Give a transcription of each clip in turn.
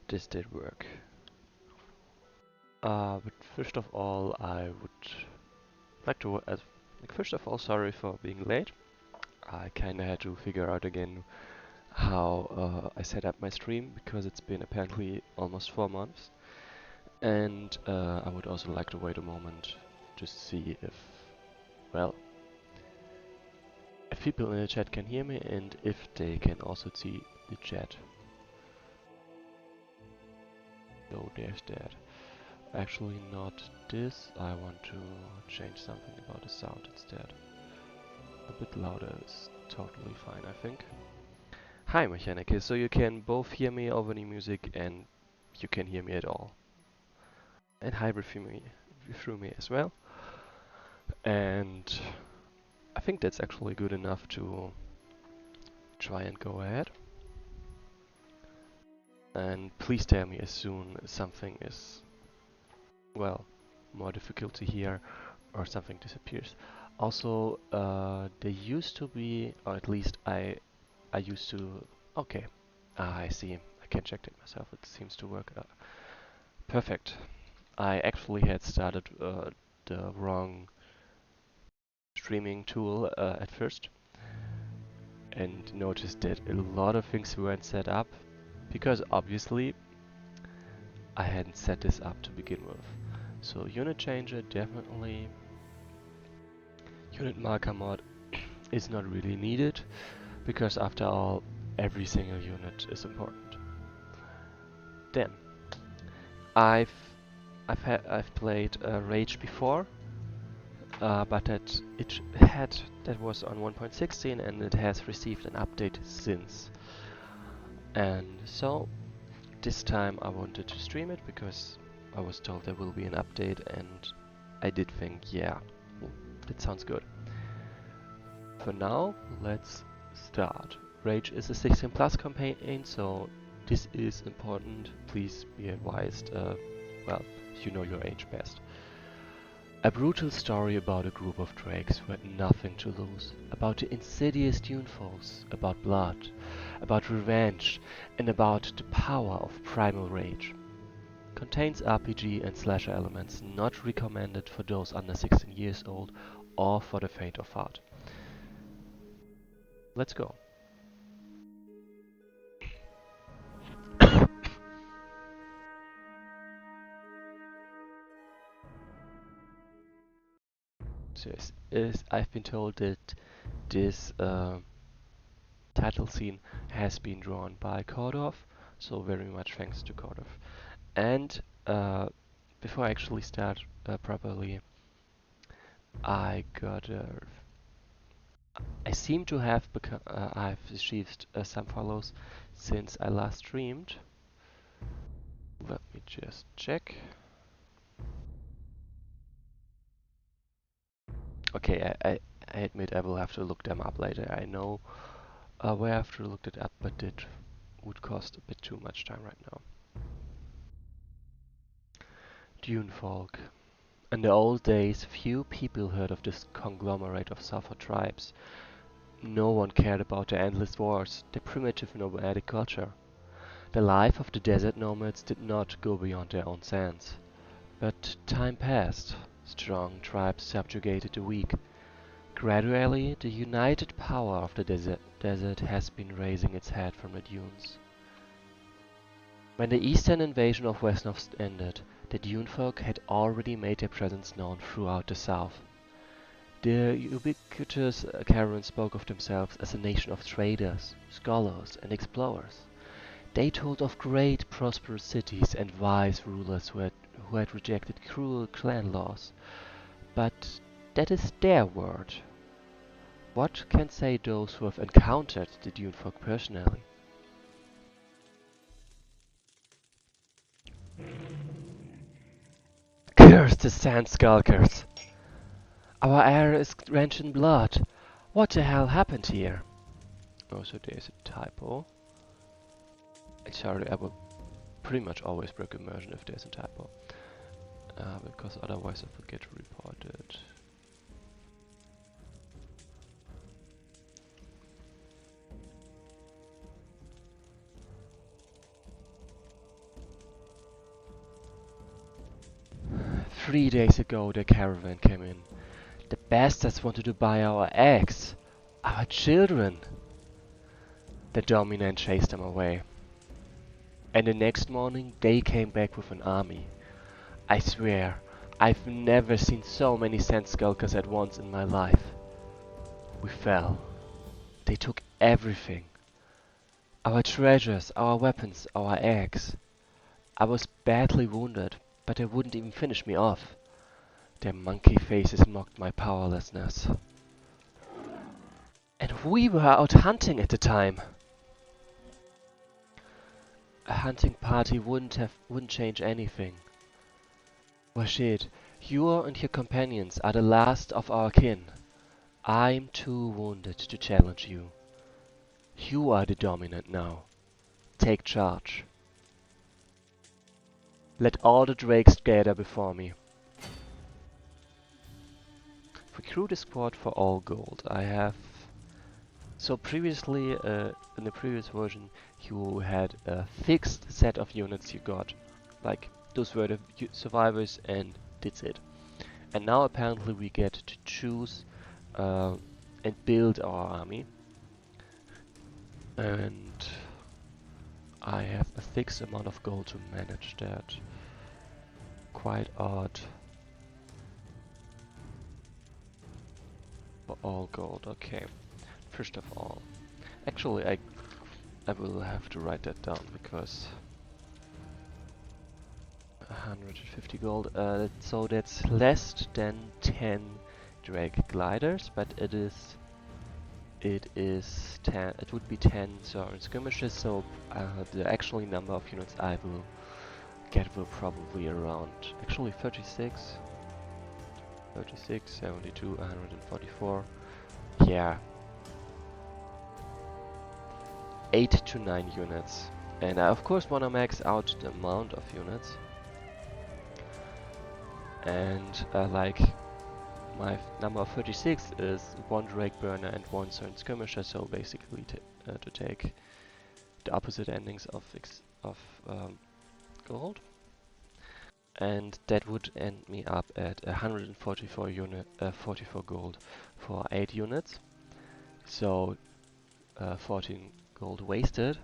this did work. But first of all, I would like to, first of all, sorry for being late. I kinda had to figure out again how I set up my stream because it's been apparently almost 4 months. And I would also like to wait a moment to see if, well, if people in the chat can hear me and if they can also see the chat. So there's that. Actually not this, I want to change something about the sound instead. A bit louder is totally fine, I think. Hi Mechanike, so you can both hear me over the music and you can hear me at all. And hybrid through me as well. And I think that's actually good enough to try and go ahead. And please tell me as soon as something is, well, more difficult to hear or something disappears. Also, there used to be, or at least I used to, okay, I see, I can check it myself, it seems to work. Perfect. I actually had started the wrong streaming tool at first and noticed that a lot of things weren't set up because obviously I hadn't set this up to begin with. So unit changer definitely, unit marker mod is not really needed because after all every single unit is important. Then I've I've played Rage before, but that was on 1.16 and it has received an update since. And so this time I wanted to stream it because I was told there will be an update and I did think, yeah, that sounds good. For now, let's start. Rage is a 16 plus campaign, so this is important. Please be advised, well, you know your age best. A brutal story about a group of drakes who had nothing to lose, about the insidious Dunefolks, about blood, about revenge, and about the power of primal rage. Contains RPG and slasher elements not recommended for those under 16 years old or for the faint of heart. Let's go. So I've been told that this title scene has been drawn by Kordov, so very much thanks to Kordov. And before I actually start properly, I got I seem to have I've achieved some follows since I last streamed. Let me just check. Okay, I admit I will have to look them up later. I know where I have to look it up, but it would cost a bit too much time right now. Dune folk. In the old days, few people heard of this conglomerate of Suffer tribes. No one cared about their endless wars, their primitive nomadic culture. The life of the desert nomads did not go beyond their own sands. But time passed. Strong tribes subjugated the weak. Gradually, the united power of the desert has been raising its head from the dunes. When the eastern invasion of Wesnoth ended, the Dune folk had already made their presence known throughout the south. The ubiquitous Karen spoke of themselves as a nation of traders, scholars, and explorers. They told of great, prosperous cities and wise rulers who had rejected cruel clan laws. But that is their word. What can say those who have encountered the Dune folk personally? Curse the Sand Skulkers! Our air is drenched in blood. What the hell happened here? Oh, so there's a typo. Sorry, I will pretty much always break immersion if there's a typo. Because otherwise I forget to report it. 3 days ago the caravan came in. The bastards wanted to buy our eggs. Our children. The dominant chased them away. And the next morning they came back with an army. I swear, I've never seen so many sand skulkers at once in my life. We fell. They took everything. Our treasures, our weapons, our eggs. I was badly wounded, but they wouldn't even finish me off. Their monkey faces mocked my powerlessness. And we were out hunting at the time. A hunting party wouldn't change anything. Rashid, you and your companions are the last of our kin. I'm too wounded to challenge you. You are the dominant now. Take charge. Let all the drakes gather before me. Recruit a squad for all gold. I have... So previously, in the previous version, you had a fixed set of units you got. Like, those were the survivors and that's it. And now apparently we get to choose and build our army. And I have a fixed amount of gold to manage that. Quite odd. For all gold, okay. First of all, actually I will have to write that down because 150 gold. So that's less than 10 drag gliders, but it is 10. It would be 10 Sovereign skirmishes. So the actual number of units I will get will probably around actually 36, 72, 144. Yeah, 8 to 9 units. And I of course wanna max out the amount of units. And like my number of 36 is 1 Drake Burner and 1 Cern Skirmisher, so basically to take the opposite endings of gold. And that would end me up at 144 44 gold for 8 units. So 14 gold wasted,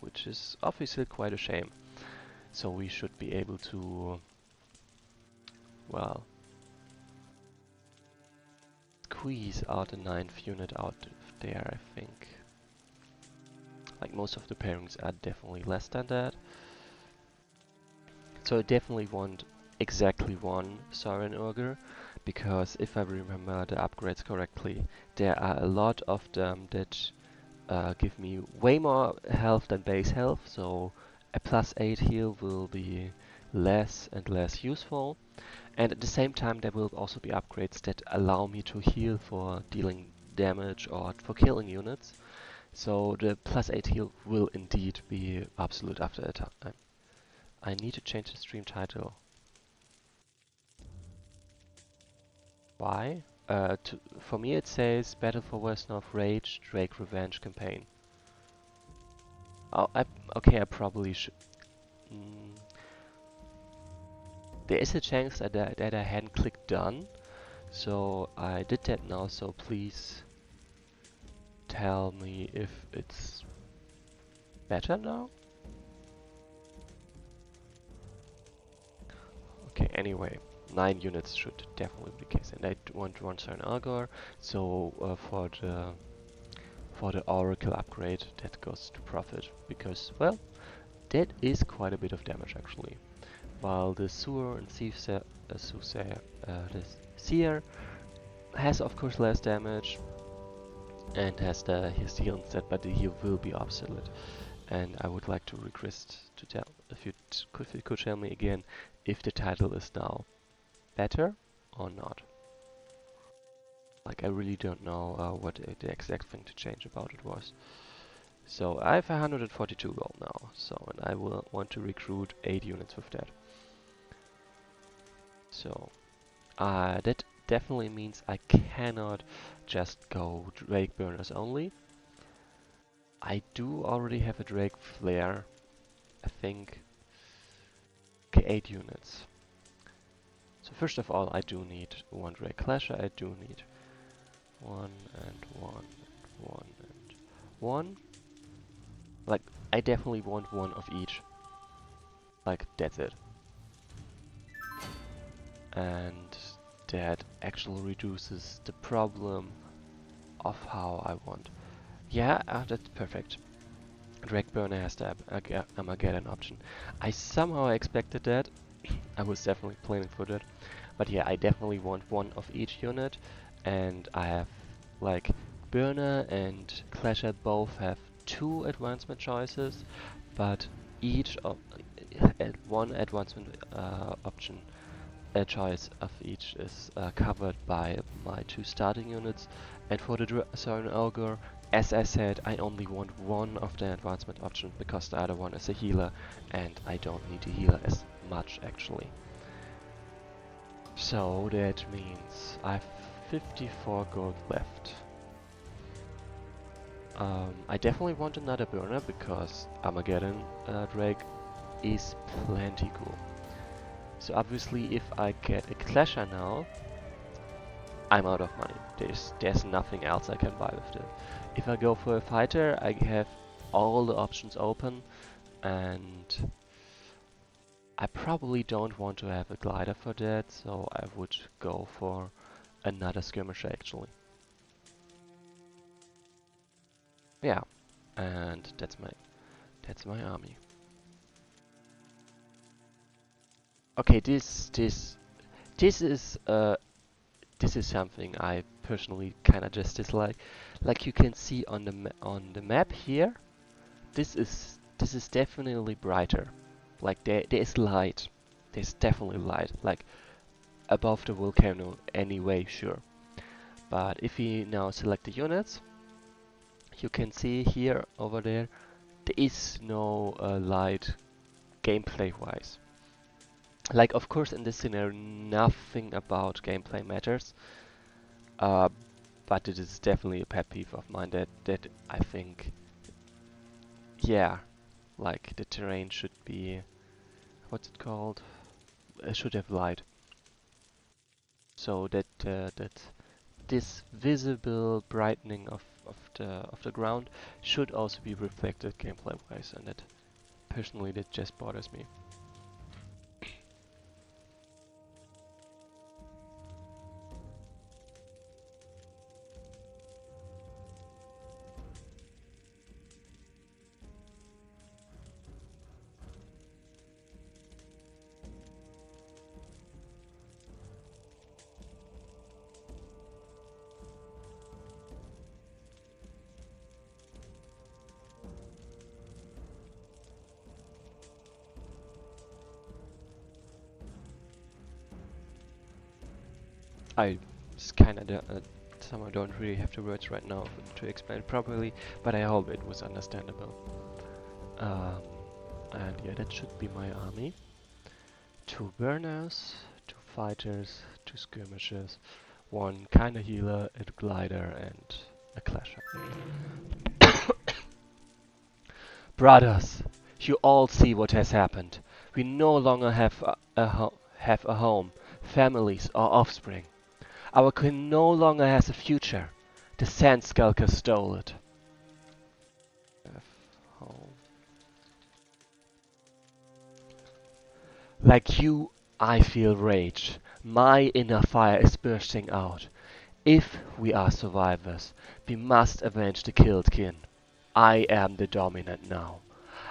which is obviously quite a shame. So we should be able to, well, squeeze out a 9th unit out of there, I think. Like most of the pairings are definitely less than that. So I definitely want exactly 1 Sovereign Ogre, because if I remember the upgrades correctly, there are a lot of them that give me way more health than base health, so a +8 heal will be less and less useful. And at the same time there will also be upgrades that allow me to heal for dealing damage or for killing units. So the +8 heal will indeed be absolute after a time. I need to change the stream title. Why? For me it says Battle for Wesnoth Rage Drake Revenge Campaign. Oh, okay, I probably should... There is a chance that I hadn't clicked done, so I did that now, so please tell me if it's better now? Okay, anyway, 9 units should definitely be the case, and I want 1 Cern Algor, so for the Oracle upgrade that goes to profit, because, well, that is quite a bit of damage actually. While the Sewer and the Seer has of course less damage and has his heal instead, but the heal will be obsolete. And I would like to request to tell if you could tell me again if the title is now better or not. Like I really don't know what the exact thing to change about it was. So I have 142 gold now, so and I will want to recruit 8 units with that. So that definitely means I cannot just go Drake Burners only. I do already have a Drake Flare, I think. Okay, 8 units. So first of all, I do need one Drake Clasher. I do need one and one and one and one. Like, I definitely want one of each. Like, that's it. And that actually reduces the problem of how I want. Yeah, that's perfect. Drake Burner has the Armageddon option. I somehow expected that. I was definitely planning for that. But yeah, I definitely want one of each unit. And I have, like, Burner and Clasher both have 2 advancement choices, but each of one advancement option a choice of each is covered by my 2 starting units. And for the Sorin Ogre, as I said, I only want one of the advancement option because the other one is a healer, and I don't need to heal as much actually. So that means I have 54 gold left. I definitely want another burner because Armageddon Drake is plenty cool. So obviously if I get a Clasher now, I'm out of money. There's nothing else I can buy with it. If I go for a fighter, I have all the options open, and I probably don't want to have a glider for that, so I would go for another skirmisher actually. Yeah, and that's my army. Okay, this is something I personally kind of just dislike. Like you can see on the map here, this is definitely brighter. Like there is light. There's definitely light. Like above the volcano anyway, sure. But if we now select the units, you can see here over there is no light gameplay wise. Like of course in this scenario nothing about gameplay matters. Uh, but it is definitely a pet peeve of mine that I think, yeah, like the terrain should be, what's it called? It should have light, so that this visible brightening of the ground should also be reflected gameplay wise, and that personally that just bothers me. I kind of somehow don't really have the words right now to explain it properly, but I hope it was understandable. Um, and yeah, that should be my army. 2 burners, 2 fighters, 2 skirmishers, 1 kinda healer, a glider, and a clasher. Brothers, you all see what has happened. We no longer have have a home, families, or offspring. Our king no longer has a future. The Sand Skulker stole it. Home. Like you, I feel rage. My inner fire is bursting out. If we are survivors, we must avenge the killed kin. I am the dominant now.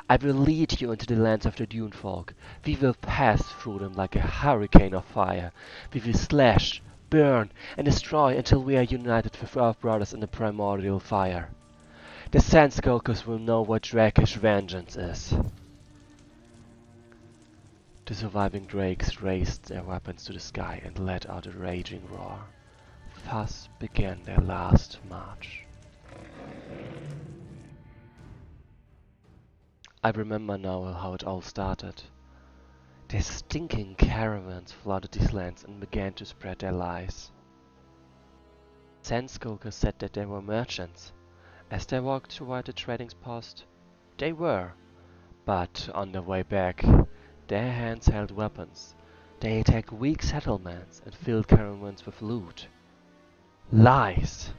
I will lead you into the lands of the Dune folk. We will pass through them like a hurricane of fire. We will slash, burn, and destroy until we are united with our brothers in the primordial fire. The Sand Skulkers will know what Drakish vengeance is. The surviving drakes raised their weapons to the sky and let out a raging roar. Thus began their last march. I remember now how it all started. Their stinking caravans flooded these lands and began to spread their lies. Sandskulkers said that they were merchants. As they walked toward the trading post, they were. But on their way back, their hands held weapons. They attack weak settlements and fill caravans with loot. Lies!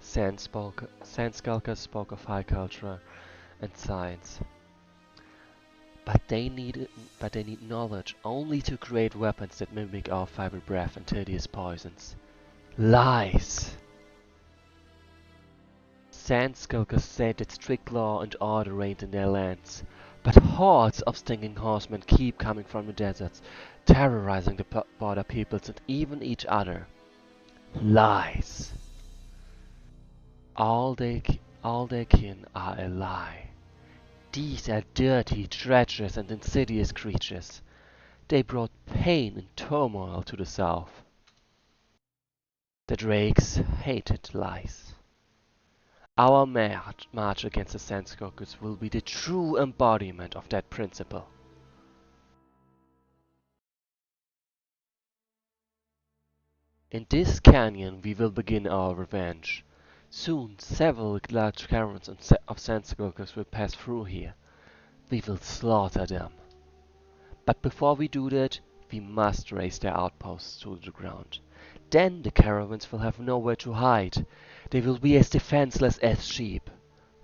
Sandskulkers spoke of high culture and science. But they need knowledge only to create weapons that mimic our fiber breath and tedious poisons. Lies! Sandskulkers said that strict law and order reigned in their lands, but hordes of stinking horsemen keep coming from the deserts, terrorizing the border peoples and even each other. Lies! All their kin are a lie. These are dirty, treacherous and insidious creatures. They brought pain and turmoil to the south. The Drakes hated lies. Our march against the Sandskulkers will be the true embodiment of that principle. In this canyon we will begin our revenge. Soon several large caravans of Sandskulkers will pass through here. We will slaughter them. But before we do that, we must raise their outposts to the ground. Then the caravans will have nowhere to hide. They will be as defenseless as sheep.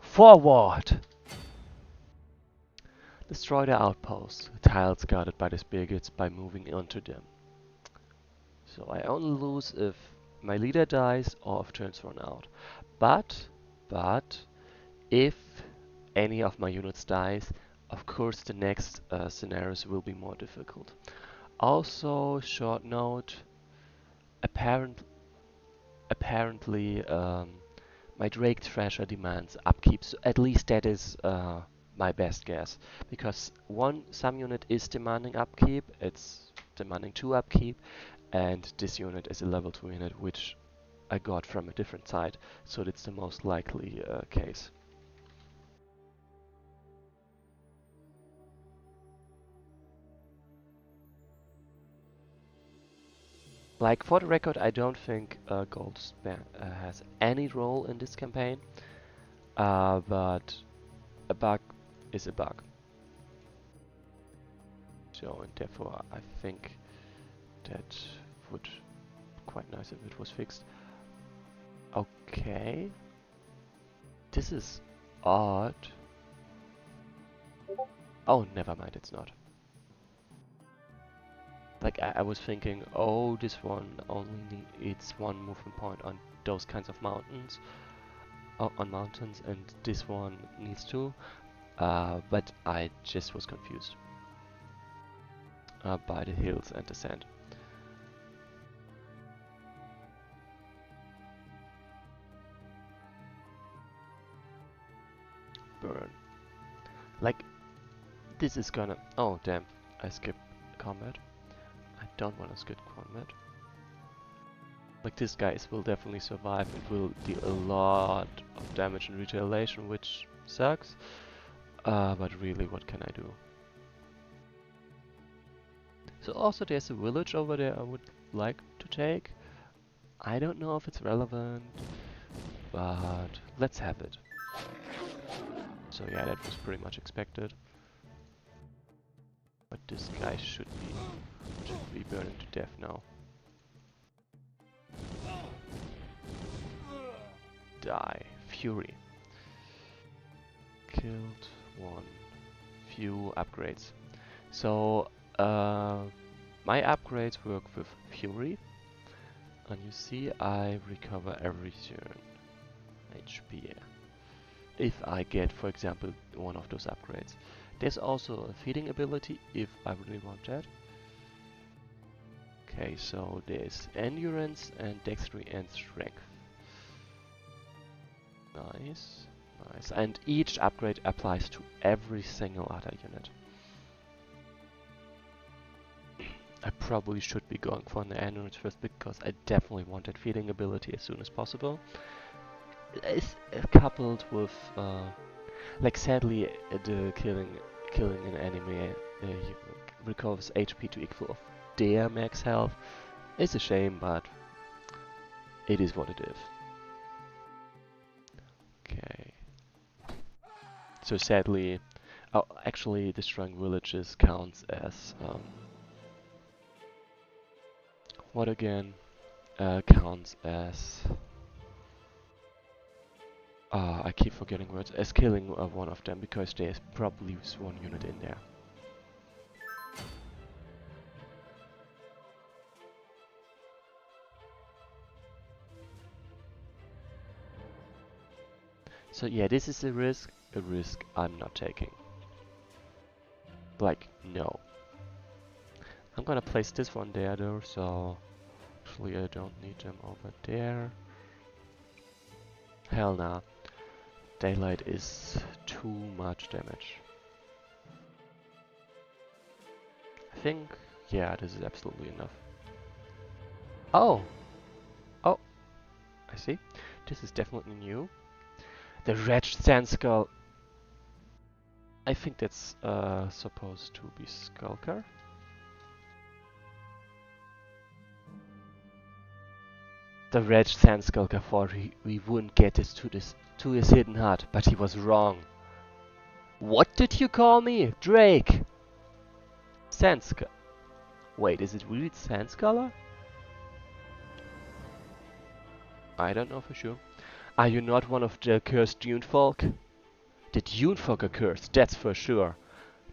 Forward! Destroy their outposts, tiles guarded by the spigots, by moving onto them. So I only lose if my leader dies or if turns run out. But if any of my units dies, of course the next scenarios will be more difficult. Also, short note, apparently my Drake Thrasher demands upkeep, so at least that is my best guess. Because some unit is demanding upkeep, it's demanding 2 upkeep, and this unit is a level 2 unit, which I got from a different side, so it's the most likely case. Like, for the record, I don't think gold has any role in this campaign, but a bug is a bug. So, and therefore I think that would be quite nice if it was fixed. Okay. This is odd. Oh, never mind, it's not. Like, I was thinking, oh, this one only needs 1 movement point on those kinds of mountains, on mountains, and this one needs 2, but I just was confused by the hills and the sand. Burn. Like, this is gonna... Oh, damn, I skipped combat. I don't want to skip combat. Like, these guys will definitely survive and will deal a lot of damage in retaliation, which sucks. But really, what can I do? So also there's a village over there I would like to take. I don't know if it's relevant, but let's have it. So yeah, that was pretty much expected. But this guy should be burning to death now. Die. Fury. Killed 1. Few upgrades. So my upgrades work with Fury. And you see I recover every turn HP. If I get, for example, one of those upgrades. There's also a feeding ability if I really want that. Okay, so there's endurance and dexterity and strength. Nice, nice. And each upgrade applies to every single other unit. I probably should be going for an endurance first because I definitely want that feeding ability as soon as possible. It's coupled with, like, sadly, the killing an enemy recovers HP to equal of their max health. It's a shame, but it is what it is. Okay. So sadly, Oh, actually, destroying villages counts as what again? Counts as I keep forgetting words. As killing one of them because there's probably one unit in there. So yeah, this is a risk I'm not taking. Like, no. I'm gonna place this one there though, so actually I don't need them over there. Hell nah. Daylight is too much damage. I think, yeah, this is absolutely enough. Oh! Oh! I see. This is definitely new. The Red Sand Skull. I think that's supposed to be Skulker. The Red Sand Skulker thought we wouldn't get this to his hidden hut, but he was wrong. What did you call me? Drake! Sand Wait, is it really Sand Scholar? I don't know for sure. Are you not one of the cursed Dune folk? The Dune folk are cursed, that's for sure.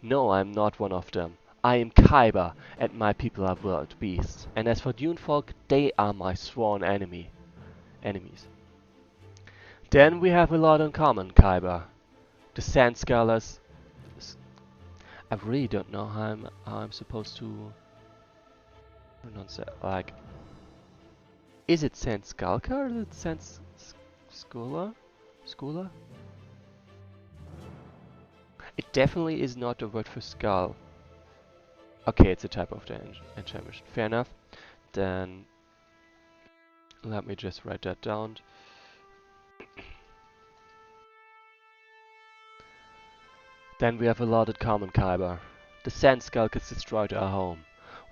No, I'm not one of them. I am Khyber, and my people are wild beasts. And as for Dune folk, they are my sworn enemies. Then we have a lot in common, Khyber. The Sand Scholars. I really don't know how I'm supposed to pronounce it. Like, is it Sand Skulker or is it Sand Schooler? Schooler? It definitely is not the word for skull. Okay, it's a type of the enchantment. Fair enough. Then let me just write that down. Then we have a lot in common, Khyber. The Sand Skulkers destroyed our home.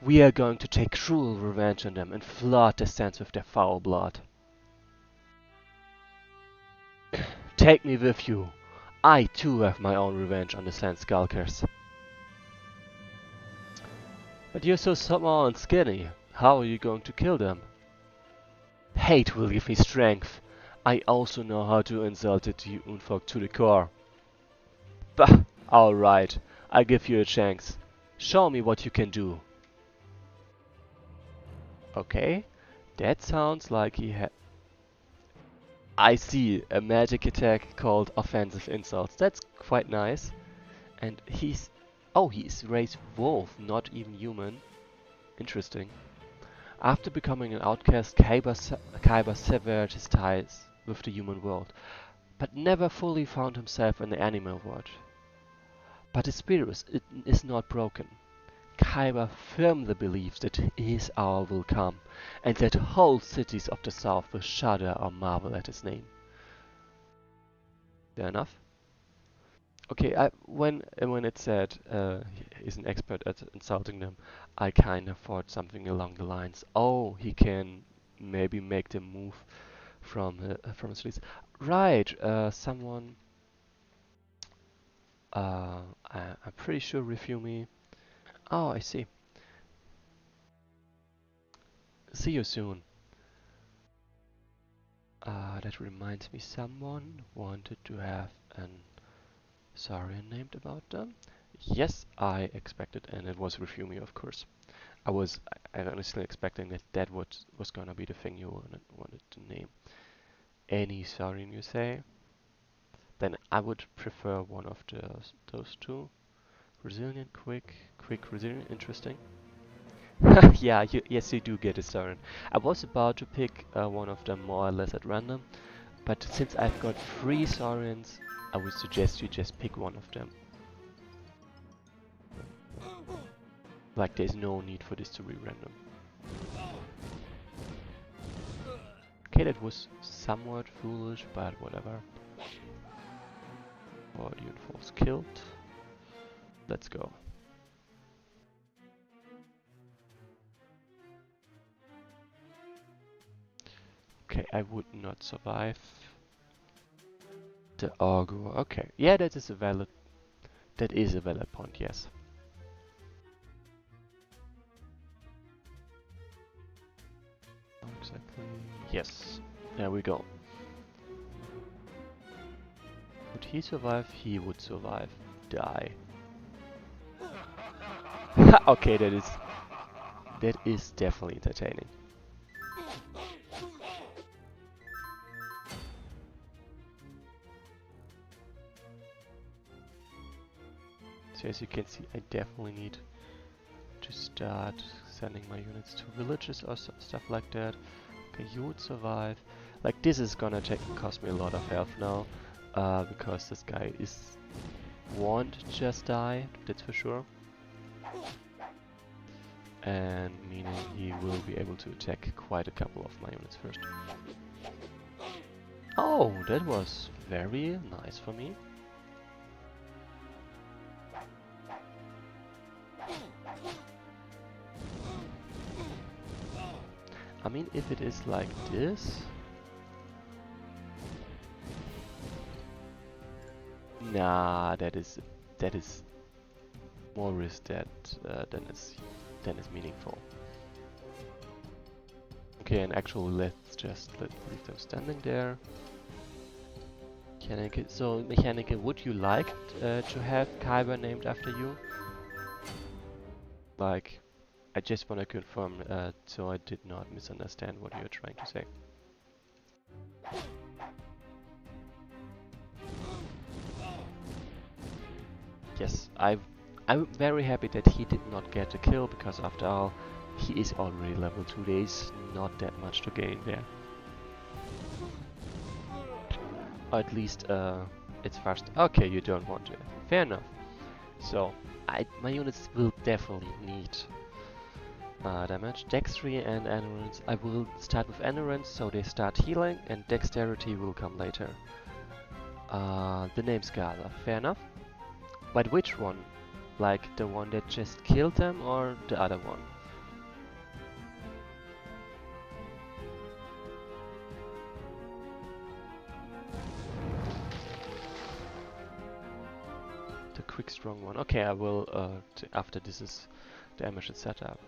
We are going to take cruel revenge on them and flood the sands with their foul blood. Take me with you. I too have my own revenge on the Sand Skulkers. But you're so small and skinny. How are you going to kill them? Hate will give me strength. I also know how to insult the Unfolk to the core. Bah! Alright, I'll give you a chance. Show me what you can do. Okay, that sounds like he had... I see, a magic attack called Offensive Insults. That's quite nice. And he's... Oh, he's race wolf, not even human. Interesting. After becoming an outcast, Khyber severed his ties with the human world, but never fully found himself in the animal world. But his spirit is not broken. Khyber firmly believes that his hour will come, and that whole cities of the south will shudder or marvel at his name. Fair enough. Okay, when it said he's an expert at insulting them, I kind of thought something along the lines, oh, he can maybe make them move from the streets. Right, someone, I'm pretty sure review me. Oh, I see. See you soon. That reminds me, someone wanted to have an Saurian named about them. Yes, I expected, and it was review me, of course. I honestly expecting that was gonna be the thing you wanted to name. Any Saurian you say, then I would prefer one of those two. Resilient, quick, resilient, interesting. Yeah, yes, you do get a Saurian. I was about to pick one of them more or less at random, but since I've got 3 Saurians, I would suggest you just pick one of them. Like, there's no need for this to be random. Okay, that was somewhat foolish, but whatever. Audion falls killed. Let's go. Okay, I would not survive. The Augur. Okay, yeah, that is a valid That is a valid point, yes. Exactly. Yes. There we go. Would he survive? He would survive. Die. Okay, that is definitely entertaining. So as you can see, I definitely need to start sending my units to villages or stuff like that. Okay, you would survive. Like this is gonna cost me a lot of health now, because this guy won't just die, that's for sure. And meaning he will be able to attack quite a couple of my units first. Oh, that was very nice for me. I mean, if it is like this... Nah, that is more risk than is meaningful. Okay, and actually let's just leave them standing there. So Mechanical, would you like to have Kyber named after you? Like, I just want to confirm so I did not misunderstand what you're trying to say. Yes, I'm very happy that he did not get a kill, because after all, he is already level 2. There is not that much to gain there. Or at least it's fast. Okay, you don't want to. Fair enough. So, my units will definitely need damage. Dexterity and endurance. I will start with endurance, so they start healing, and dexterity will come later. The name Scala. Fair enough. But which one? Like the one that just killed them, or the other one? The quick strong one. Okay, I will after this is the ambush is set up.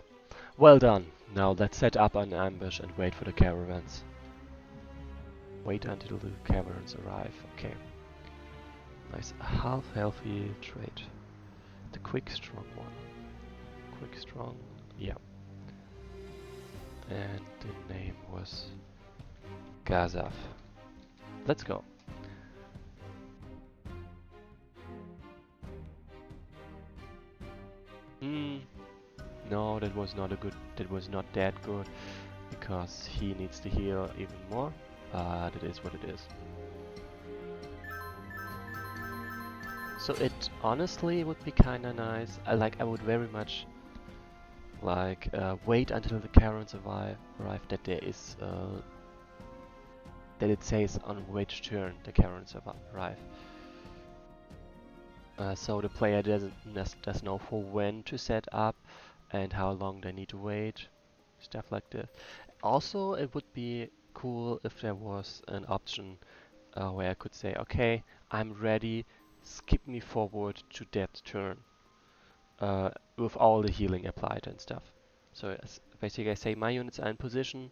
Well done. Now let's set up an ambush and wait for the caravans. Wait until the caravans arrive. Okay. Nice. Half healthy trait. The quick strong one. Quick strong. Yeah. And the name was Gazaf. Let's go. No, that was not that good, because he needs to heal even more. But it is what it is. So it honestly would be kinda nice. I would very much like wait until the caravans arrive. That there is that it says on which turn the caravans arrive. So the player does know for when to set up and how long they need to wait, stuff like this. Also, it would be cool if there was an option where I could say, okay, I'm ready, skip me forward to that turn with all the healing applied and stuff. So basically I say my units are in position,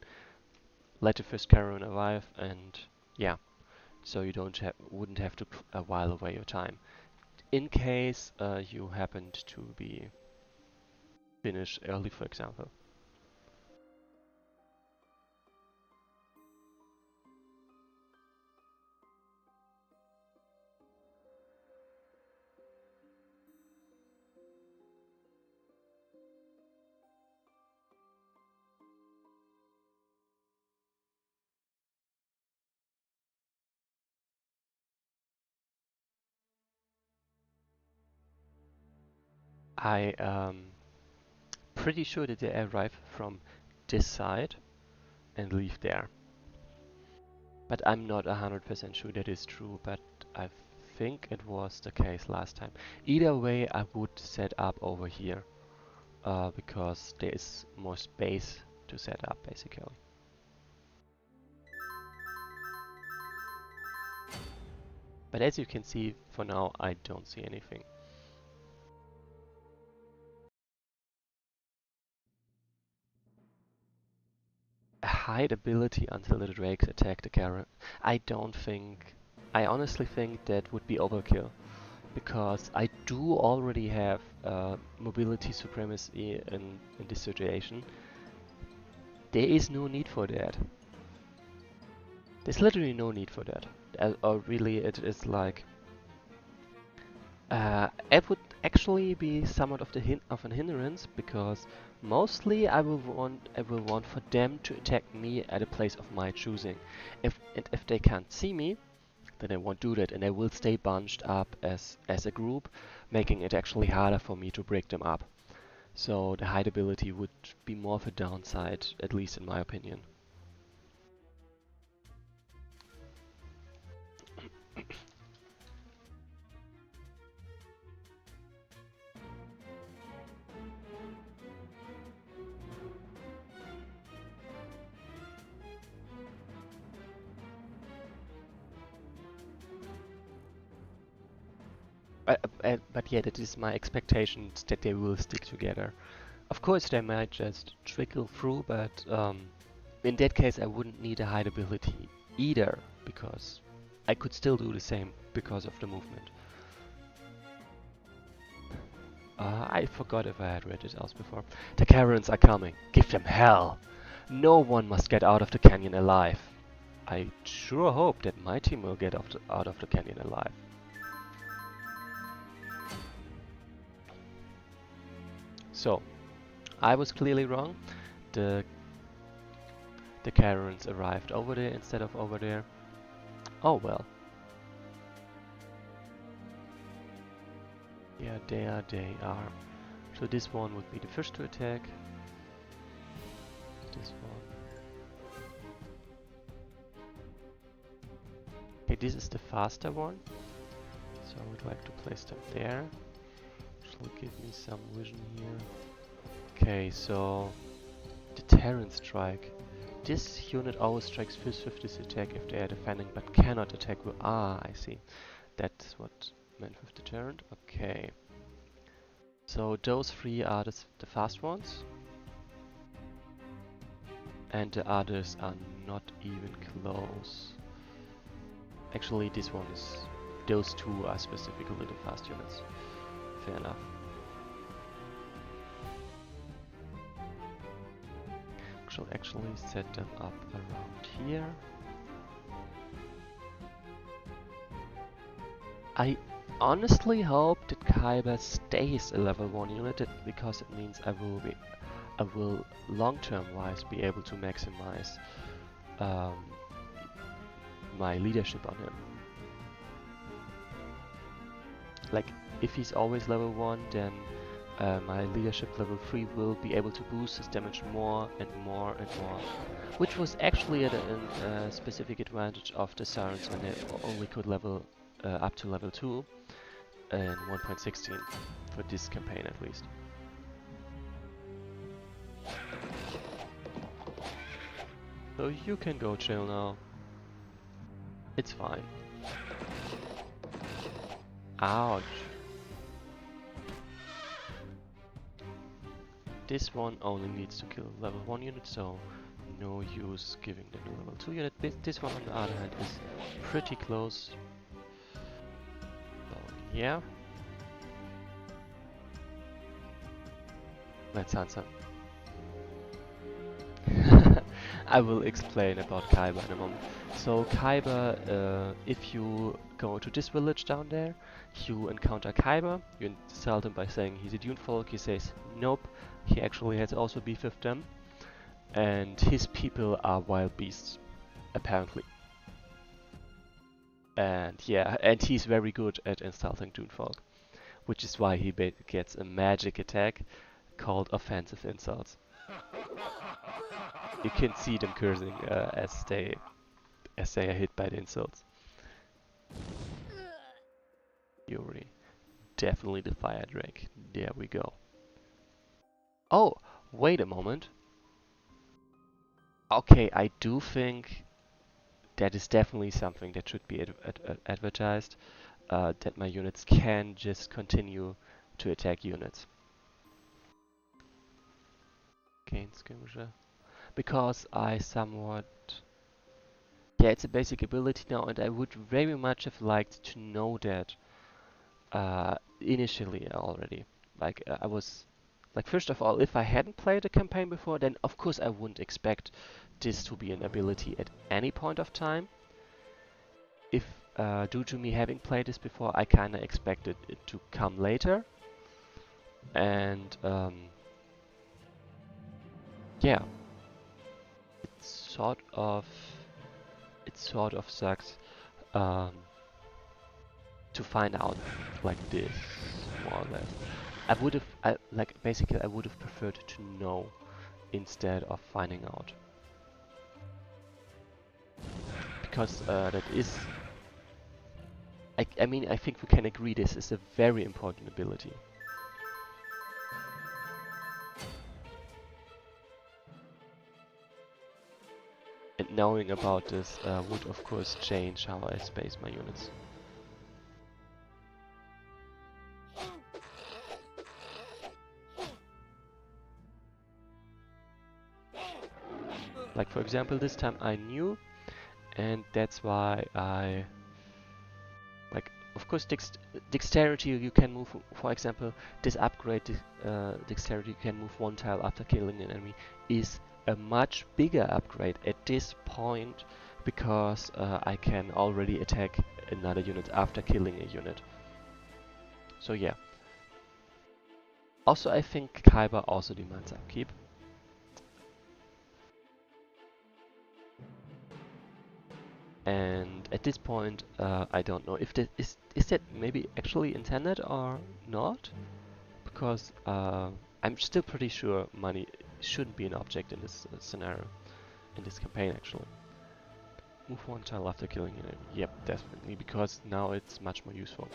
let the first caravan arrive, and yeah, so you wouldn't have to while away your time. In case you happened to be finished early, for example. I pretty sure that they arrive from this side and leave there. But I'm not 100% sure that is true, but I think it was the case last time. Either way, I would set up over here, because there is more space to set up, basically. But as you can see, for now, I don't see anything. hide ability until the drakes attack the Karen. I don't think... I honestly think that would be overkill. Because I do already have mobility supremacy in this situation. There is no need for that. There's literally no need for that. Or really it is like... it would actually be somewhat of an hindrance because mostly I will want for them to attack me at a place of my choosing. If they can't see me, then I won't do that, and they will stay bunched up as a group, making it actually harder for me to break them up. So the hide ability would be more of a downside, at least in my opinion. But yeah, that is my expectations that they will stick together. Of course, they might just trickle through, but in that case, I wouldn't need a hide ability either, because I could still do the same because of the movement. I forgot if I had read it else before. The Karens are coming. Give them hell. No one must get out of the canyon alive. I sure hope that my team will get out of the canyon alive. So, I was clearly wrong. The Karens arrived over there instead of over there. Oh well. Yeah, there they are. So this one would be the first to attack. This one. Okay, this is the faster one. So I would like to place them there. Which will give me some vision here. Okay, so the Terran strike. This unit always strikes first with this attack if they are defending but cannot attack with... Ah, I see. That's what meant with deterrent. Okay. So those three are the fast ones. And the others are not even close. Actually, this one is... Those two are specifically the fast units. Fair enough. Shall actually set them up around here. I honestly hope that Kyber stays a level 1 unit because it means I will long-term wise be able to maximize my leadership on him. Like, if he's always level 1, then my leadership level 3 will be able to boost his damage more and more and more. Which was actually a specific advantage of the Sirens when they only could level up to level 2 in 1.16, for this campaign at least. So you can go chill now. It's fine. Ouch. This one only needs to kill level 1 unit, so no use giving the new level 2 unit. This one on the other hand is pretty close. So yeah. Let's answer. I will explain about Kyber in a moment. So Kyber, if you go to this village down there, you encounter Kyber, you insult him by saying he's a dune folk, he says nope, he actually has also beef with them, and his people are wild beasts, apparently. And yeah, and he's very good at insulting dune folk, which is why he gets a magic attack called offensive insults. You can see them cursing as they are hit by the insults. Fury. Definitely the fire drake. There we go. Oh, wait a moment. Okay, I do think that is definitely something that should be advertised. That my units can just continue to attack units. Gain skirmisher. because I somewhat... Yeah, it's a basic ability now, and I would very much have liked to know that initially already. Like, I was... Like, first of all, if I hadn't played a campaign before, then of course I wouldn't expect this to be an ability at any point of time. If, due to me having played this before, I kinda expected it to come later. And, yeah, it sort of sucks um, to find out like this, more or less. Basically, I would have preferred to know instead of finding out. Because that is... I mean, I think we can agree this is a very important ability. And knowing about this would of course change how I space my units. Like, for example, this time I knew, and that's why I... Like, of course, dexterity you can move, for example, this upgrade, dexterity you can move one tile after killing an enemy, is a much bigger upgrade at this point, because I can already attack another unit after killing a unit. So yeah. Also, I think Kyber also demands upkeep. And at this point, I don't know if that is that maybe actually intended or not, because I'm still pretty sure money shouldn't be an object in this scenario, in this campaign actually. Move one tile after killing an enemy. Yep, definitely, because now it's much more useful.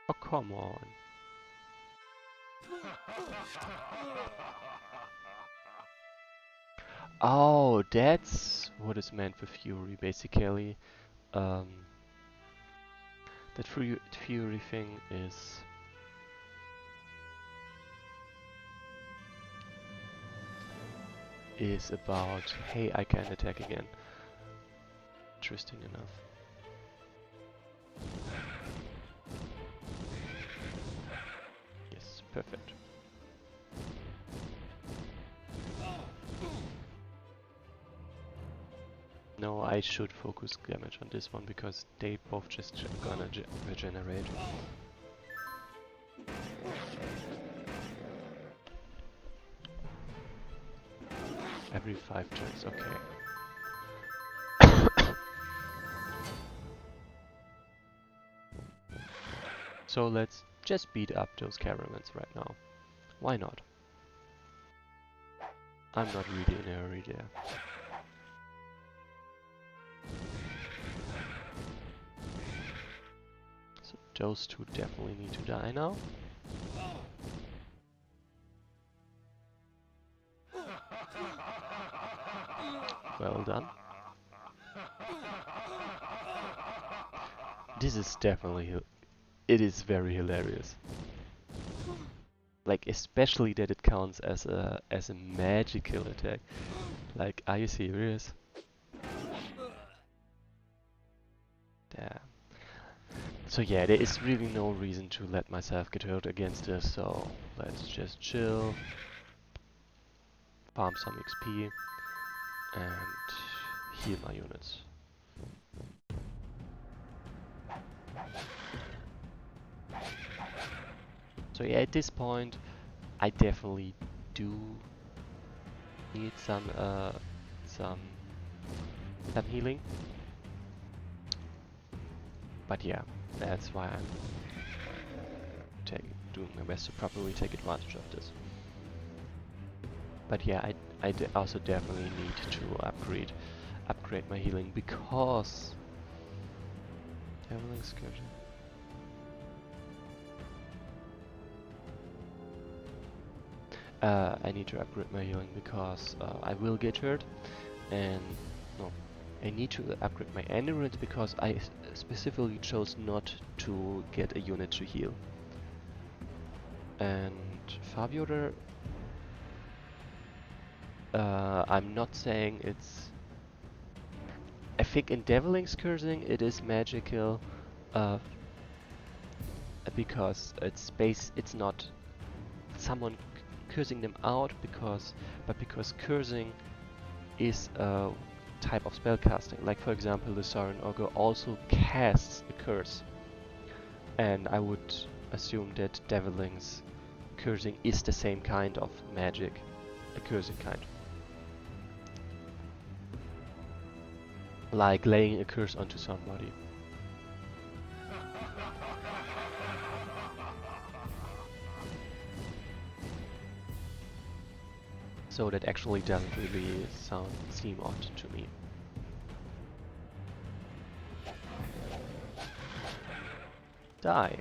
Oh, come on. Oh, that's what is meant for Fury, basically. That Fury thing is about, hey, I can attack again. Interesting enough. Yes, perfect. No, I should focus damage on this one because they both just gonna regenerate. Every 5 turns, okay. So let's just beat up those caravans right now. Why not? I'm not really in a hurry there. So those two definitely need to die now. Well done. This is definitely... It is very hilarious. Like, especially that it counts as a magical attack. Like, are you serious? Damn. So yeah, there is really no reason to let myself get hurt against this, so let's just chill, farm some XP, and heal my units. So yeah, at this point, I definitely do need some healing. But yeah, that's why I'm doing my best to properly take advantage of this. But yeah, I also definitely need to upgrade my healing, because Traveling Scourge. I need to upgrade my healing because I will get hurt, and no, I need to upgrade my endurance because I specifically chose not to get a unit to heal. And Fabioder, I'm not saying it's... I think in Deviling's cursing it is magical, because it's not someone cursing them out but because cursing is a type of spellcasting. Like for example, the Saurian Ogre also casts a curse, and I would assume that Deviling's cursing is the same kind of magic, a cursing kind. Like laying a curse onto somebody. So that actually doesn't really seem odd to me. Die.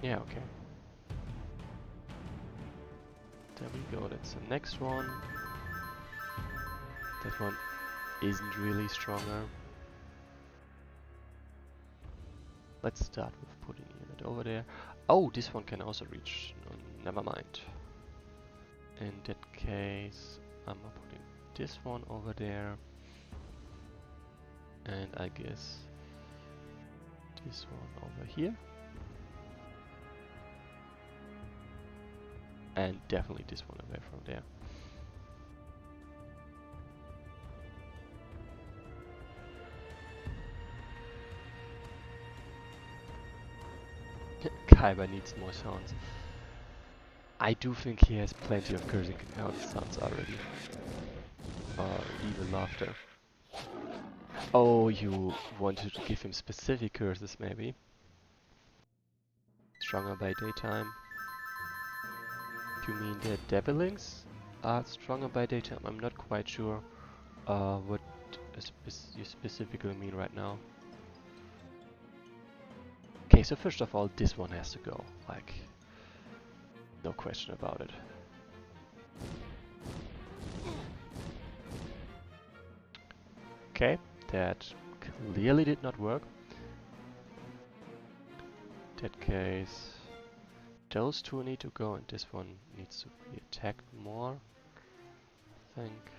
Yeah, okay. There we go, that's the next one. That one isn't really stronger. Let's start with putting a unit over there. Oh, this one can also reach. No, never mind. In that case, I'm putting this one over there. And I guess this one over here. And definitely this one away from there. Kaiba needs more sounds. I do think he has plenty of cursing sounds already. Or even laughter. Oh, you wanted to give him specific curses maybe? Stronger by daytime. Do you mean the Devilings are stronger by daytime? I'm not quite sure what you specifically mean right now. Okay, so first of all, this one has to go. Like, no question about it. Okay, that clearly did not work. In that case, those two need to go and this one needs to be attacked more, I think.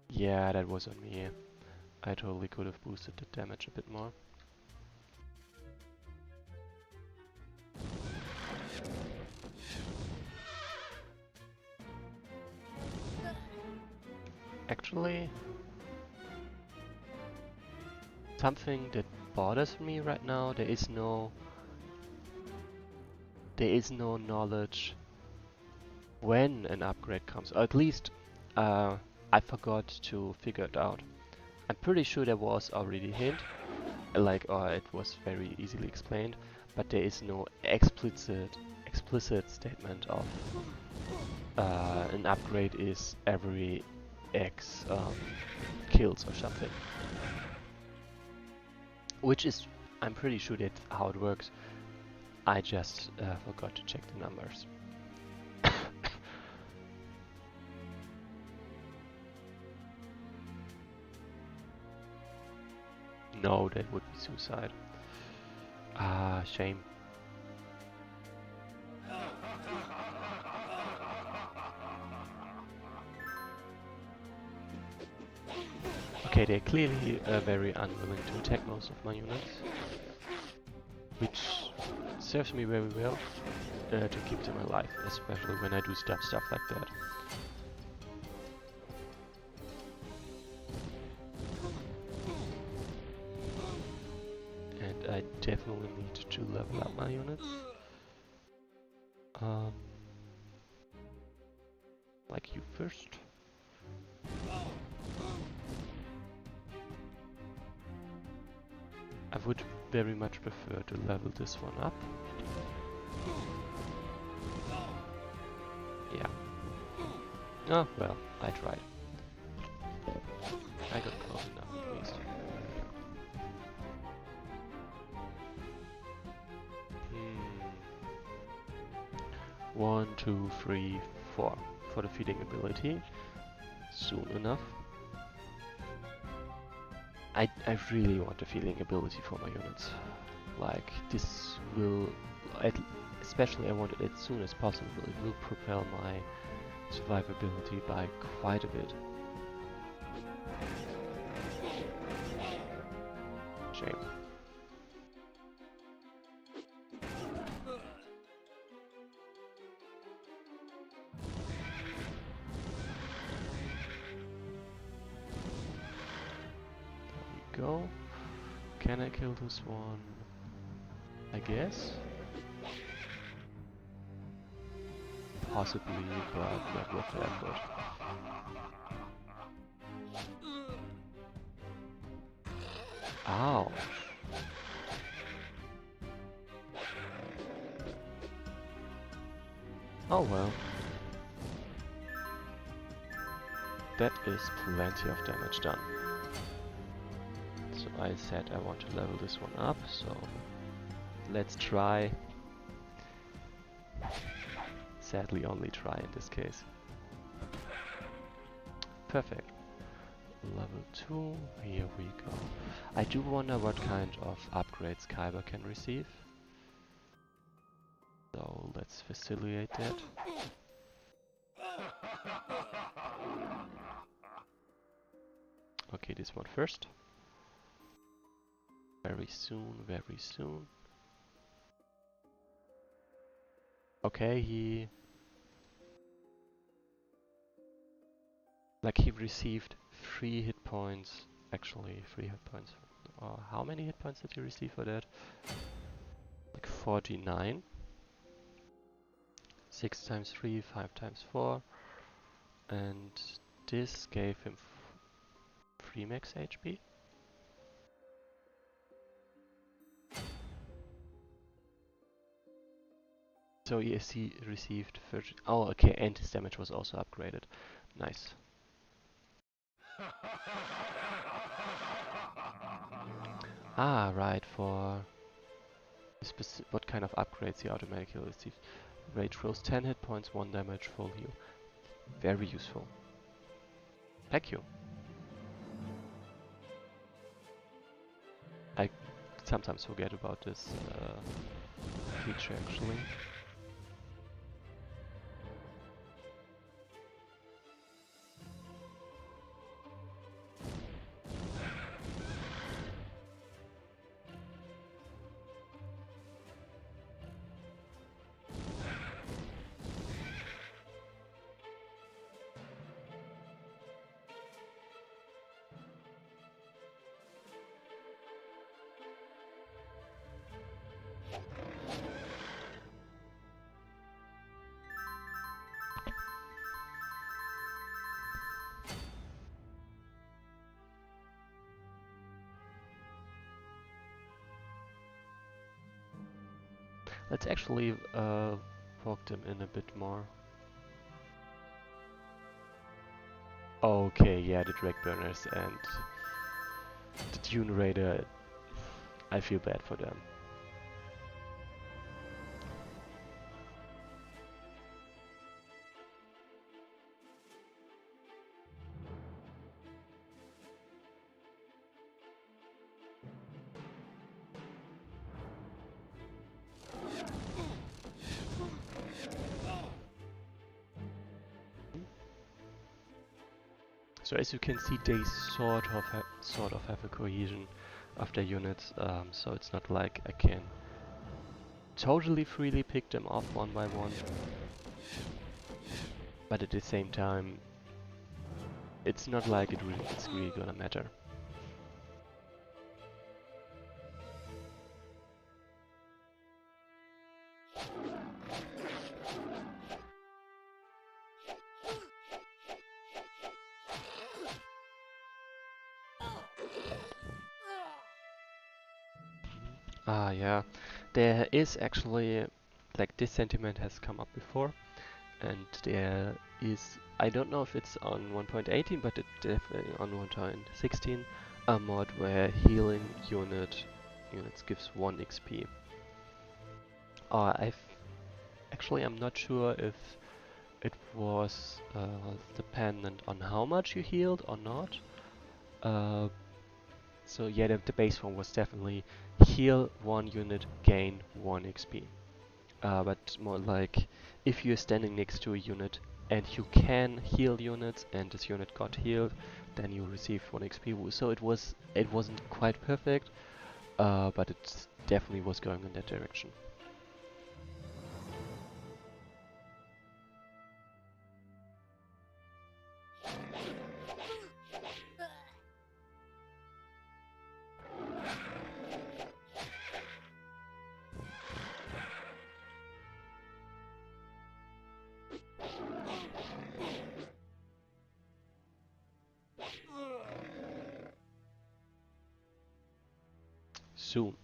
Yeah, that was on me. I totally could have boosted the damage a bit more. Actually, something that bothers me right now, there is no knowledge when an upgrade comes, or at least I forgot to figure it out. I'm pretty sure there was already a hint, like, or it was very easily explained, but there is no explicit statement of an upgrade is every X kills or something. Which is, I'm pretty sure that's how it works. I just forgot to check the numbers. No, that would be suicide. Ah, shame. Okay, they're clearly very unwilling to attack most of my units, which serves me very well to keep them alive, especially when I do stuff like that. And I definitely need to level up my units. Like you first. I would very much prefer to level this one up. Yeah. Oh, well, I tried. I got close enough at least. 1, 2, 3, 4 for the feeding ability. Soon enough. I really want the feeling ability for my units. Like, this will, especially I want it as soon as possible. It will propel my survivability by quite a bit. Shame. Go. Can I kill this one? I guess. Possibly, but not worth the effort. Ow. Oh well. That is plenty of damage done. So I said I want to level this one up, so let's try. Sadly only try in this case. Perfect. Level 2, here we go. I do wonder what kind of upgrades Kyber can receive. So let's facilitate that. Okay, this one first. Very soon, very soon. Okay, he received 3 hit points. Actually, 3 hit points. How many hit points did he receive for that? Like 49. 6 times 3, 5 times 4. And this gave him 3 max HP. So yes, he received 30. Oh, okay, and his damage was also upgraded. Nice. Ah, right, for what kind of upgrades he automatically receives. Rage rolls 10 hit points, 1 damage, full heal. Very useful. Thank you. I sometimes forget about this feature actually. Let's actually poke them in a bit more. Okay, yeah, the Drag Burners and the Dune Raider, I feel bad for them. So as you can see, they sort of have a cohesion of their units. So it's not like I can totally freely pick them off one by one, but at the same time, it's not like it's really gonna matter. Ah, yeah. There is actually, like, this sentiment has come up before, and there is, I don't know if it's on 1.18, but it's definitely on 1.16, a mod where healing units gives 1 XP. I've Actually, I'm not sure if it was dependent on how much you healed or not. Uh, so yeah, the base form was definitely heal 1 unit, gain 1 XP. But more like if you're standing next to a unit and you can heal units and this unit got healed, then you receive 1 XP. So it wasn't quite perfect, but it definitely was going in that direction. Soon.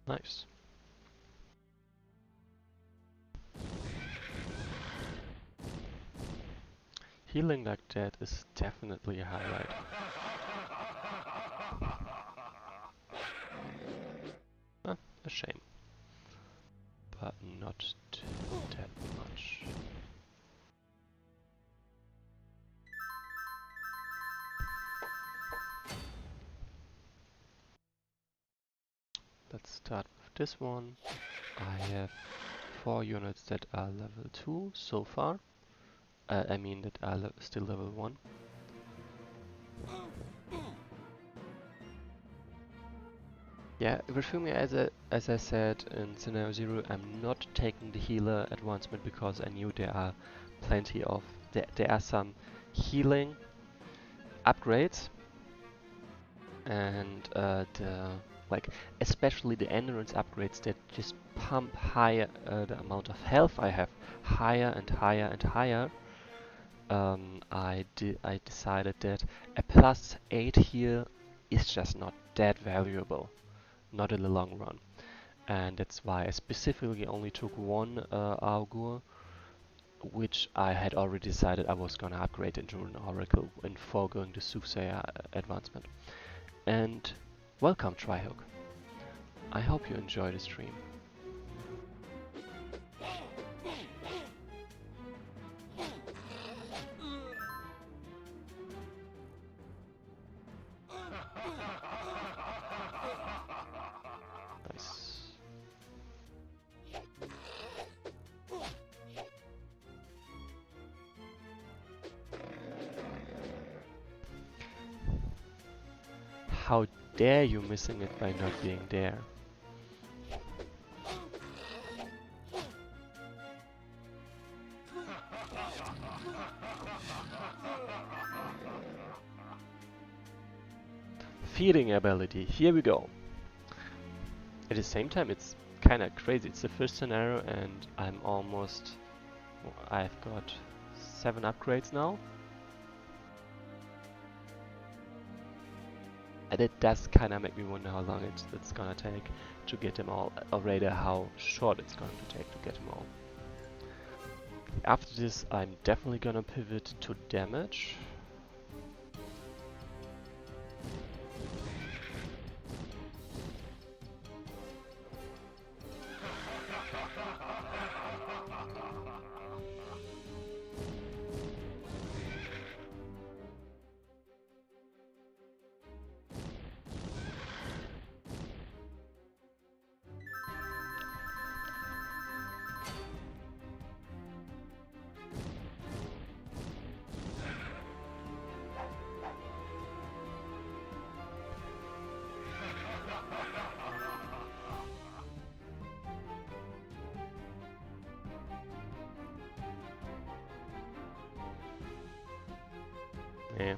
Nice. Healing like that is definitely a highlight. A shame. But not that much. Let's start with this one. I have 4 units that are level 2 so far. I mean that are still level 1. Yeah, Rifumi, as I said in Scenario 0, I'm not taking the healer advancement because I knew there are plenty of... There are some healing upgrades and like especially the endurance upgrades that just pump higher the amount of health I have higher and higher and higher. I decided that a +8 here is just not that valuable, not in the long run, and that's why I specifically only took one augur, which I had already decided I was gonna upgrade into an oracle in foregoing the soothsayer advancement. And welcome, Trihook. I hope you enjoy the stream. Nice. How dare you missing it by not being there? Feeding ability, here we go. At the same time, it's kinda crazy. It's the first scenario and I'm almost... I've got 7 upgrades now. And it does kinda make me wonder how long it's gonna take to get them all, or rather how short it's going to take to get them all. After this, I'm definitely gonna pivot to damage. Yeah.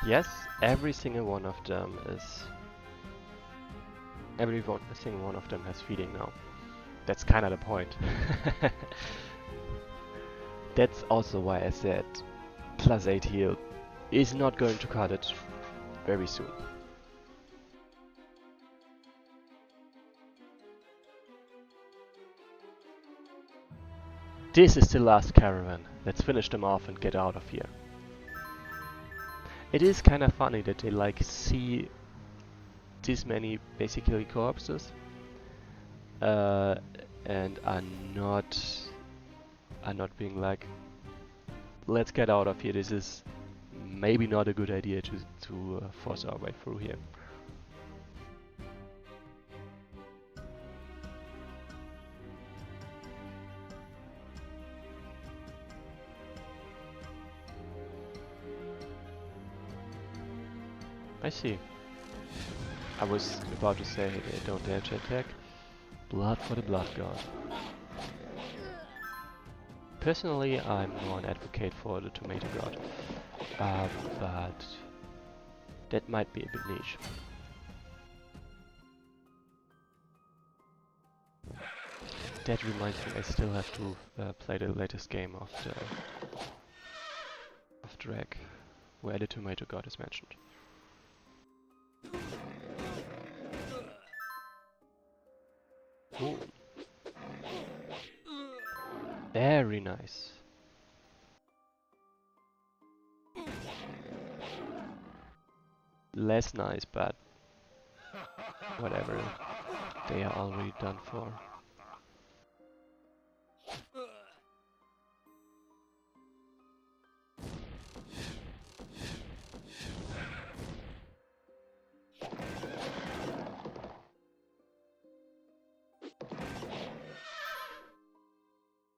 Yes, every single one of them is... Every single one of them has feeding now. That's kinda the point. That's also why I said +8 heal is not going to cut it very soon. This is the last caravan. Let's finish them off and get out of here. It is kind of funny that they like see this many basically corpses uh, and are not being like, let's get out of here. This is maybe not a good idea to force our way through here. I see. I was about to say they don't dare to attack. Blood for the blood god. Personally, I'm more an advocate for the tomato god, but that might be a bit niche. That reminds me, I still have to play the latest game of Drag, where the tomato god is mentioned. Ooh. Very nice. Less nice, but whatever. They are already done for.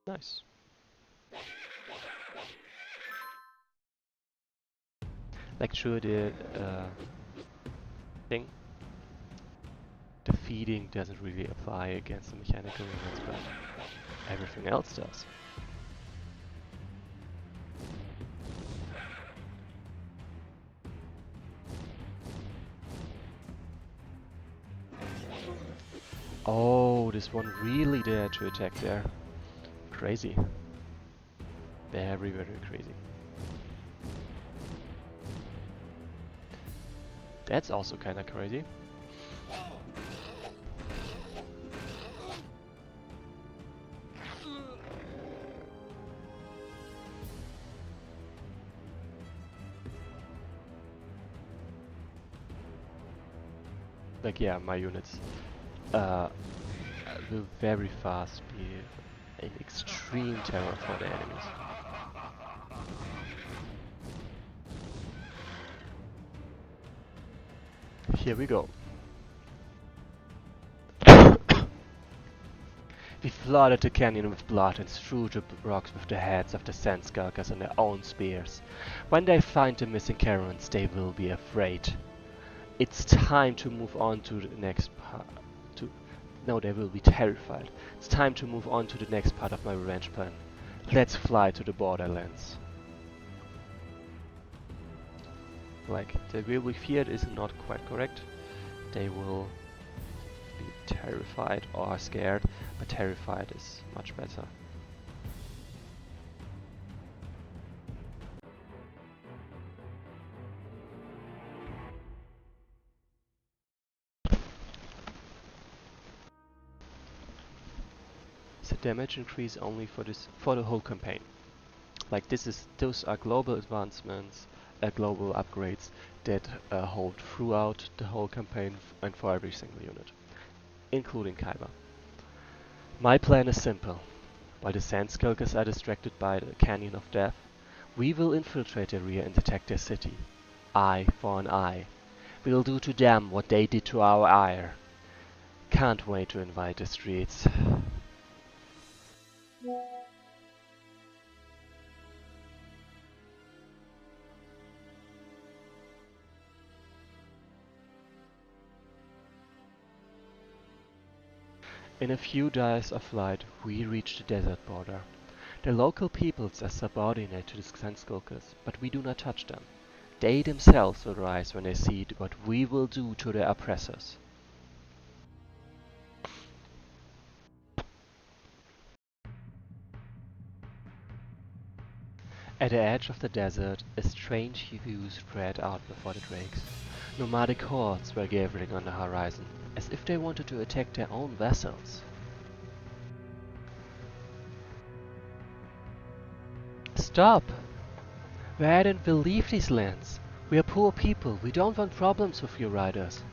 Nice. Like sure, the thing, the feeding doesn't really apply against the mechanical units, but everything else does. Oh, this one really dared to attack there. Crazy. Very, very crazy. That's also kinda crazy. Like yeah, my units will very fast be an extreme terror for the enemies. Here we go. We flooded the canyon with blood and strewed the rocks with the heads of the sand skulkers and their own spears. When they find the missing caravans, they will be afraid. It's time to move on to the next part. No, they will be terrified. It's time to move on to the next part of my revenge plan. Let's fly to the borderlands. Like, they will be feared is not quite correct. They will be terrified or scared, but terrified is much better. The damage increase only for the whole campaign. Like those are global advancements, global upgrades that hold throughout the whole campaign and for every single unit, including Kaiba. My plan is simple. While the Sand Skulkers are distracted by the Canyon of Death, we will infiltrate their rear and attack their city. Eye for an eye. We'll do to them what they did to our ire. Can't wait to invade the streets. In a few days of flight, we reach the desert border. The local peoples are subordinate to the Sand-Skulkers, but we do not touch them. They themselves will rise when they see what we will do to their oppressors. At the edge of the desert, a strange view spread out before the drakes. Nomadic hordes were gathering on the horizon, as if they wanted to attack their own vessels. Stop! Varden will leave these lands. We are poor people. We don't want problems with your riders.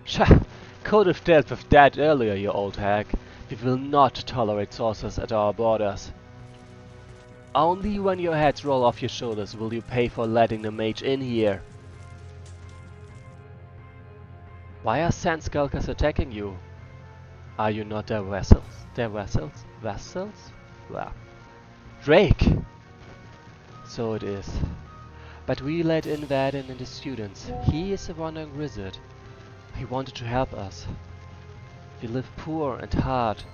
Tja! Could have dealt with that earlier, you old hag. We will not tolerate sorcerers at our borders. Only when your heads roll off your shoulders will you pay for letting the mage in here. Why are sand skulkers attacking you? Are you not their vassals? Their vassals? Vassals? Blah. Drake! So it is. But we let in Varden and his students. He is a wandering wizard. He wanted to help us. We live poor and hard.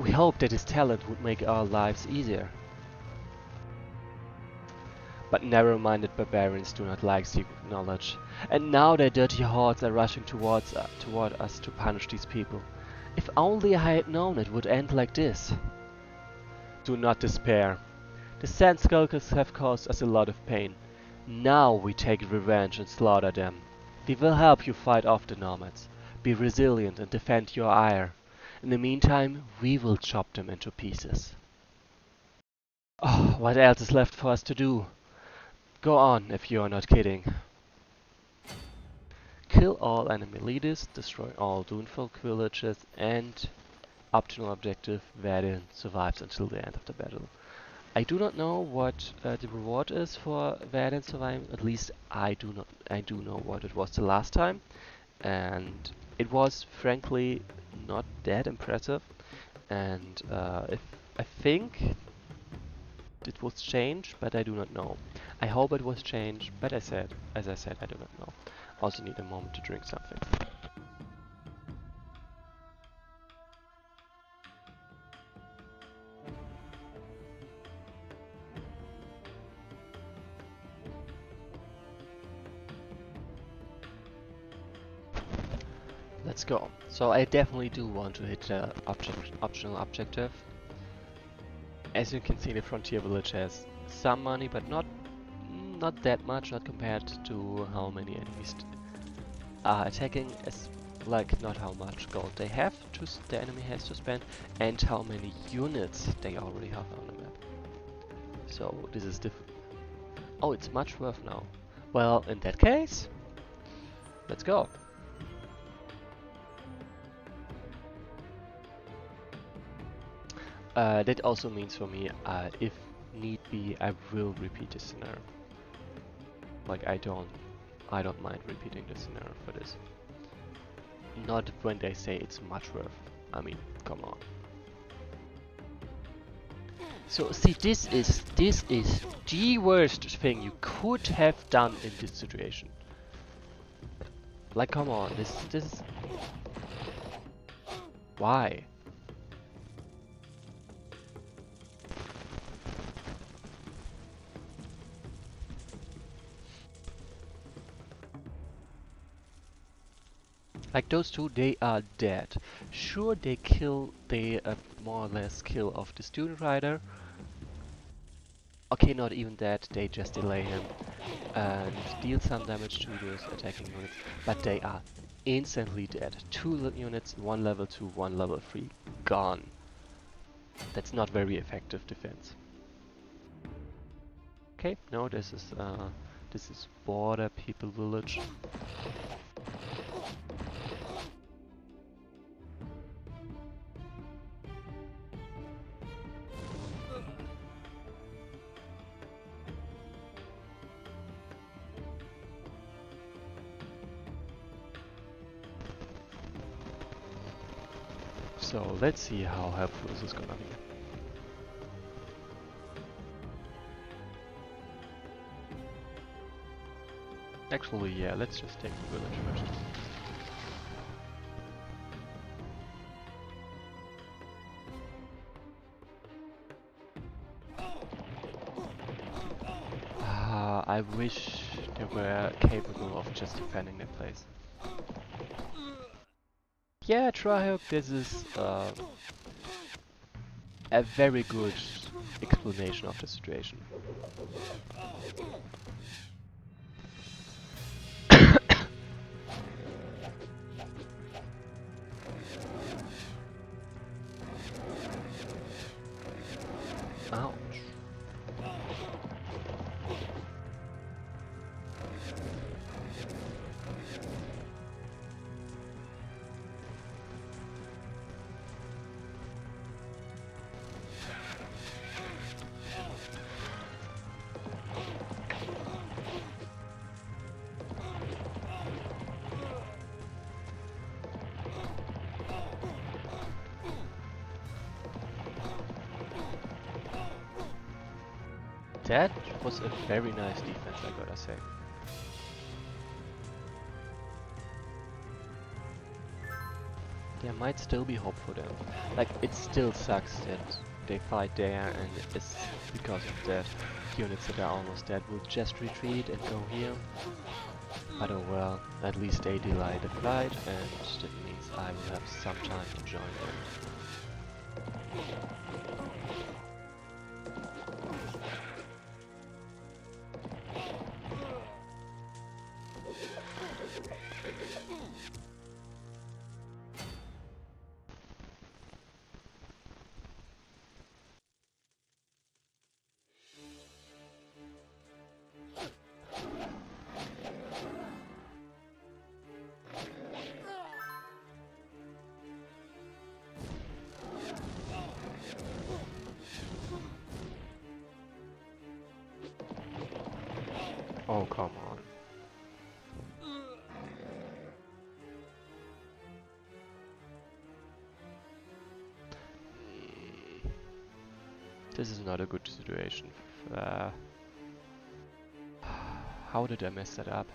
We hoped that his talent would make our lives easier. But narrow-minded barbarians do not like secret knowledge. And now their dirty hordes are rushing toward us to punish these people. If only I had known it would end like this. Do not despair. The Sand Skulkers have caused us a lot of pain. Now we take revenge and slaughter them. We will help you fight off the nomads. Be resilient and defend your ire. In the meantime, we will chop them into pieces. Oh, what else is left for us to do? Go on, if you are not kidding. Kill all enemy leaders, destroy all Dunfolk villages, and optional objective, Varden survives until the end of the battle. I do not know what the reward is for Varden surviving. At least I do know what it was the last time, and it was frankly not that impressive. And if I think it was changed, but I do not know. I hope it was changed, but as I said, I do not know. Also need a moment to drink something. Let's go. So I definitely do want to hit the optional objective. As you can see, the frontier village has some money, but not that much, not compared to how many enemies are attacking. As like not how much gold they have the enemy has to spend, and how many units they already have on the map. So this is oh, it's much worth now. Well, in that case, let's go. That also means for me, if need be, I will repeat this scenario. Like I don't mind repeating the scenario for this. Not when they say it's much worth. I mean, come on. So see, this is the worst thing you could have done in this situation. Like, come on, this is why? Like those two, they are dead. Sure, they more or less kill off the student rider. Okay, not even that, they just delay him and deal some damage to those attacking units, but they are instantly dead. 2 units, 1 level 2, 1 level 3, gone. That's not very effective defense. Okay, no, this is border people village. So let's see how helpful this is gonna be. Actually, yeah, let's just take the village first. I wish they were capable of just defending their place. Yeah, Trihook, this is a very good explanation of the situation. Ouch. That was a very nice defense, I gotta say. There might still be hope for them. Like, it still sucks that they fight there and it's because of that units that are almost dead will just retreat and go here. But oh well, at least they delay the flight and that means I will have some time to join them. Oh, come on. This is not a good situation. How did I mess that up?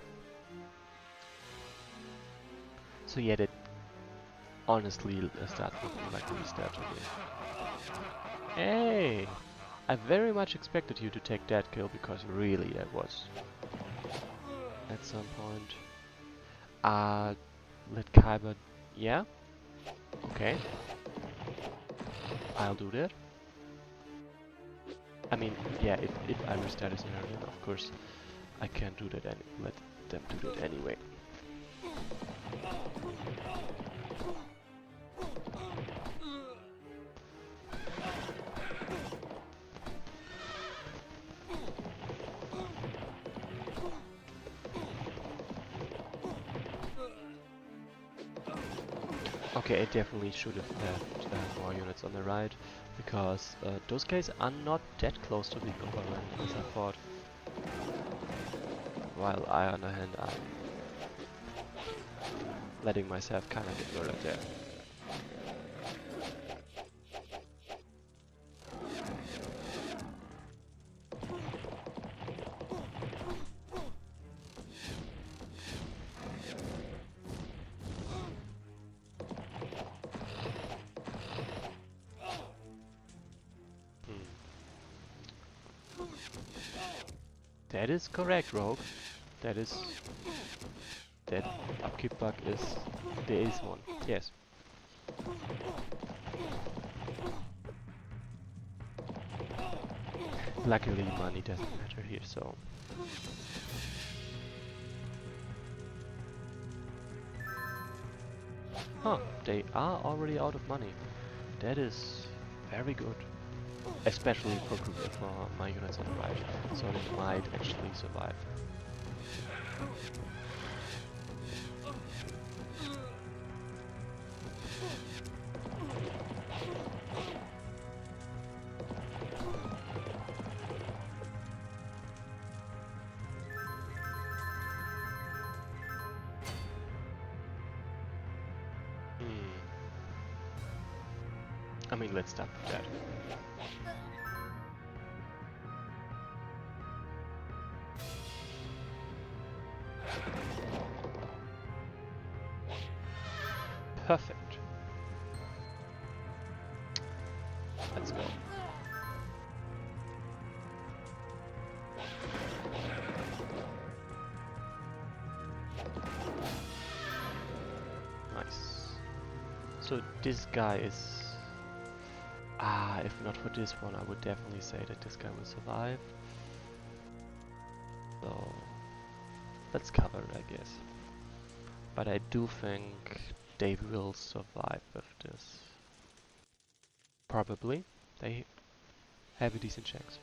So yeah, that honestly starts looking like a restart again. Hey! I very much expected you to take that kill because really that was at some point. Let Kyber... Yeah? Okay. I'll do that. I mean, yeah, if I restart this scenario, then of course I can't do that let them do that anyway. Okay, I definitely should have had more units on the right, because those guys are not that close to being overrun as I thought. While I, on the other hand, I'm letting myself kind of get murdered there. That is correct, Rogue. That upkeep bug is... there is one, yes. Luckily money doesn't matter here, so... Huh, they are already out of money. That is very good. Especially for my units on the right, so they might actually survive. I mean, let's start with that. Perfect. Let's go. Nice. So this guy is... if not for this one, I would definitely say that this guy will survive. So... let's cover it, I guess. But I do think they will survive with this. Probably. They have a decent chance.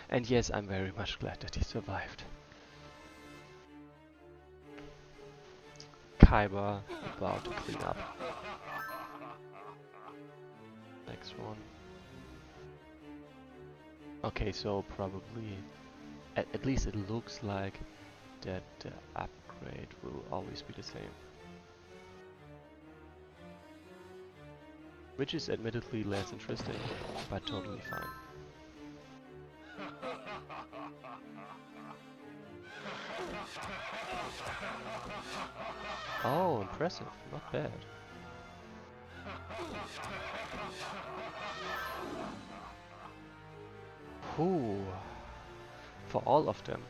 And yes, I'm very much glad that he survived. Kyber about to clean up. Next one. Okay, so probably, at least it looks like that the upgrade will always be the same. Which is admittedly less interesting, but totally fine. Oh, impressive. Not bad. Ooh, for all of them.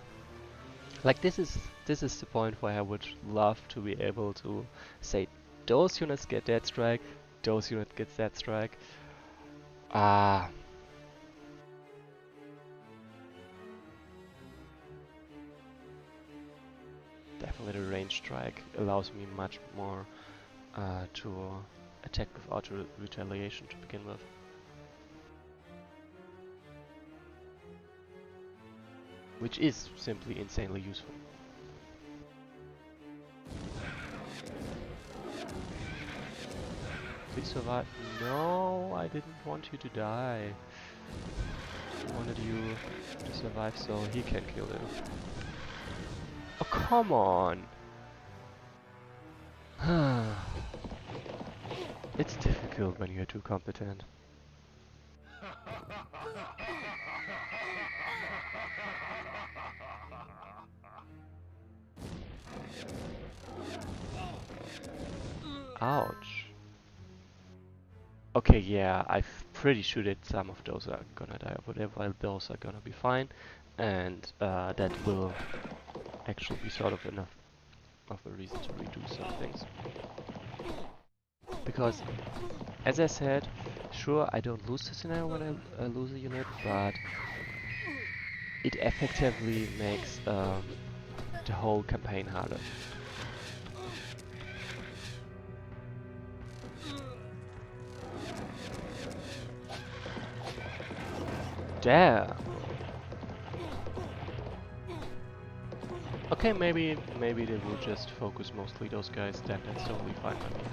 Like this is the point where I would love to be able to say those units get that strike, those units get that strike. Ah, definitely the range strike allows me much more to attack without retaliation to begin with. Which is simply insanely useful. Please survive. No, I didn't want you to die. I wanted you to survive so he can kill you. Oh, come on! It's difficult when you're too competent. Ouch. Okay, yeah, I'm pretty sure that some of those are gonna die or whatever, while those are gonna be fine. And that will actually be sort of enough of a reason to redo some things. Because, as I said, sure, I don't lose the scenario when I lose a unit, but it effectively makes the whole campaign harder. Damn! Okay, maybe they will just focus mostly those guys, then that's totally fine by me.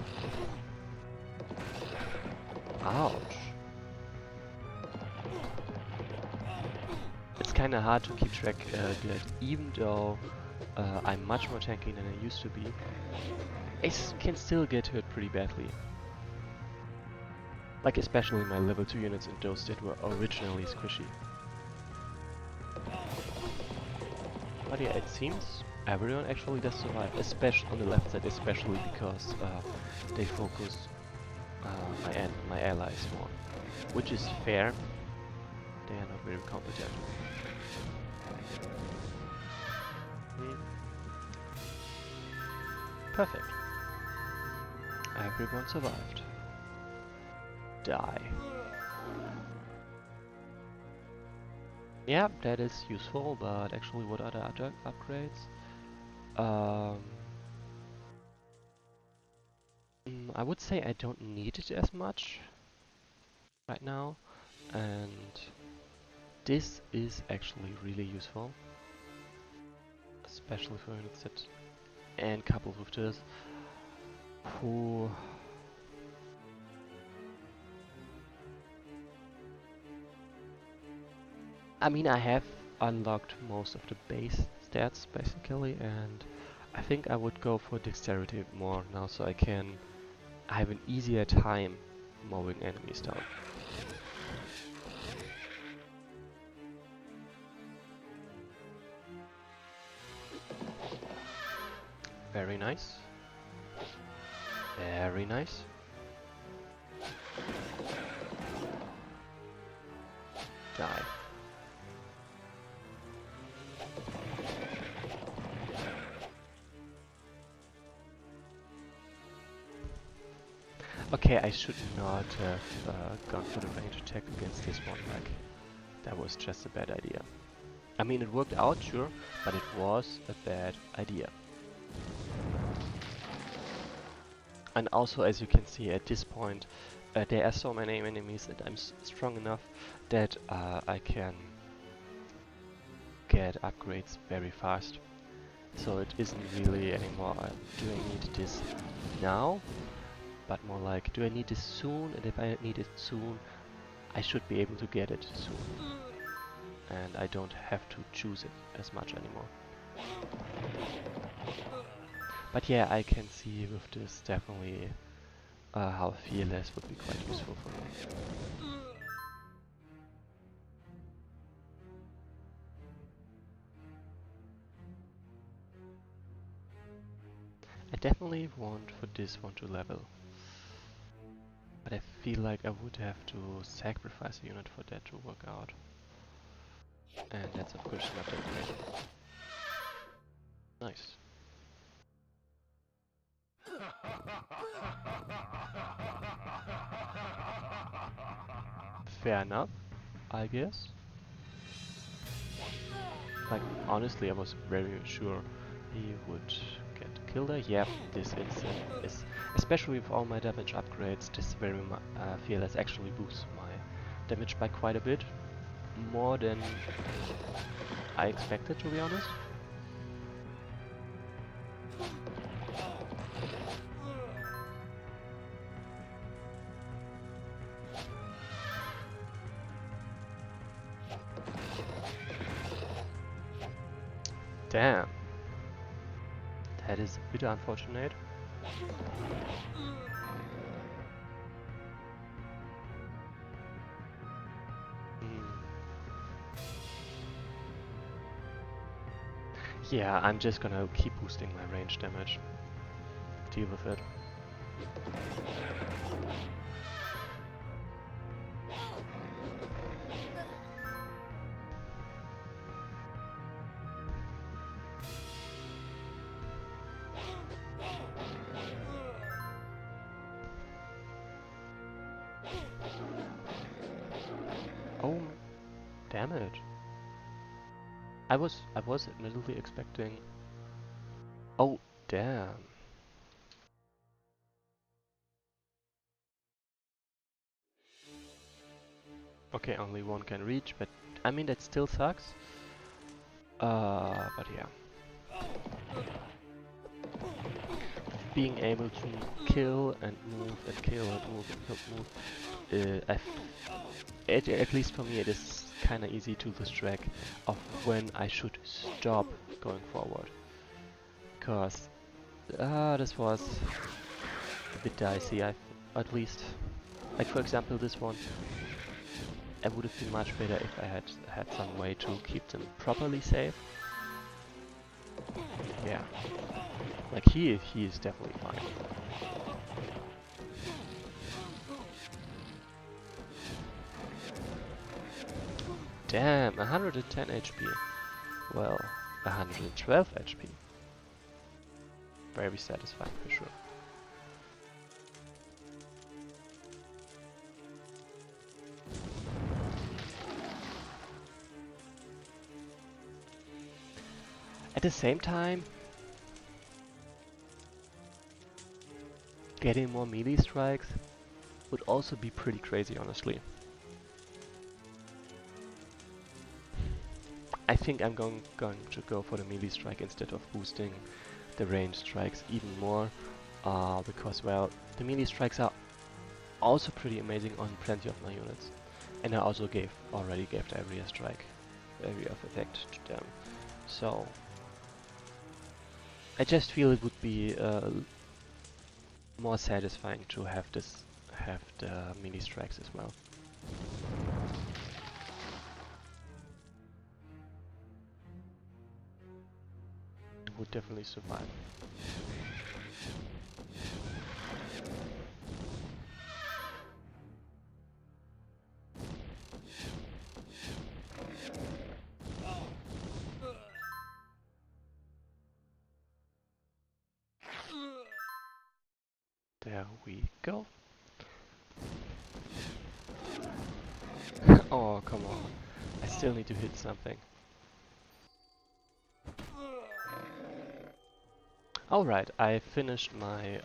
Ouch. It's kinda hard to keep track that even though I'm much more tanky than I used to be, I can still get hurt pretty badly. Like especially my level 2 units and those that were originally squishy. But yeah, it seems everyone actually does survive, especially on the left side, especially because they focus my allies more, which is fair. They are not very competent. Perfect. Everyone survived. Die. Yeah, that is useful, but actually what are the other upgrades? I would say I don't need it as much right now, and this is actually really useful, especially for units that, and coupled with this, who I mean, I have unlocked most of the base stats basically, and I think I would go for dexterity more now, so I have an easier time mowing enemies down. Very nice. Very nice. Die. Okay, I should not have gone for the range attack against this one, like, that was just a bad idea. I mean, it worked out, sure, but it was a bad idea. And also, as you can see at this point, there are so many enemies and I'm strong enough that I can get upgrades very fast. So it isn't really anymore, do I need this now? But more like, do I need this soon? And if I need it soon, I should be able to get it soon. And I don't have to choose it as much anymore. But yeah, I can see with this definitely how fearless would be quite useful for me. definitely want for this one to level. But I feel like I would have to sacrifice a unit for that to work out. And that's of course not that great. Nice. Fair enough, I guess. Like, honestly, I was very sure he would get killed there. Yeah, this instant is, especially with all my damage upgrades, this very fearless actually boosts my damage by quite a bit. More than I expected, to be honest. Damn. That is a bit unfortunate. Yeah, I'm just gonna keep boosting my range damage. Deal with it. Oh, damn it. I was admittedly expecting... Oh, damn. Okay, only one can reach, but I mean that still sucks. But yeah. Being able to kill and move and kill and move and move, at least for me it is kinda easy to lose track of when I should stop going forward. Because this was a bit dicey, at least. Like for example this one, it would have been much better if I had some way to keep them properly safe. Yeah. Like he is definitely fine. Damn, 110 HP. Well, 112 HP. Very satisfying for sure. At the same time, getting more melee strikes would also be pretty crazy, honestly. I think I'm going to go for the melee strike instead of boosting the range strikes even more, because, well, the melee strikes are also pretty amazing on plenty of my units. And I also already gave the area strike, area of effect to them. So, I just feel it would be more satisfying to have the melee strikes as well. It would definitely survive. There we go. Oh, come on. I still need to hit something. Alright, I finished my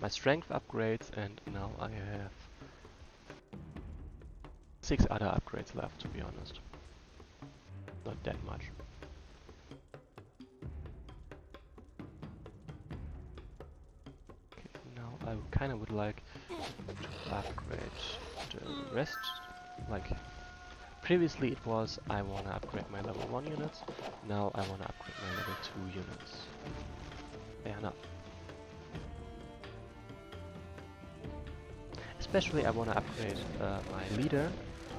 my strength upgrades and now I have 6 other upgrades left, to be honest. Not that much. Okay, now I kinda would like to upgrade the rest. Like, previously it was I wanna upgrade my level 1 units, now I wanna upgrade my level 2 units. Fair enough. Especially I wanna upgrade my leader,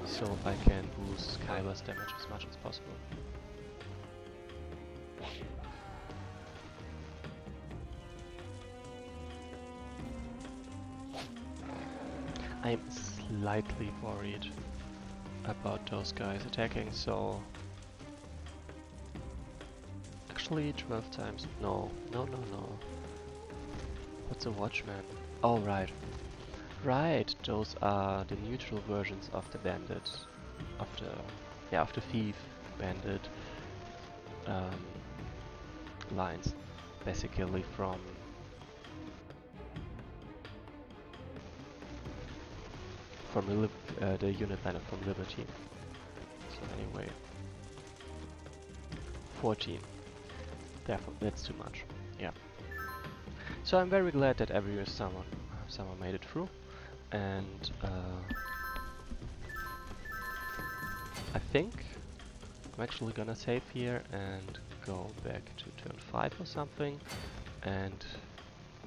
so I can boost Kyber's damage as much as possible. I'm slightly worried about those guys attacking, so... Actually, 12 times... No, no, no, no. What's a watchman? Oh, right. Right, those are the neutral versions of the bandit. Of the... Yeah, of the thief bandit um, lines. Basically from... the unit line from Liberty. So anyway... 14. Therefore, that's too much. Yeah. So I'm very glad that every year someone made it through, and I think I'm actually gonna save here and go back to turn 5 or something, and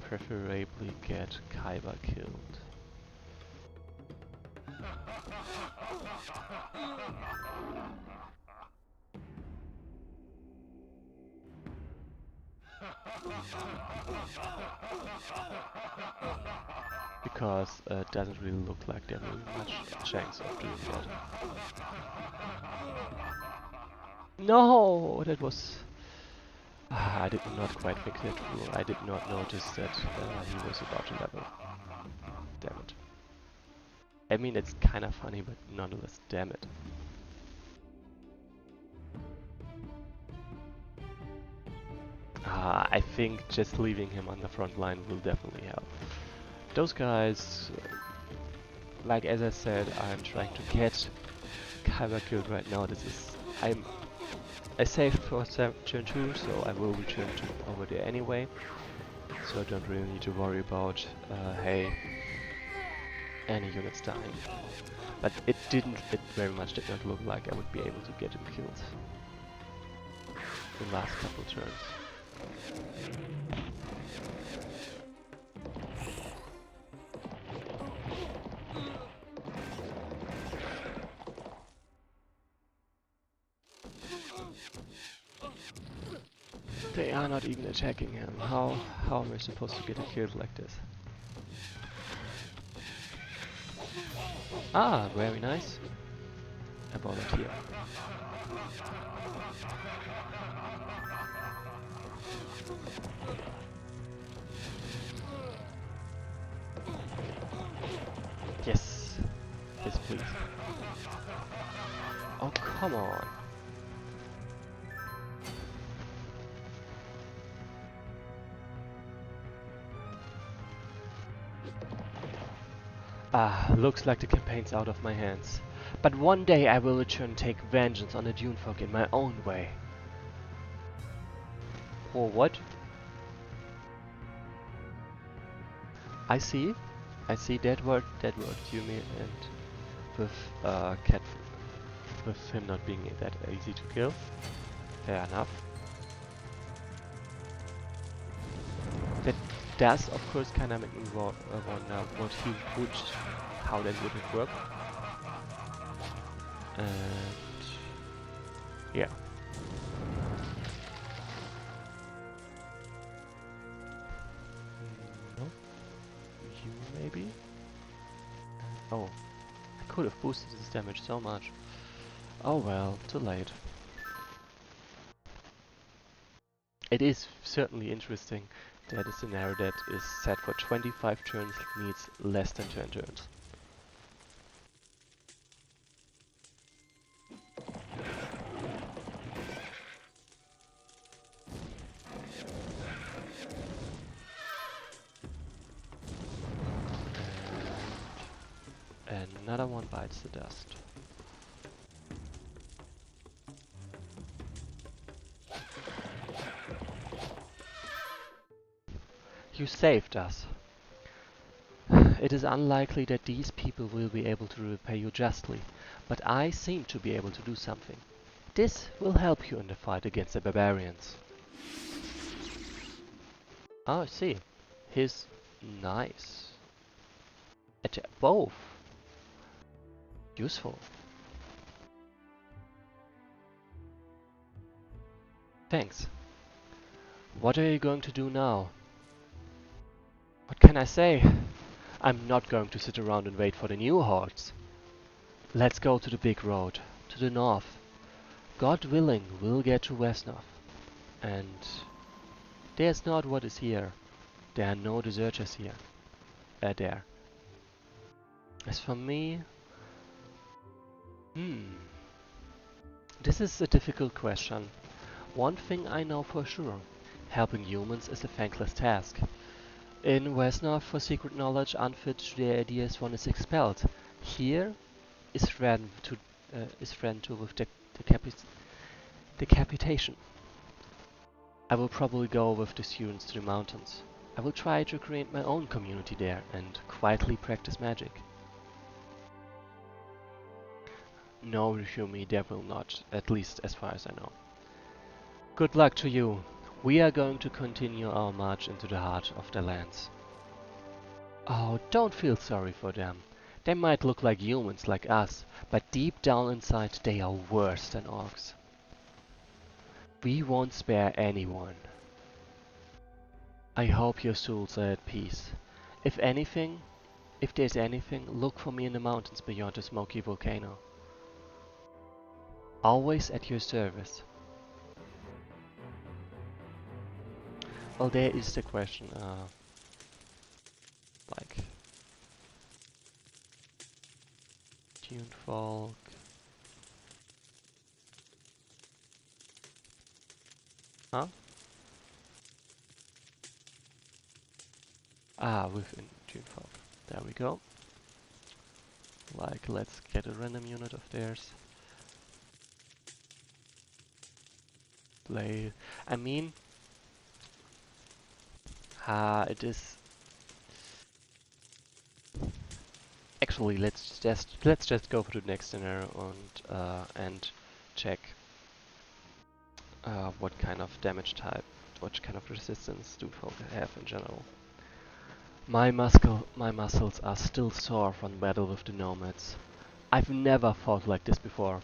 preferably get Kaiba killed. Because it doesn't really look like there will be much chance of doing that. No, that was... I did not quite make that through. I did not notice that he was about to level. Damn it. I mean, it's kind of funny, but nonetheless, damn it. I think just leaving him on the front line will definitely help. Those guys, like as I said, I'm trying to get Kaiba killed right now. I saved for turn 2, so I will return to over there anyway. So I don't really need to worry about, hey, any units dying. But it very much did not look like I would be able to get him killed in the last couple turns. They are not even attacking him. How am I supposed to get him killed like this? Ah, very nice. A volunteer. Yes. Yes, please. Oh, come on. Ah, looks like the campaign's out of my hands. But one day I will return and take vengeance on the Dune folk in my own way. Or what? I see that word, Yumi, and with him not being that easy to kill. Fair enough. That does, of course, kind of make me wonder how that would work. And yeah. No, you maybe. Oh, I could have boosted this damage so much. Oh well, too late. It is certainly interesting that a scenario that is set for 25 turns needs less than 10 turns. And another one bites the dust. You saved us. It is unlikely that these people will be able to repay you justly, but I seem to be able to do something. This will help you in the fight against the barbarians. Oh, I see. He's nice. Both. Useful. Thanks. What are you going to do now? What can I say? I'm not going to sit around and wait for the new hordes. Let's go to the big road, to the north. God willing, we'll get to Wesnoth. And there's not what is here. There are no deserters here. There. As for me, this is a difficult question. One thing I know for sure. Helping humans is a thankless task. In Wesnoth, for secret knowledge unfit to their ideas, one is expelled. Here is friend to with decapitation. I will probably go with the students to the mountains. I will try to create my own community there and quietly practice magic. No, Ryumi, there will not, at least as far as I know. Good luck to you. We are going to continue our march into the heart of the lands. Oh, don't feel sorry for them. They might look like humans like us, but deep down inside they are worse than orcs. We won't spare anyone. I hope your souls are at peace. If anything, if there's anything, look for me in the mountains beyond the smoky volcano. Always at your service. Well, there is the question, like... Tuned Folk... Huh? Ah, within Tuned Folk. There we go. Like, let's get a random unit of theirs. Play... I mean... it is... Actually, let's just go for the next scenario and check what kind of damage type, what kind of resistance do folk have in general. My muscles are still sore from battle with the nomads. I've never fought like this before.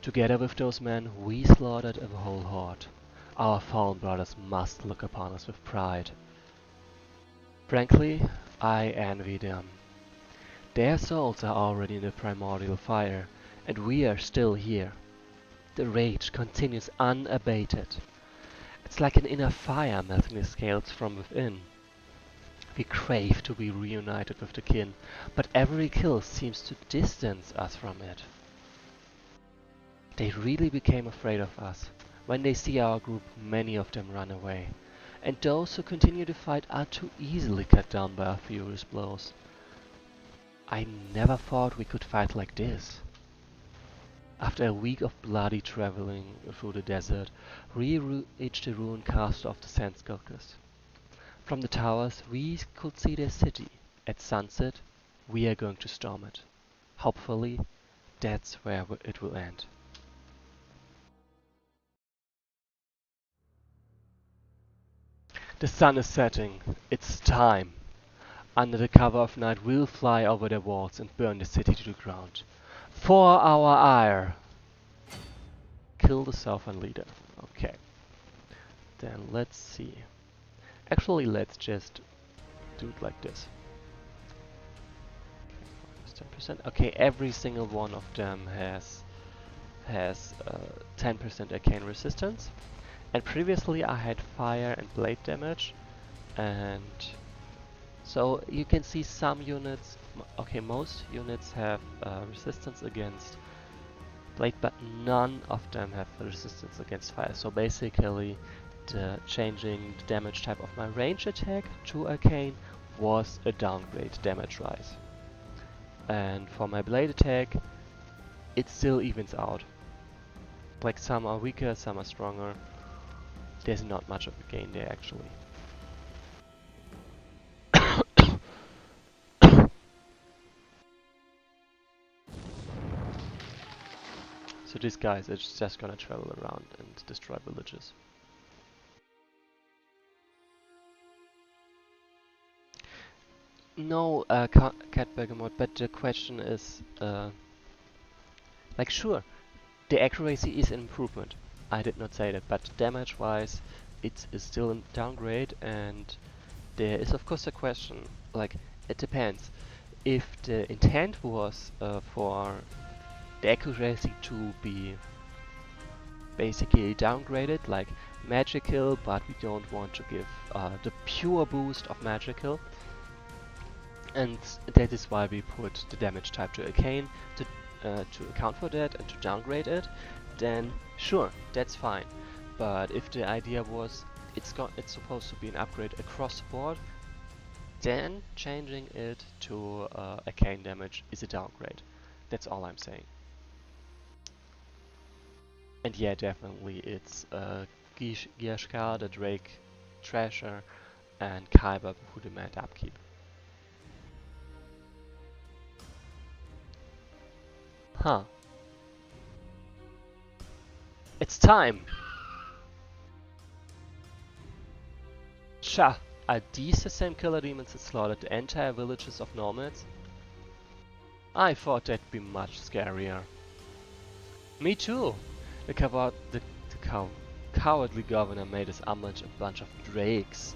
Together with those men, we slaughtered a whole horde. Our fallen brothers must look upon us with pride. Frankly, I envy them. Their souls are already in the primordial fire, and we are still here. The rage continues unabated. It's like an inner fire melting the scales from within. We crave to be reunited with the kin, but every kill seems to distance us from it. They really became afraid of us. When they see our group, many of them run away. And those who continue to fight are too easily cut down by our furious blows. I never thought we could fight like this. After a week of bloody traveling through the desert, we reached the ruined castle of the Sand Skulkers. From the towers, we could see their city. At sunset, we are going to storm it. Hopefully, that's where it will end. The sun is setting. It's time. Under the cover of night, we'll fly over the walls and burn the city to the ground. For our ire! Kill the southern leader. Okay. Then let's see. Actually, let's just do it like this. 10%. Okay, every single one of them has 10% arcane resistance. And previously I had fire and blade damage, and so you can see some units, okay, most units have resistance against blade, but none of them have resistance against fire. So basically, changing the damage type of my range attack to arcane was a downgrade damage rise. And for my blade attack, it still evens out. Like, some are weaker, some are stronger. There's not much of a gain there actually. So these guys are just gonna travel around and destroy villages. No, Cat Bergamot, but the question is, like, sure, the accuracy is an improvement. I did not say that, but damage-wise, it is still a downgrade, and there is of course a question, like, it depends. If the intent was for the accuracy to be basically downgraded, like magical, but we don't want to give the pure boost of magical, and that is why we put the damage type to arcane to account for that and to downgrade it, then sure, that's fine. But if the idea was it's supposed to be an upgrade across the board, then changing it to arcane damage is a downgrade. That's all I'm saying. And yeah, definitely it's Gierschka, the Drake Trasher, and Kyber who demand upkeep. Huh. It's time! Sha! Are these the same killer demons that slaughtered the entire villages of nomads? I thought that'd be much scarier. Me too! The cowardly governor made us unleash a bunch of drakes.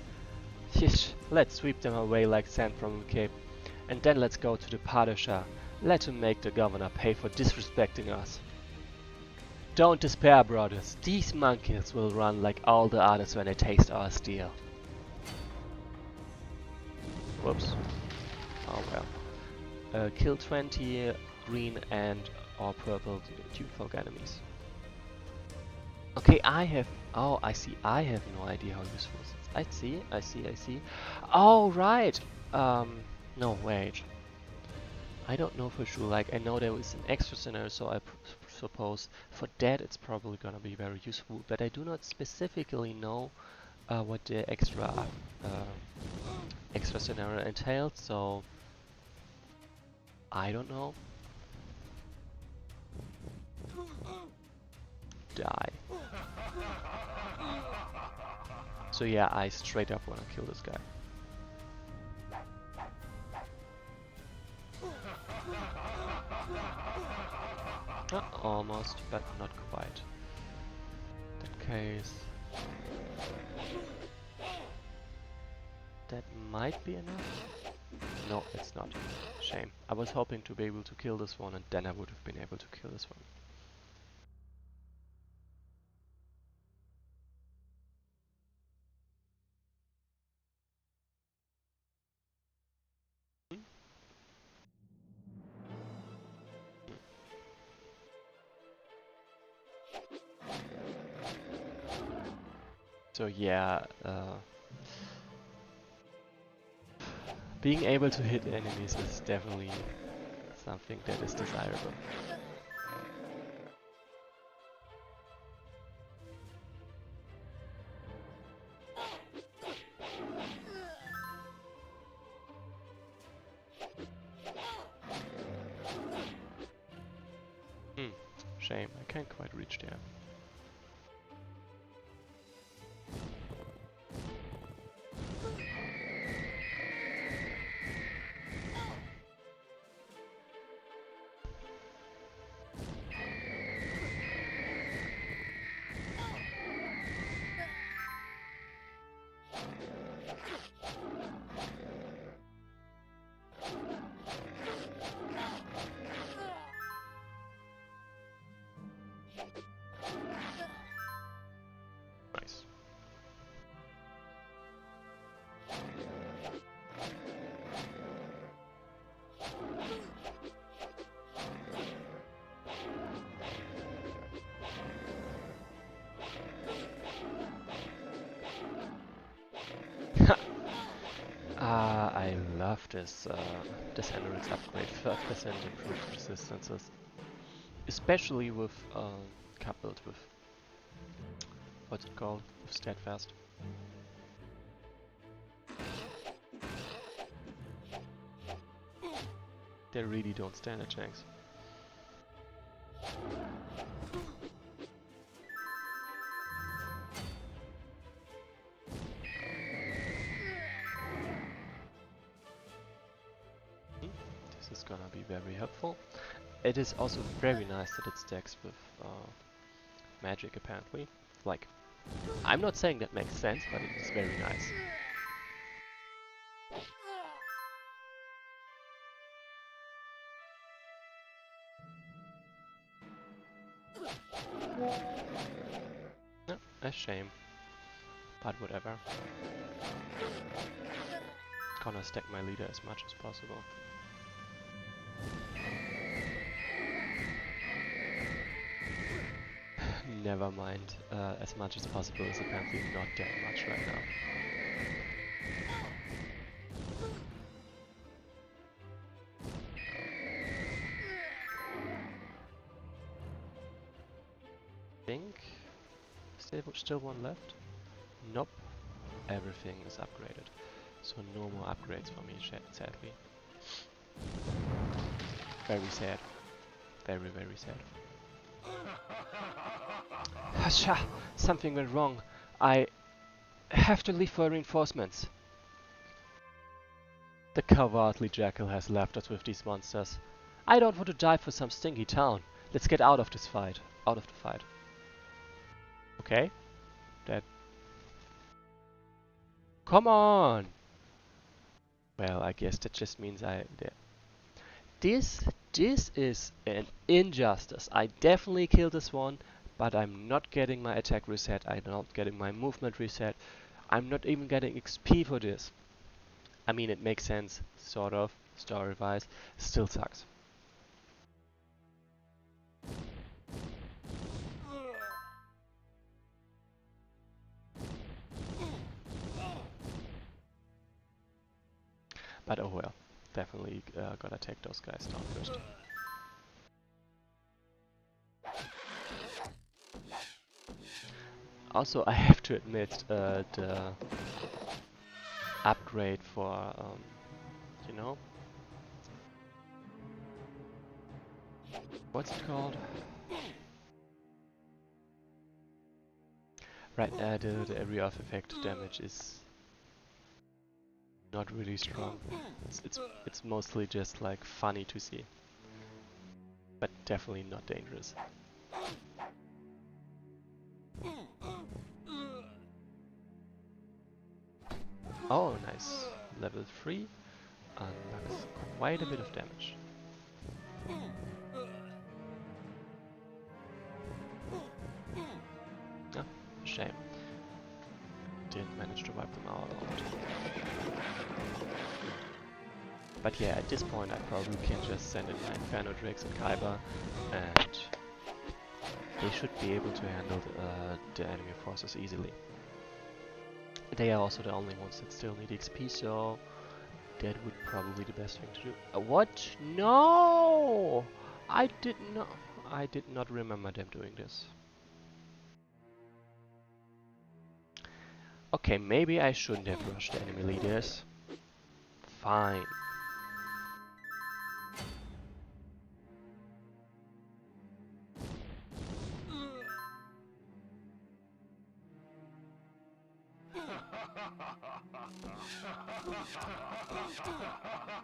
Shish, let's sweep them away like sand from the cape. And then let's go to the Padishah. Let him make the governor pay for disrespecting us. Don't despair, brothers. These monkeys will run like all the others when they taste our steel. Whoops. Oh well. Kill 20 green and or purple Dukefolk enemies. Okay, I have... Oh, I see. I have no idea how useful this is. I see. Oh, right! No, wait. I don't know for sure. Like, I know there is an extra scenario, so I suppose for that it's probably gonna be very useful. But I do not specifically know what the extra scenario entails, so I don't know. Die. So yeah, I straight up wanna kill this guy. Almost, but not quite. In that case... That might be enough? No, it's not. Shame. I was hoping to be able to kill this one and then I would have been able to kill this one. So yeah, being able to hit enemies is definitely something that is desirable. Shame, I can't quite reach there. Nice. I love this Emerald's upgrade. 5% improved resistances, especially with coupled with what's it called? With steadfast. They really don't stand a chance. This is gonna be very helpful. It is also very nice that it stacks with magic, apparently. Like, I'm not saying that makes sense, but it is very nice. No, a shame. But whatever. Gonna stack my leader as much as possible. Never mind. As much as possible is apparently not that much right now. Think? Still one left? Nope. Everything is upgraded. So no more upgrades for me, sadly. Very sad. Very, very sad. Hasha! Something went wrong. I have to leave for reinforcements. The cowardly jackal has left us with these monsters. I don't want to die for some stinky town. Let's get out of this fight. Out of the fight. Okay. That... Come on! Well, I guess that just means This is an injustice. I definitely killed this one, but I'm not getting my attack reset. I'm not getting my movement reset. I'm not even getting XP for this. I mean, it makes sense, sort of, story-wise. Still sucks. But oh well, definitely gotta take those guys down first. Also, I have to admit, the upgrade for, you know, what's it called? Right, the area of effect damage is not really strong. It's mostly just like funny to see, but definitely not dangerous. Oh, nice. Level 3 unlocks quite a bit of damage. Ah, shame. Didn't manage to wipe them out. But yeah, at this point I probably can just send in my Inferno Drakes and Kyber, and they should be able to handle the enemy forces easily. They are also the only ones that still need XP, so that would probably be the best thing to do. What? No! I did not remember them doing this. Okay, maybe I shouldn't have rushed the enemy leaders. Fine.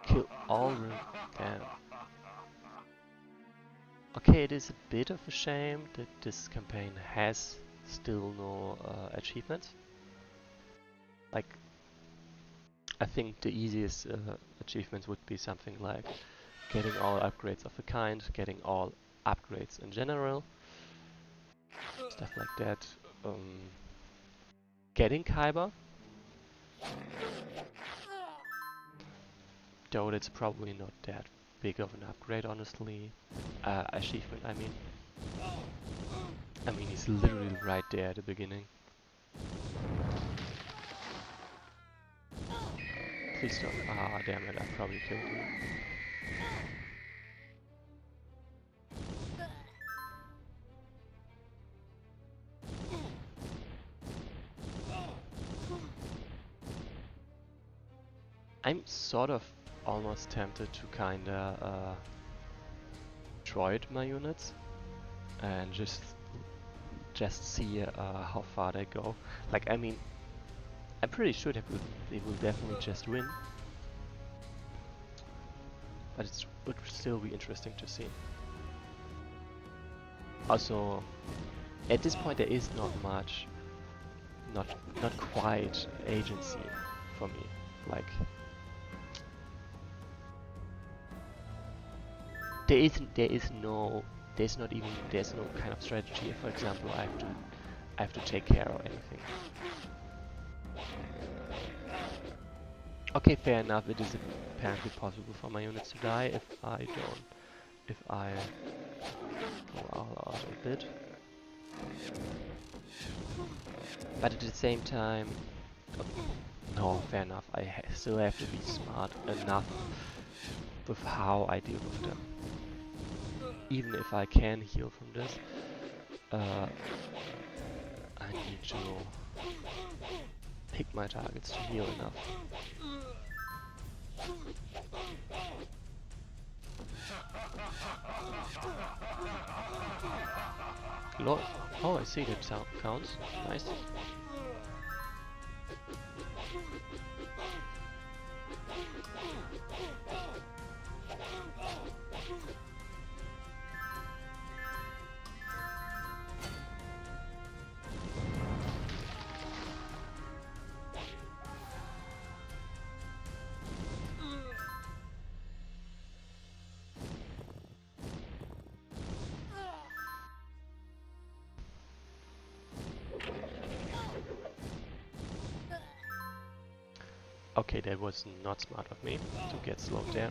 Kill all room. Damn. Okay, it is a bit of a shame that this campaign has still no achievements. Like, I think the easiest achievements would be something like getting all upgrades of a kind, getting all upgrades in general, stuff like that. Getting Kyber, though it's probably not that big of an upgrade, honestly. Achievement, I mean. I mean, he's literally right there at the beginning. Please don't. Ah, damn it, I probably killed him. I'm sort of almost tempted to kinda droid my units and just see how far they go. Like, I mean, I'm pretty sure they will definitely just win, but it would still be interesting to see. Also, at this point there is not much, not quite agency for me. Like, there is no there's no kind of strategy. For example, I have to take care of anything. Okay, fair enough. It is apparently possible for my units to die if I go all out a bit. But at the same time, no, fair enough. I still have to be smart enough with how I deal with them. Even if I can heal from this, I need to pick my targets to heal enough. Lord, oh, I see that sound counts. Nice. Okay, that was not smart of me to get slowed down.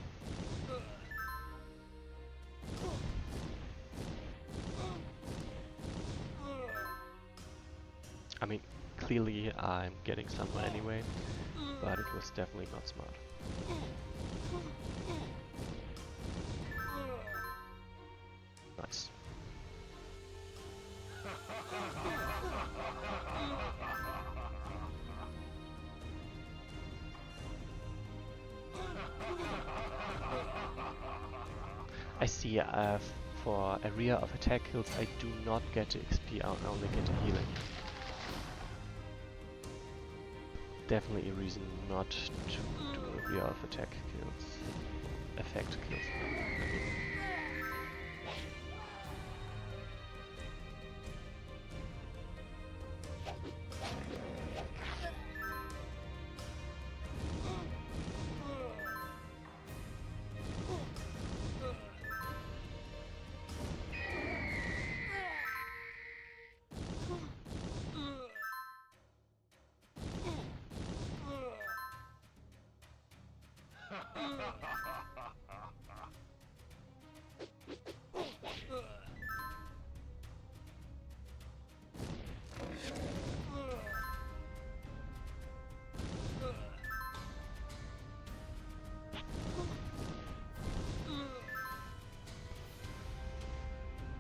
I mean, clearly I'm getting somewhere anyway, but it was definitely not smart. Nice. I see, for area of attack kills I do not get the XP, I only get the healing. Definitely a reason not to do area of attack kills. Effect kills.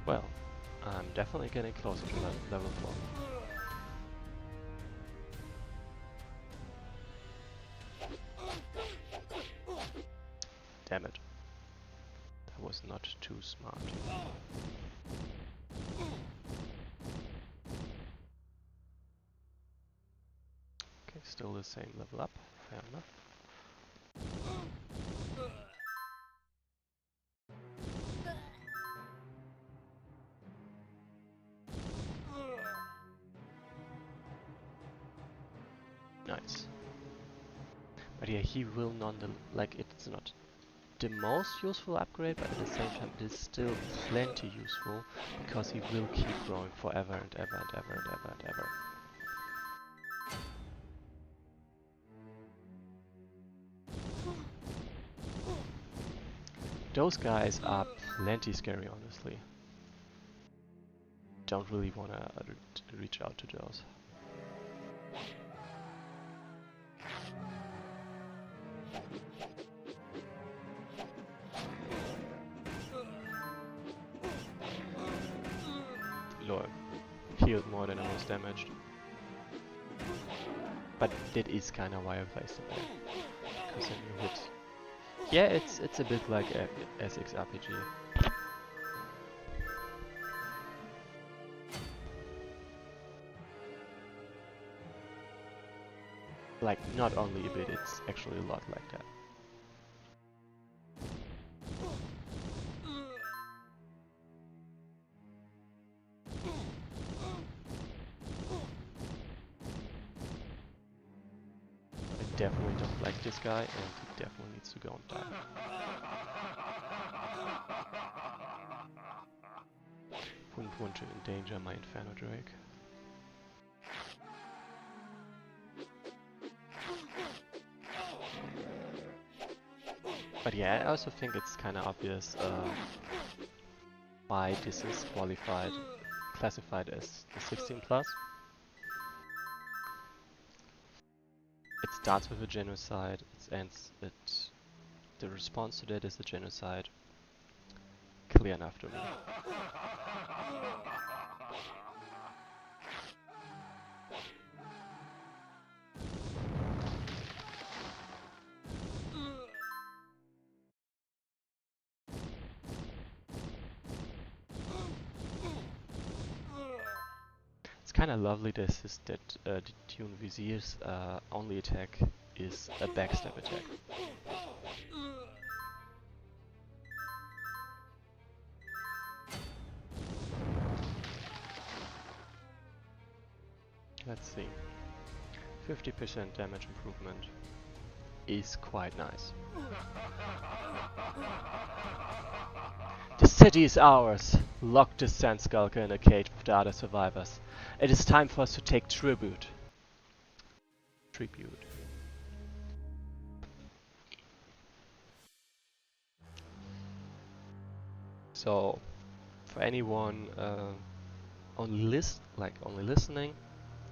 Well, I'm definitely getting closer to level 4. Damn it. That was not too smart. Okay, still the same level up. Fair enough. Nice. But yeah, he will like it's not the most useful upgrade, but at the same time it is still plenty useful because he will keep growing forever and ever and ever and ever and ever. Those guys are plenty scary, honestly. Don't really wanna reach out to those. Lord, healed more than I was damaged. But that is kinda why I placed it there. Because then you hit. Yeah, it's a bit like a SX RPG. Like, not only a bit, it's actually a lot like that. I definitely don't like this guy, and he definitely needs to go and die. not want to endanger my Inferno Drake. But yeah, I also think it's kind of obvious why this is classified as the 16 plus. It starts with a genocide. The response to that is a genocide. Clear enough to me. It's kind of lovely that the Tune Vizier's only attack is a backstab attack. Let's see. 50% damage improvement is quite nice. The city is ours! Lock the Sand Skulker in a cage with the other survivors. It is time for us to take tribute. So, for anyone only listening,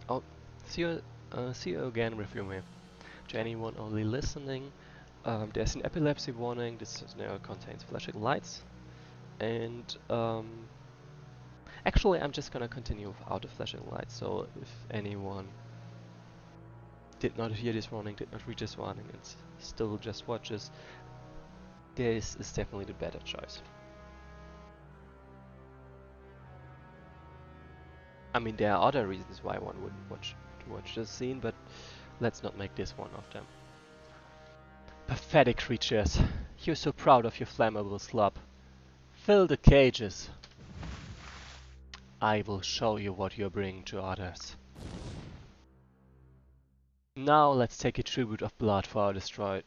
I'll see you again with you, man. To anyone only listening, there's an epilepsy warning. This scenario contains flashing lights, and actually, I'm just gonna continue without the flashing lights. So if anyone did not hear this warning, did not read this warning, and still just watches, this is definitely the better choice. I mean, there are other reasons why one would watch this scene, but let's not make this one of them. Pathetic creatures! You're so proud of your flammable slop. Fill the cages! I will show you what you're bringing to others. Now let's take a tribute of blood for a destroyed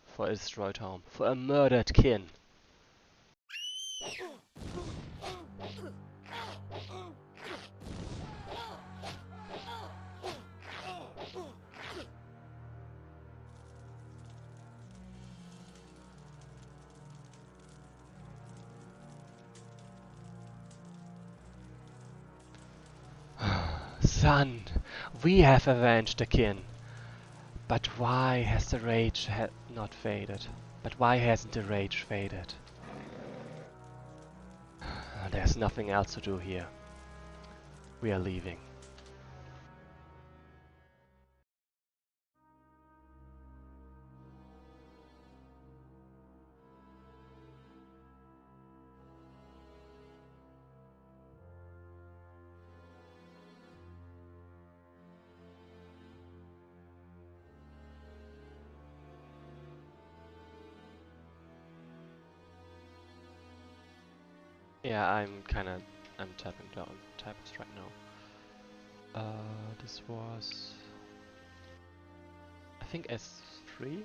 home, for a murdered kin. Son, we have avenged the kin. But why has the rage not faded? But why hasn't the rage faded? There's nothing else to do here. We are leaving. Yeah, I'm tapping down types right now. This was, I think S3?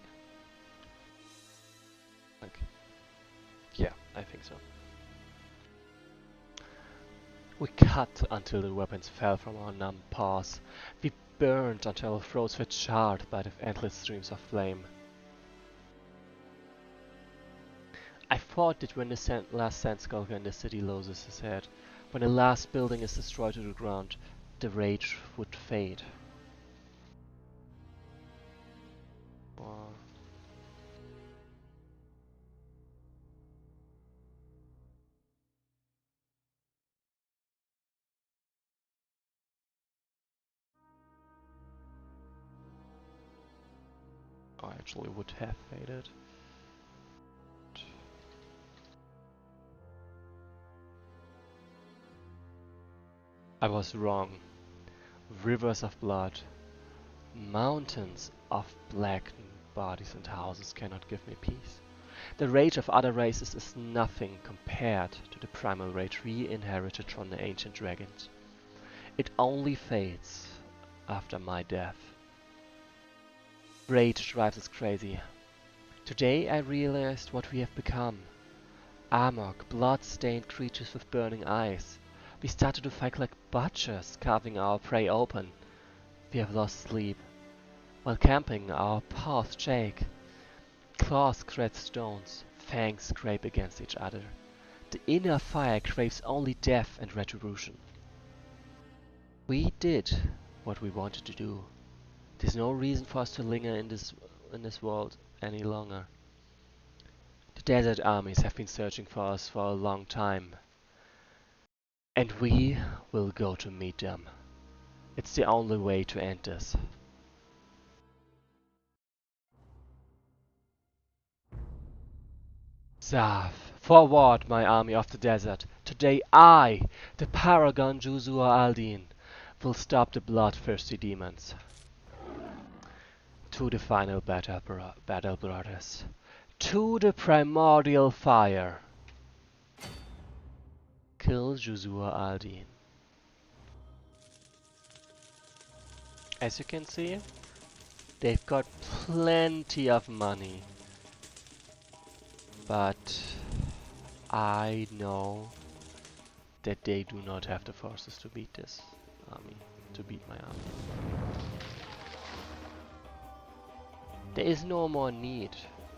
Like, yeah, I think so. We cut until the weapons fell from our numb paws. We burned until our throats were charred by the endless streams of flame. I thought that when the last Sand Skulker in the city loses his head, when the last building is destroyed to the ground, the rage would fade. Wow. Oh, actually would have faded. I was wrong. Rivers of blood, mountains of blackened bodies and houses cannot give me peace. The rage of other races is nothing compared to the primal rage we inherited from the ancient dragons. It only fades after my death. Rage drives us crazy. Today I realized what we have become. Amok, blood-stained creatures with burning eyes. We started to fight like butchers, carving our prey open. We have lost sleep. While camping, our paws shake. Claws scratch stones, fangs scrape against each other. The inner fire craves only death and retribution. We did what we wanted to do. There's no reason for us to linger in this world any longer. The desert armies have been searching for us for a long time. And we will go to meet them. It's the only way to end this. Zav, forward, my army of the desert. Today I, the paragon Juzua Aldin, will stop the bloodthirsty demons. To the final battle, brothers. To the primordial fire. Kill Juzua Aldin. As you can see, they've got plenty of money. But I know that they do not have the forces to beat this army, to beat my army. There is no more need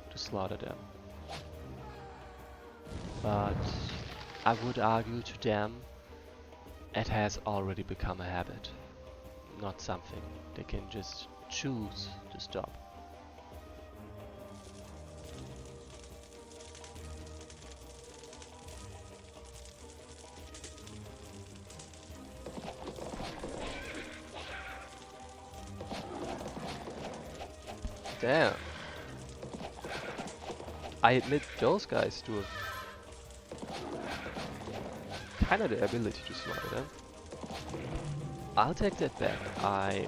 to slaughter them. But I would argue to them it has already become a habit, not something they can just choose to stop. Damn. I admit those guys do kinda the ability to slaughter them. I'll take that back. I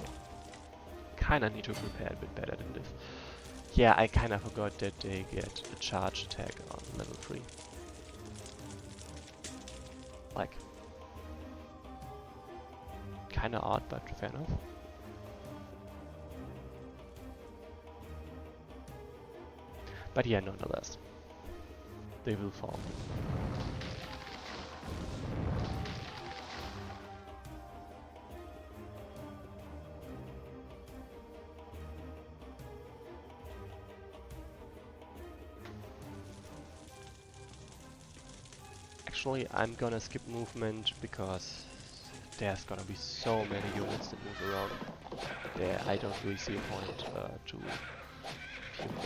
kinda need to prepare a bit better than this. Yeah, I kinda forgot that they get a charge attack on level 3. Like, kinda odd, but fair enough. But yeah, nonetheless, they will fall. Actually, I'm gonna skip movement because there's gonna be so many units that move around. There, I don't really see a point to kill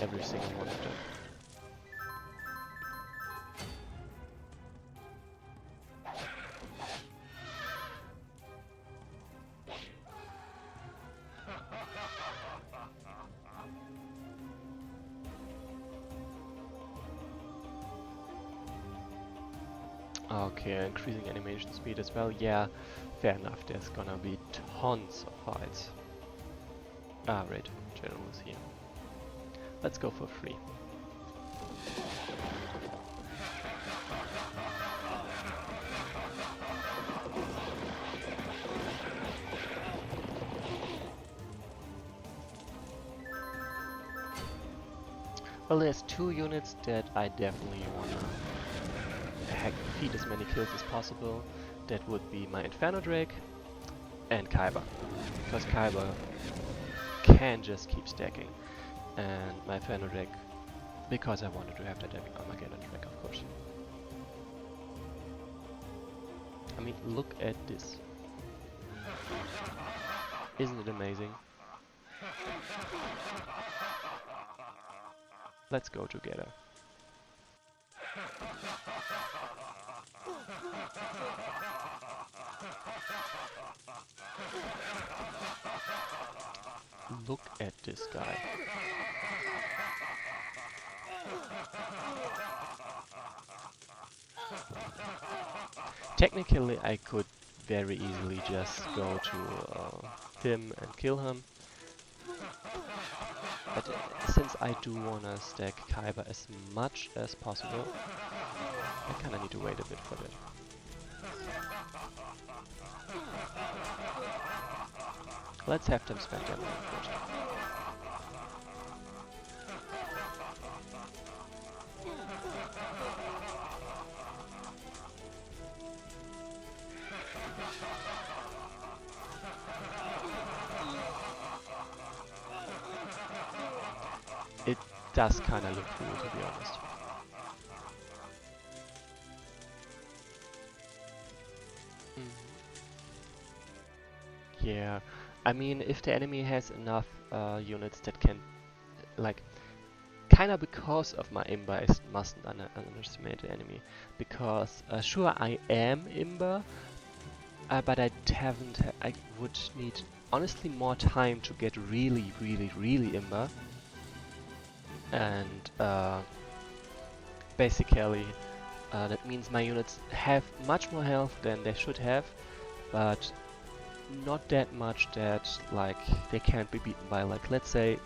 every single one of them. Okay, increasing animation speed as well. Yeah, fair enough. There's gonna be tons of fights. Ah, right. General is here. Let's go for free. Well, there's 2 units that I definitely wanna feed as many kills as possible. That would be my Inferno Drake and Kaiba. Because Kaiba can just keep stacking. And my Inferno Drake, because I wanted to have that Armageddon Drake, of course. I mean, look at this. Isn't it amazing? Let's go together. Look at this guy. Technically, I could very easily just go to him and kill him. But since I do wanna stack Kaiba as much as possible, I kinda need to wait a bit for that. Let's have them spend their money first. does kind of look cool, to be honest. Yeah, I mean, if the enemy has enough units that can, like, kind of because of my imba, I mustn't underestimate the enemy. Because, sure, I am imba, but I would need, honestly, more time to get really, really, really imba. And, basically, that means my units have much more health than they should have, but not that much that, like, they can't be beaten by, like, let's say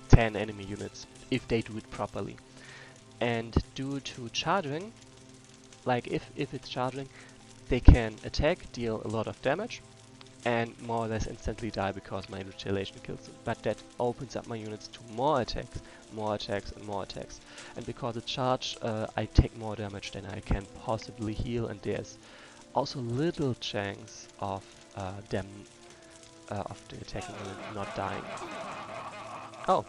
10 enemy units if they do it properly. And due to charging, like if it's charging, they can attack, deal a lot of damage, and more or less instantly die because my retaliation kills them. But that opens up my units to more attacks, and more attacks. And because it's charged, I take more damage than I can possibly heal, and there's also little chance of them, of the attacking unit not dying. Oh,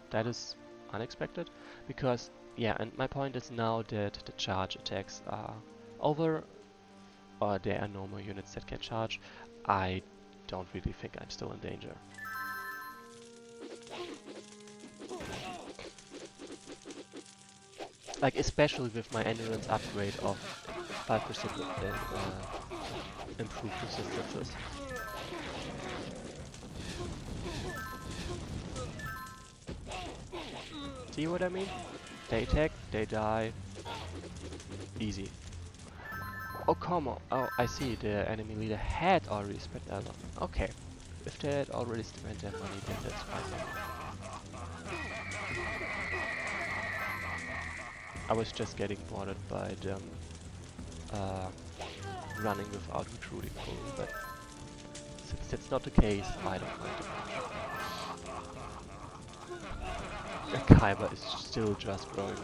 that is unexpected, because yeah, and my point is now that the charge attacks are over, or there are no more units that can charge. I don't really think I'm still in danger. Like, especially with my endurance upgrade of 5% improved resistances. See what I mean? They attack, they die. Easy. Oh, come on. Oh, I see. The enemy leader had already spent a lot. Okay. If they had already spent their money, then that's fine. I was just getting bothered by them running without recruiting fully, but since that's not the case, I don't mind it much. The Kyber is still just growing.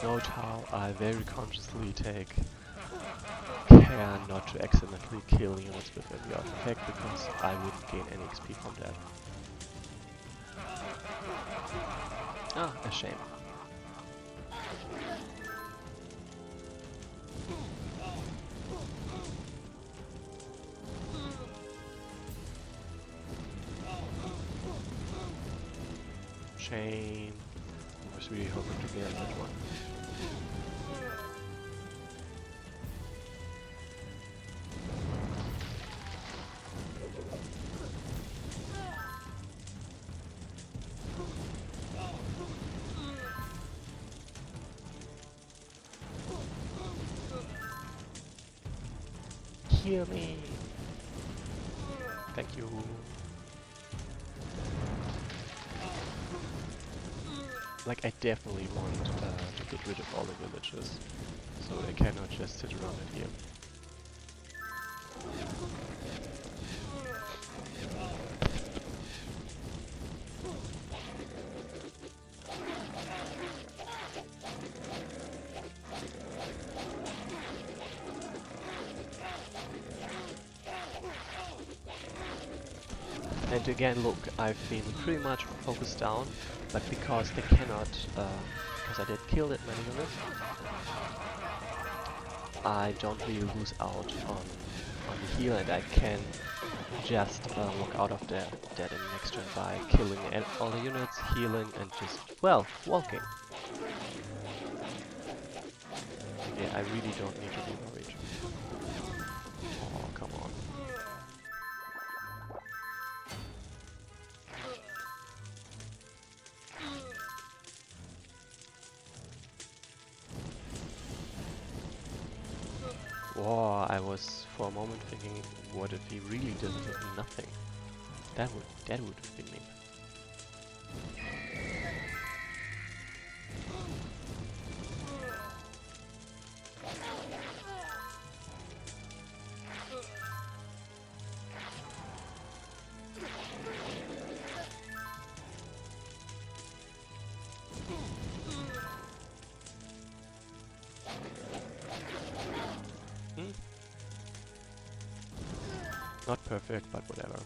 Note how I very consciously take care not to accidentally kill units with every artifact, because I wouldn't gain any XP from that. Ah, a shame. Shame. I was really hoping to get that one. Heal me! Thank you. Like, I definitely want to get rid of all the villagers, so they cannot just sit around it here. And again, look, I've been pretty much focused down, but because they cannot, because I did kill that many units, I don't really lose out on the heal, and I can just walk out of that in the next turn by killing all the units, healing, and just, well, walking. Yeah, I really don't need to be worried. Oh, come on. Whoa, I was for a moment thinking, what if he really did nothing? That would have been mean. Not perfect, but whatever.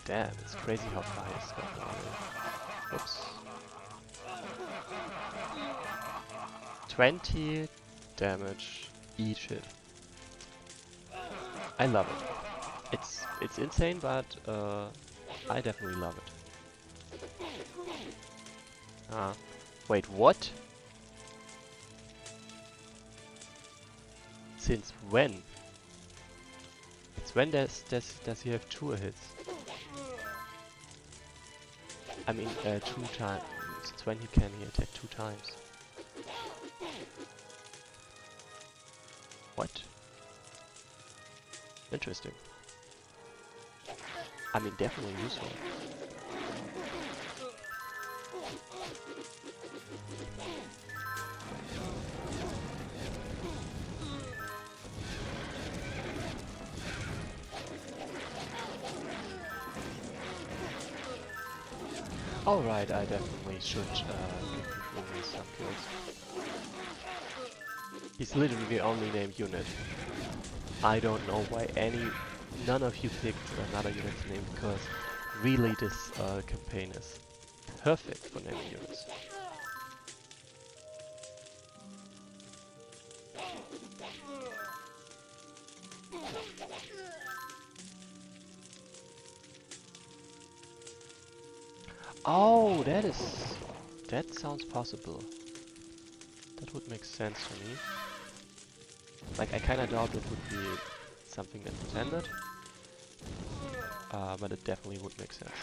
Damn, it's crazy how far he's gotten already. Oops. 20 damage each hit. I love it. It's insane, but I definitely love it. Wait, what? Since when? It's when does he have 2 hits? I mean, 2 times. Since when can he attack 2 times? What? Interesting. I mean, definitely useful. Alright, I definitely should give Rufumi some kills. He's literally the only named unit. I don't know why none of you picked another unit's name, because really this campaign is perfect for naming units. Oh, that sounds possible. That would make sense to me. Like, I kinda doubt it would be something that's intended, but it definitely would make sense.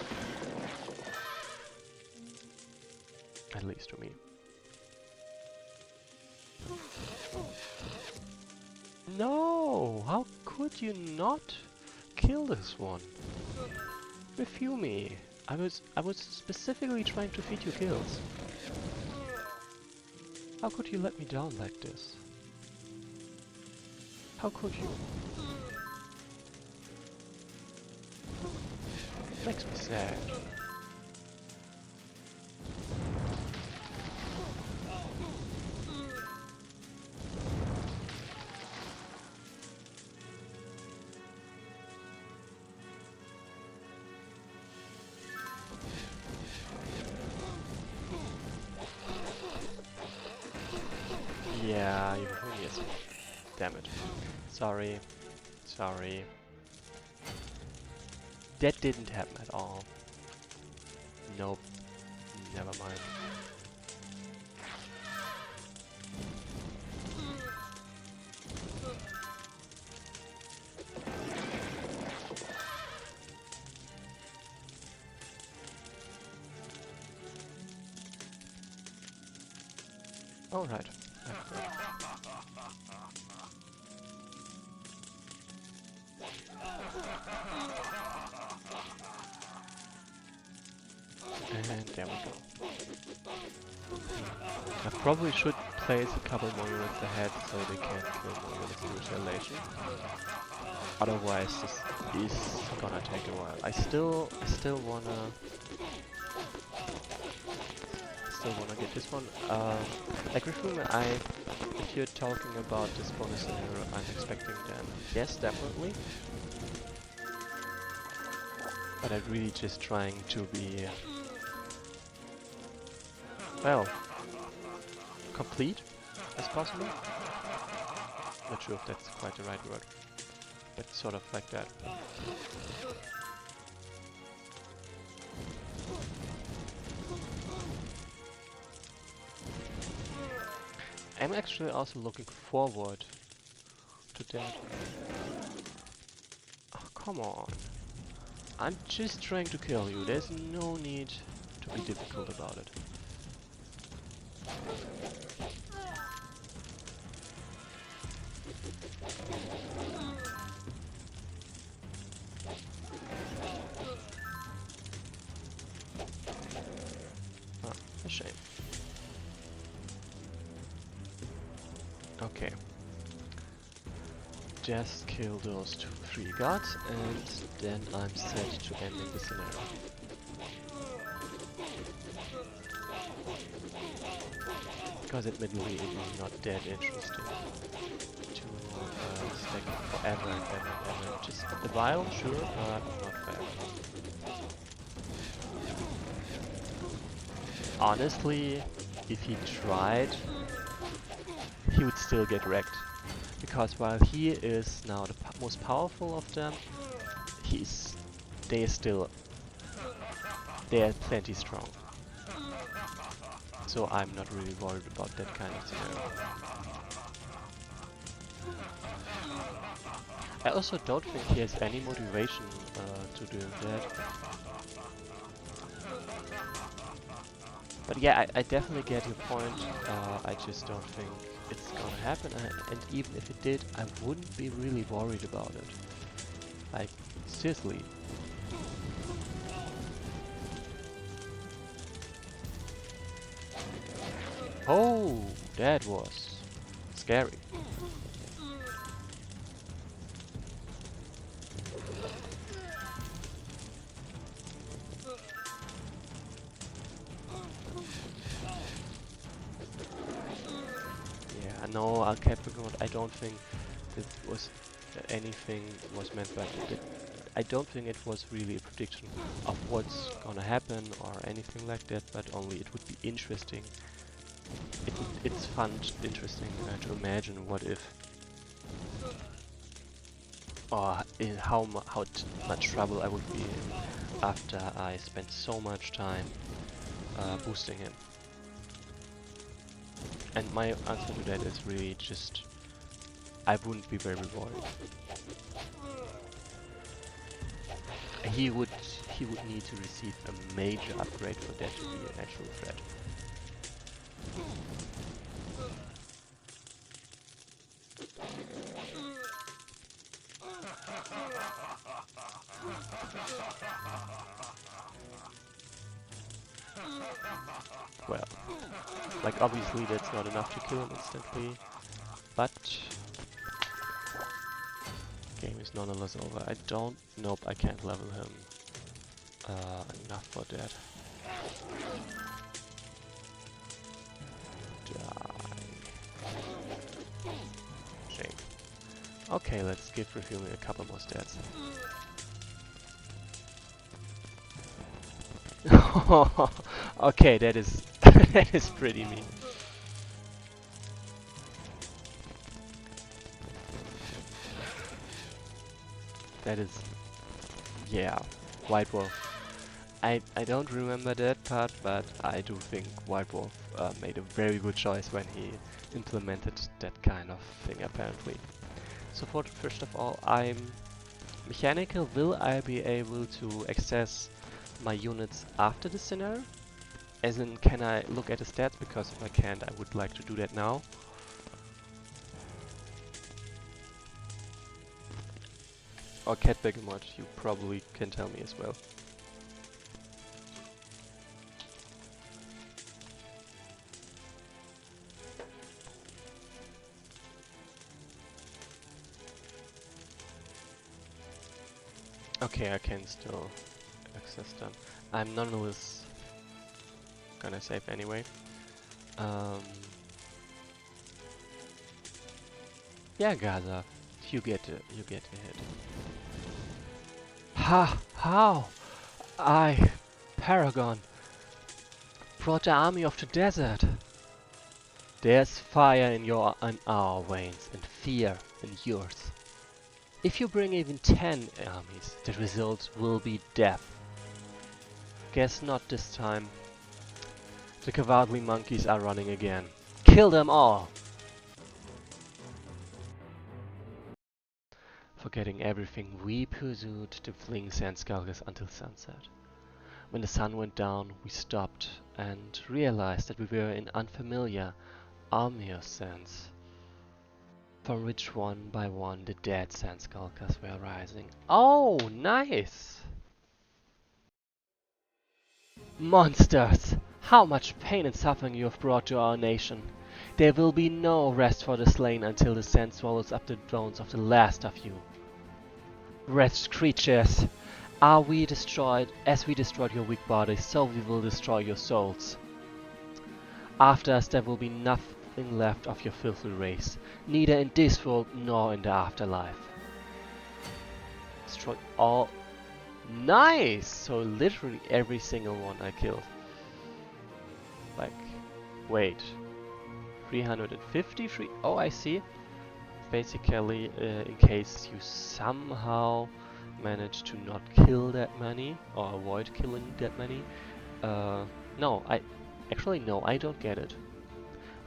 At least to me. No! How could you not kill this one? Rufumi! I was specifically trying to feed you kills. How could you let me down like this? How could you? Makes me sad. Yeah, you really is. Damn it. Sorry. Sorry. That didn't happen at all. Nope. Never mind. Alright. And there we go. I probably should place a couple more units ahead so they can kill more units in retaliation. Otherwise this is gonna take a while. I still wanna get this one. Like Rifum, if you're talking about this bonus scenario, I'm expecting then yes, definitely. But I'm really just trying to be well, complete as possible. Not sure if that's quite the right word, but sort of like that. I'm actually also looking forward to that. Oh, come on. I'm just trying to kill you. There's no need to be difficult about it. Ah, a shame. Okay. just kill those 3 gods, and then I'm set to ending the scenario. Because admittedly it is not that interesting to stack forever and ever and ever. Just a while, sure, but not forever. Honestly, if he tried, he would still get wrecked. Because while he is now the most powerful of them, they are plenty strong. So I'm not really worried about that kind of scenario. I also don't think he has any motivation to do that. But yeah, I definitely get your point. I just don't think it's gonna happen, and even if it did, I wouldn't be really worried about it. Like, seriously. Oh, that was scary. Yeah, no, I don't think that was anything was meant by it. I don't think it was really a prediction of what's gonna happen or anything like that, but only it would be interesting. It's fun, interesting to imagine what if, or in how much trouble I would be in after I spent so much time boosting him. And my answer to that is really just, I wouldn't be very worried. He would need to receive a major upgrade for that to be an actual threat. Well, like obviously that's not enough to kill him instantly, but game is nonetheless over. Nope, I can't level him enough for that. Die. Shame. Okay, let's give Refuming a couple more stats. Okay, that is that is pretty mean. That is, yeah, White Wolf. I don't remember that part, but I do think White Wolf made a very good choice when he implemented that kind of thing, apparently. So first of all, I'm mechanical. Will I be able to access my units after the scenario? As in, can I look at the stats? Because if I can't, I would like to do that now. Or Cat Begamot, you probably can tell me as well. Okay, I can still access them. I'm nonetheless gonna save anyway. Yeah, Gaza, you get a hit. How? I, Paragon, brought the army of the desert. There's fire in our veins, and fear in yours. If you bring even 10 armies, the result will be death. Guess not this time. The cowardly monkeys are running again. Kill them all! Forgetting everything, we pursued the fleeing sand skulkers until sunset. When the sun went down, we stopped and realized that we were in unfamiliar, ominous sands, from which one by one the dead sand skulkers were rising. Oh, nice! Monsters! How much pain and suffering you have brought to our nation! There will be no rest for the slain until the sand swallows up the bones of the last of you. Wretched creatures, as we destroyed your weak bodies, so we will destroy your souls. After us there will be nothing left of your filthy race, neither in this world nor in the afterlife. Destroy all. Nice! So literally every single one I killed. Like, wait. 353? Oh, I see. Basically, in case you somehow manage to not kill that many, or avoid killing that many. No, no, I don't get it.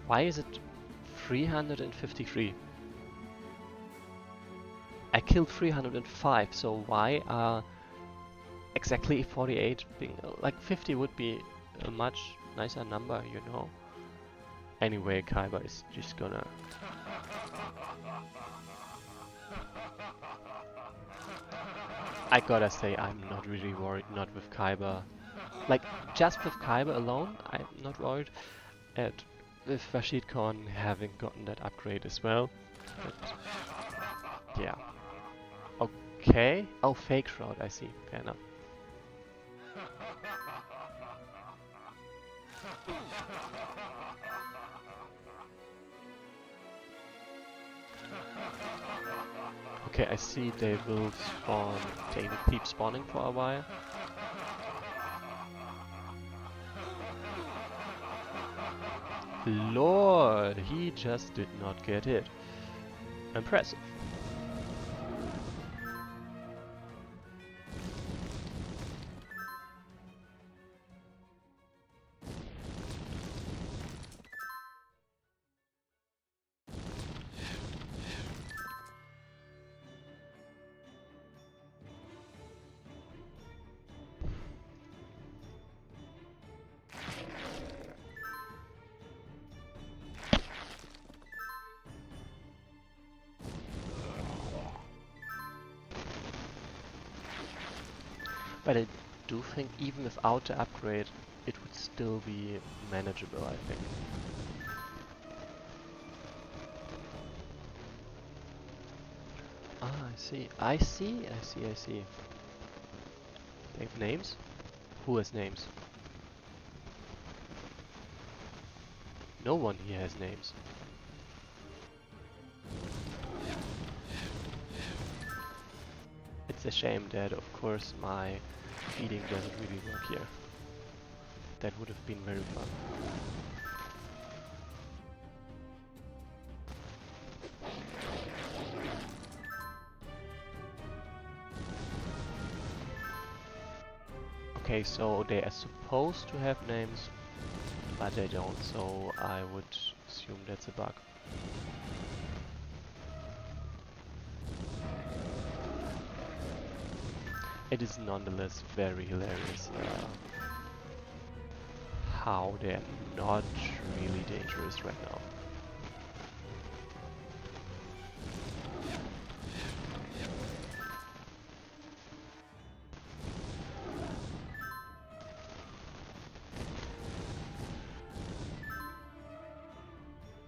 Why is it 353? I killed 305, so why are exactly 48 being like 50 would be a much nicer number, you know. Anyway, Kaiba is just gonna I gotta say I'm not really worried, not with Kaiba. Like just with Kaiba alone, I'm not worried. And with Rashid Khan having gotten that upgrade as well. But yeah. Okay. Oh, fake shroud, I see. Fair enough. Okay, I see they will spawn. They will keep spawning for a while. Lord, he just did not get hit. Impressive. But I do think even without the upgrade, it would still be manageable, I think. Ah, I see. I see, I see, I see. They have names? Who has names? No one here has names. It's a shame that, of course, my feeding doesn't really work here. That would have been very fun. Okay, so they are supposed to have names, but they don't, so I would assume that's a bug. It is nonetheless very hilarious how they're not really dangerous right now.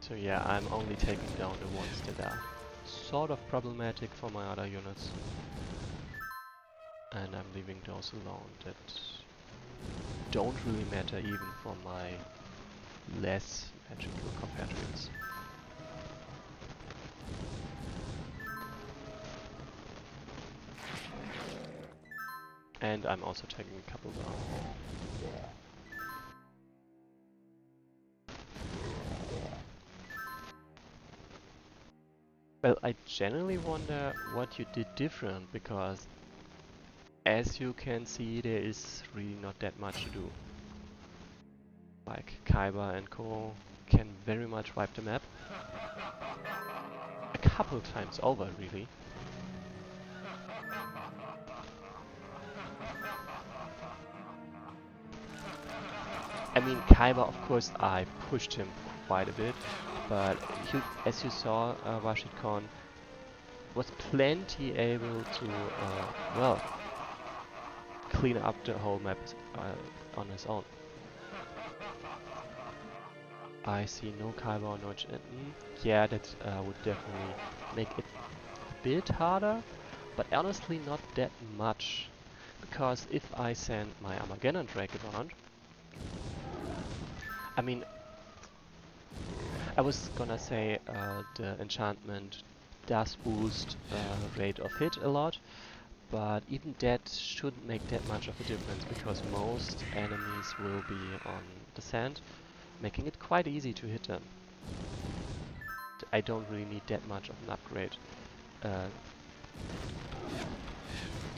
So yeah, I'm only taking down the ones that are sort of problematic for my other units. And I'm leaving those alone that don't really matter even for my less magical compatriots. And I'm also taking a couple down. Well, I generally wonder what you did different, because as you can see, there is really not that much to do. Like, Kaiba and Co can very much wipe the map. A couple times over, really. I mean, Kaiba, of course, I pushed him quite a bit, but as you saw, Rashid Khan was plenty able to, well, clean up the whole map on his own. I see no Kaiba or no yeah, that would definitely make it a bit harder, but honestly not that much. Because if I send my Armageddon Drake around, I mean, I was gonna say the enchantment does boost rate of hit a lot, but even that shouldn't make that much of a difference because most enemies will be on the sand, making it quite easy to hit them. I don't really need that much of an upgrade. Uh,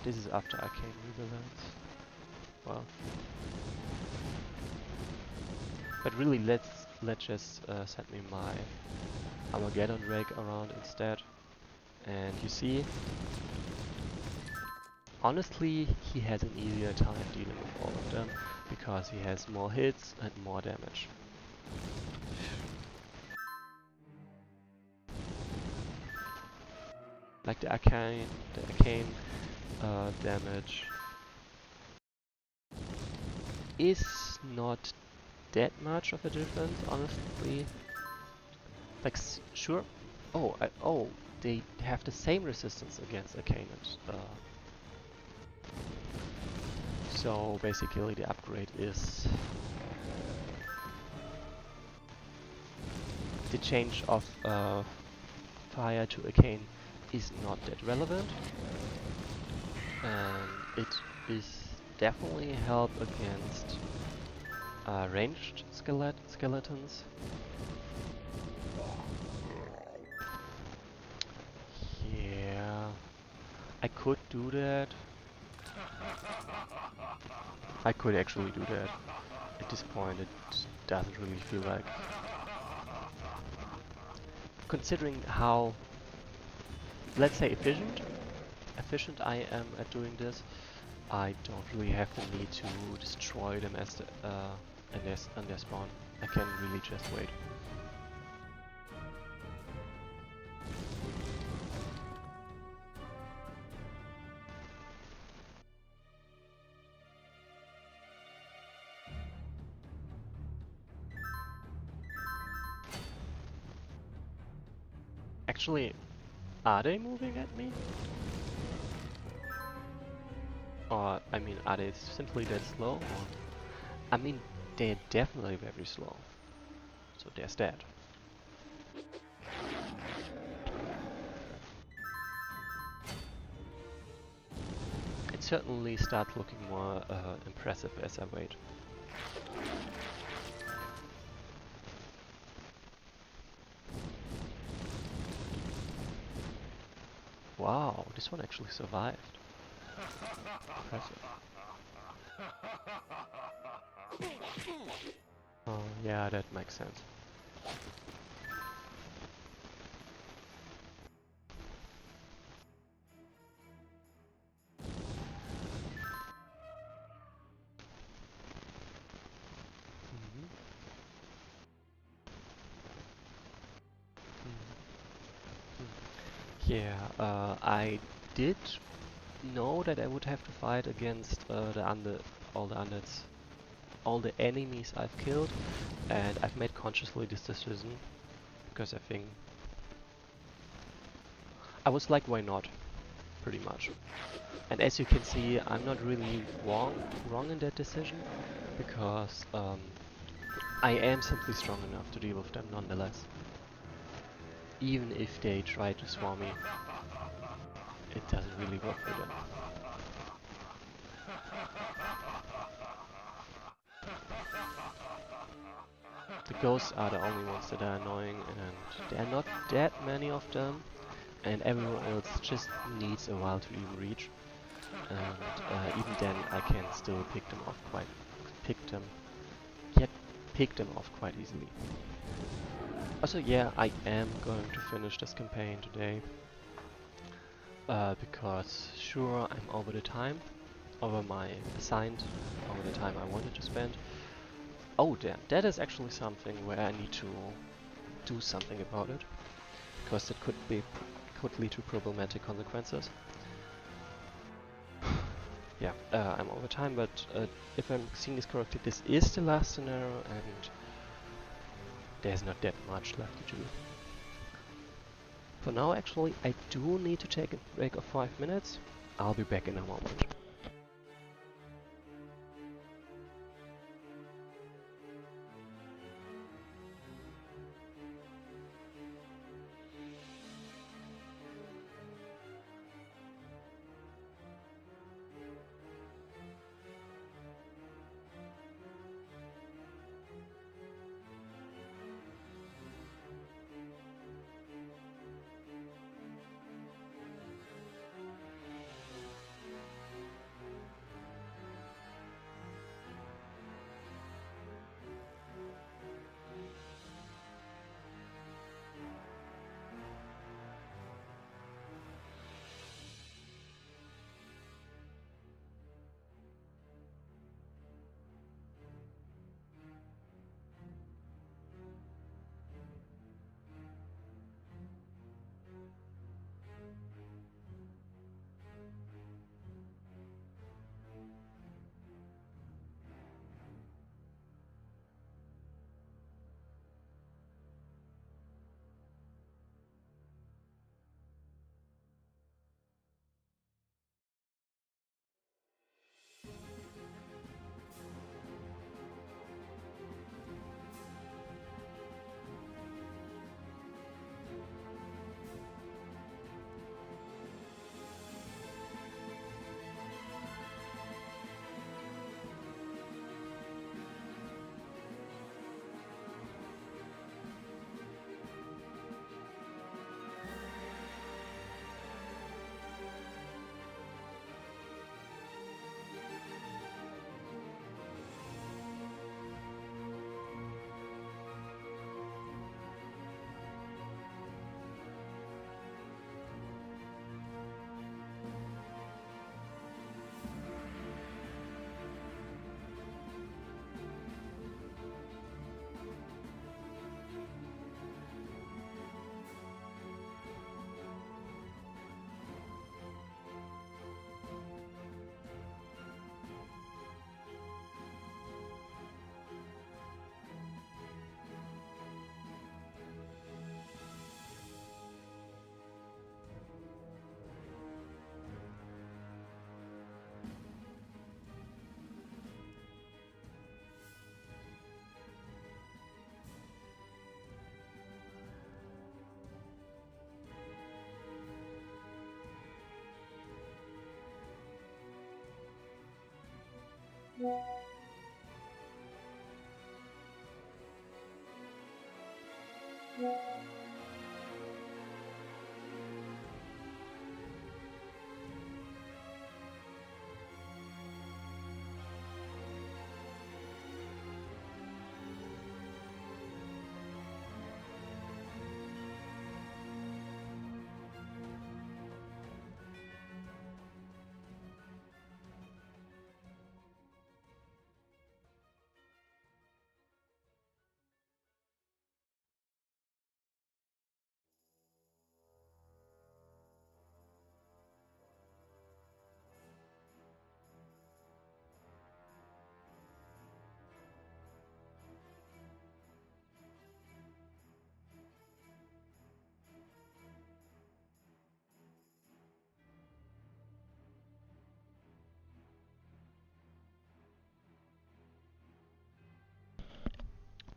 this is after Arcane Rebalance. Well, but really, let's just send me my Armageddon Drake around instead. And you see, honestly, he has an easier time dealing with all of them because he has more hits and more damage. Like the arcane damage is not that much of a difference, honestly. Like, sure. Oh, they have the same resistance against arcane. So basically, the upgrade is the change of fire to arcane is not that relevant, and it is definitely help against ranged skeletons. Yeah, I could do that. I could actually do that. At this point, it doesn't really feel like. Considering how, let's say, efficient I am at doing this, I don't really have the need to destroy them as on their spawn. I can really just wait. Actually, are they moving at me? Or, I mean, are they simply that slow? Or, I mean, they're definitely very slow. So there's that. It certainly starts looking more impressive as I wait. Wow, this one actually survived. Impressive. Oh, yeah, that makes sense. Mhm. Yeah, I did know that I would have to fight against all the undeads, all the enemies I've killed, and I've made consciously this decision because I think I was like, why not? Pretty much. And as you can see, I'm not really wrong in that decision because I am simply strong enough to deal with them nonetheless. Even if they try to swarm me, it doesn't really work for them. The ghosts are the only ones that are annoying, and there are not that many of them, and everyone else just needs a while to even reach. And even then, I can still pick them, yet pick them off quite easily. Also, yeah, I am going to finish this campaign today, because sure, I'm over the time, over my over the time I wanted to spend. Oh damn, that is actually something where I need to do something about it, because it could lead to problematic consequences. Yeah, I'm over time, but if I'm seeing this correctly, this is the last scenario, and there's not that much left to do. For now, actually, I do need to take a break of 5 minutes. I'll be back in a moment.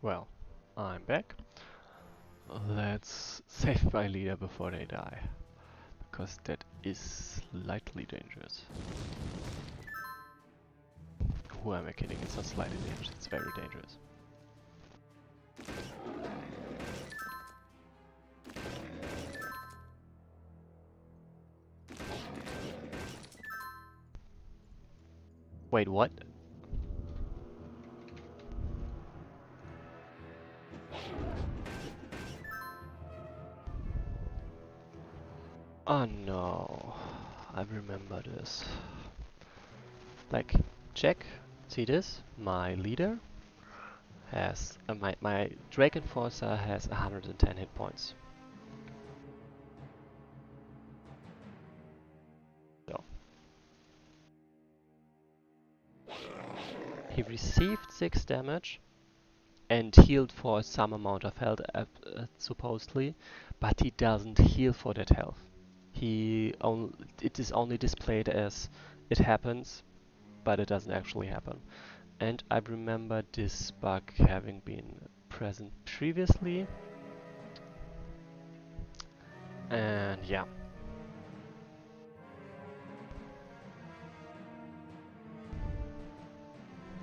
Well, I'm back. Let's save my leader before they die, because that is slightly dangerous. Who am I kidding? It's not slightly dangerous, it's very dangerous. Wait, what? Oh no, I remember this. Like, check, see this? My leader has, my Dragon Forcer has 110 hit points. So, he received 6 damage, and healed for some amount of health, supposedly, but he doesn't heal for that health. It is only displayed as it happens, but it doesn't actually happen. And I remember this bug having been present previously, and yeah.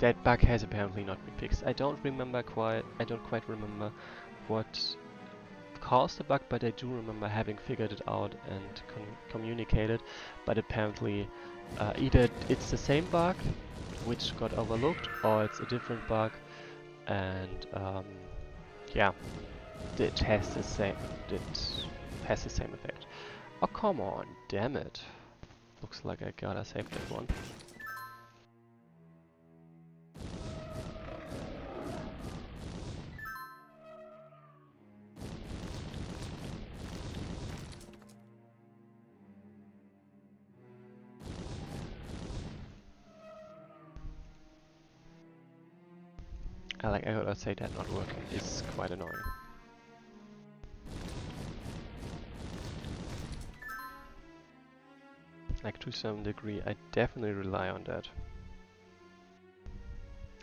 That bug has apparently not been fixed. I don't quite remember what caused the bug, but I do remember having figured it out and communicated. But apparently, either it's the same bug, which got overlooked, or it's a different bug, and yeah, it has the same effect. Oh come on, damn it! Looks like I gotta save that one. I gotta say that not working is quite annoying. Like to some degree, I definitely rely on that.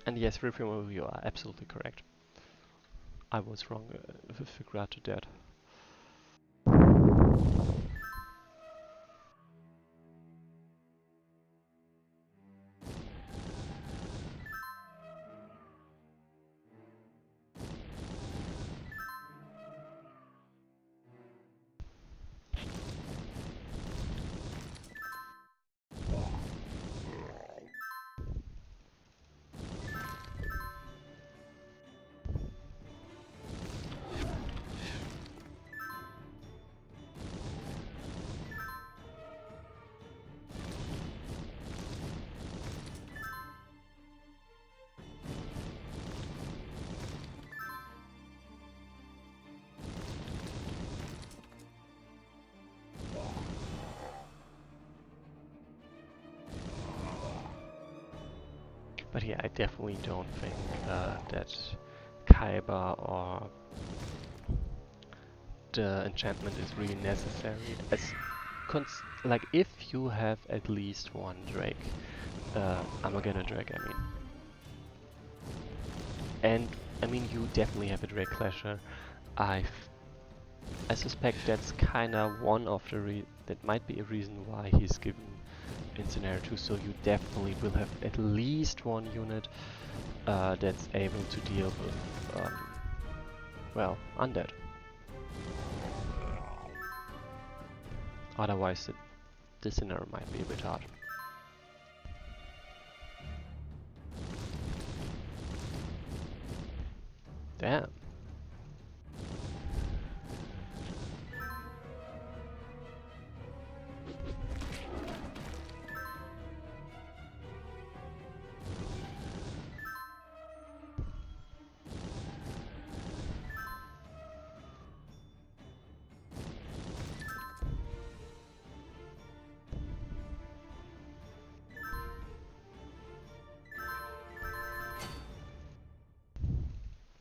And yes, Rifimo, you are absolutely correct. I was wrong with regard to that. But yeah, I definitely don't think that Kaiba or the enchantment is really necessary. Like if you have at least one Drake, Armageddon Drake, I mean. And I mean, you definitely have a Drake Clasher. I suspect that's kinda one of the that might be a reason why he's given in scenario 2, so you definitely will have at least one unit that's able to deal with, well, undead. Otherwise, this scenario might be a bit hard. Damn.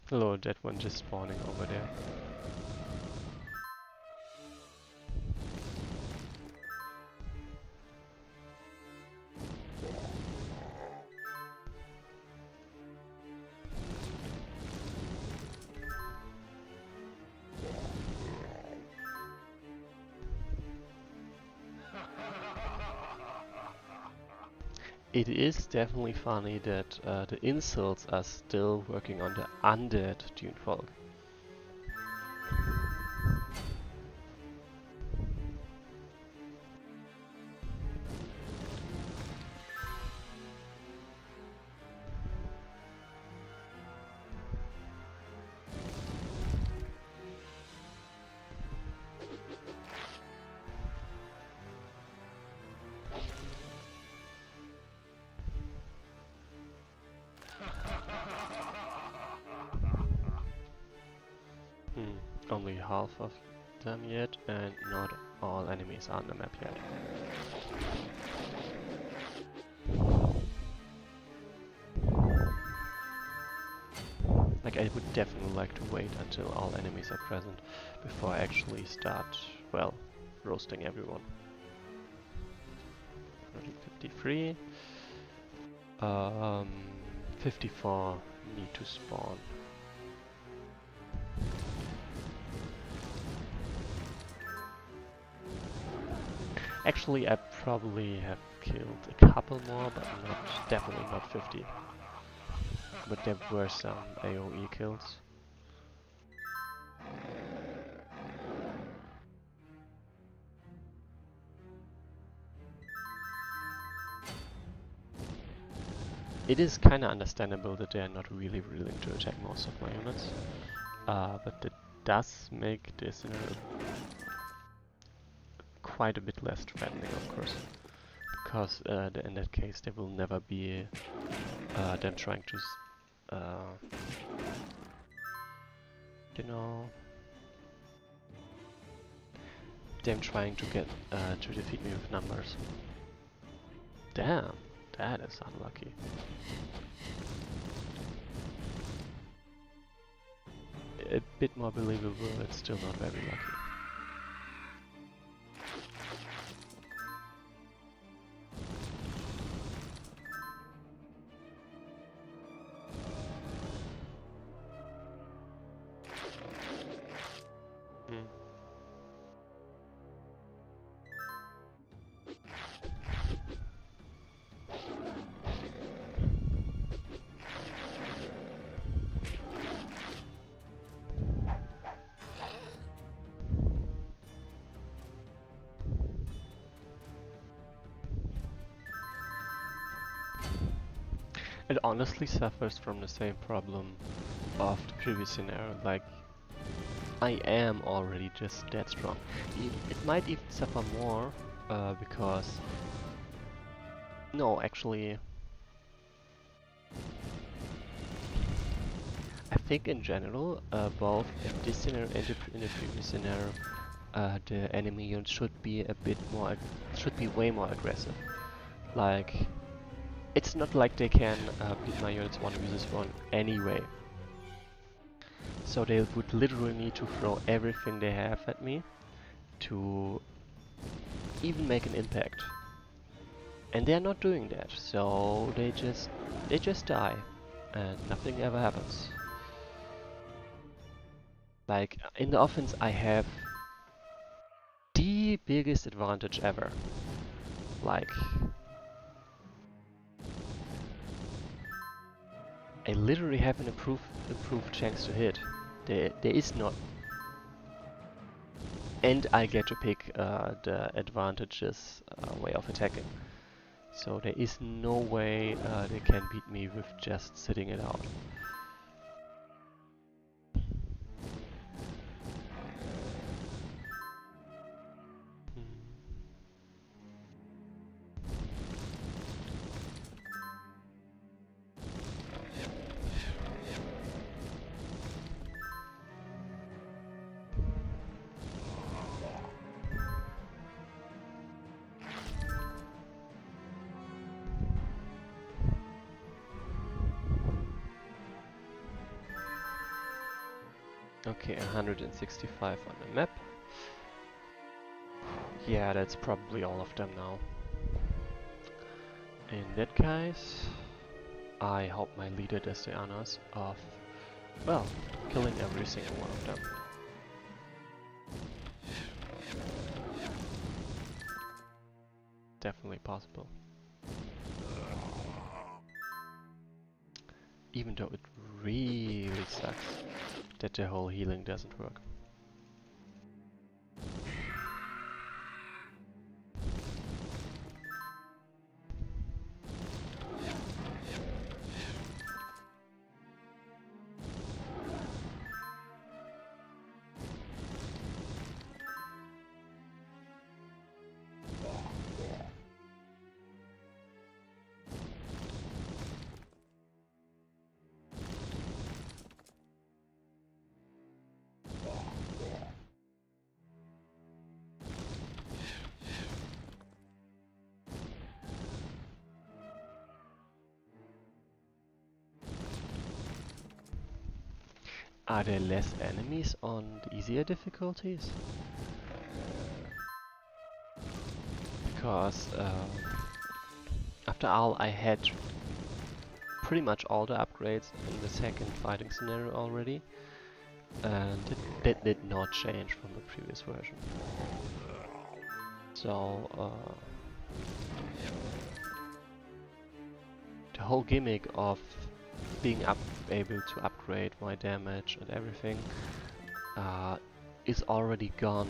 Hello, that one just spawning over there. It is definitely funny that the insults are still working on the undead Dunefolk. Only half of them yet, and not all enemies are on the map yet. Like, I would definitely like to wait until all enemies are present before I actually start, well, roasting everyone. 153. 54 need to spawn. Actually, I probably have killed a couple more, but definitely not 50. But there were some AoE kills. It is kinda understandable that they are not really willing to attack most of my units. But it does make this quite a bit less threatening, of course. Because in that case there will never be them trying to you know, them trying to get to defeat me with numbers. Damn, that is unlucky. A bit more believable, it's still not very lucky. It honestly suffers from the same problem of the previous scenario, like I am already just that strong. It might even suffer more because... No, actually... I think in general, both in this scenario and in the previous scenario, the enemy units should be a bit more, should be way more aggressive. Like, it's not like they can beat my units 1v1 anyway. So they would literally need to throw everything they have at me to even make an impact. And they're not doing that, so they just die and nothing ever happens. Like, in the offense I have the biggest advantage ever. Like, I literally have an improved chance to hit. There is not. And I get to pick the advantageous way of attacking. So there is no way they can beat me with just sitting it out. Okay, 165 on the map. Yeah, that's probably all of them now. In that case, I hope my leader does the honors of, well, killing every single one of them. Definitely possible. Even though it really sucks that the whole healing doesn't work. Are there less enemies on the easier difficulties? Because after all, I had pretty much all the upgrades in the second fighting scenario already, and that did not change from the previous version. So the whole gimmick of being able to upgrade my damage and everything is already gone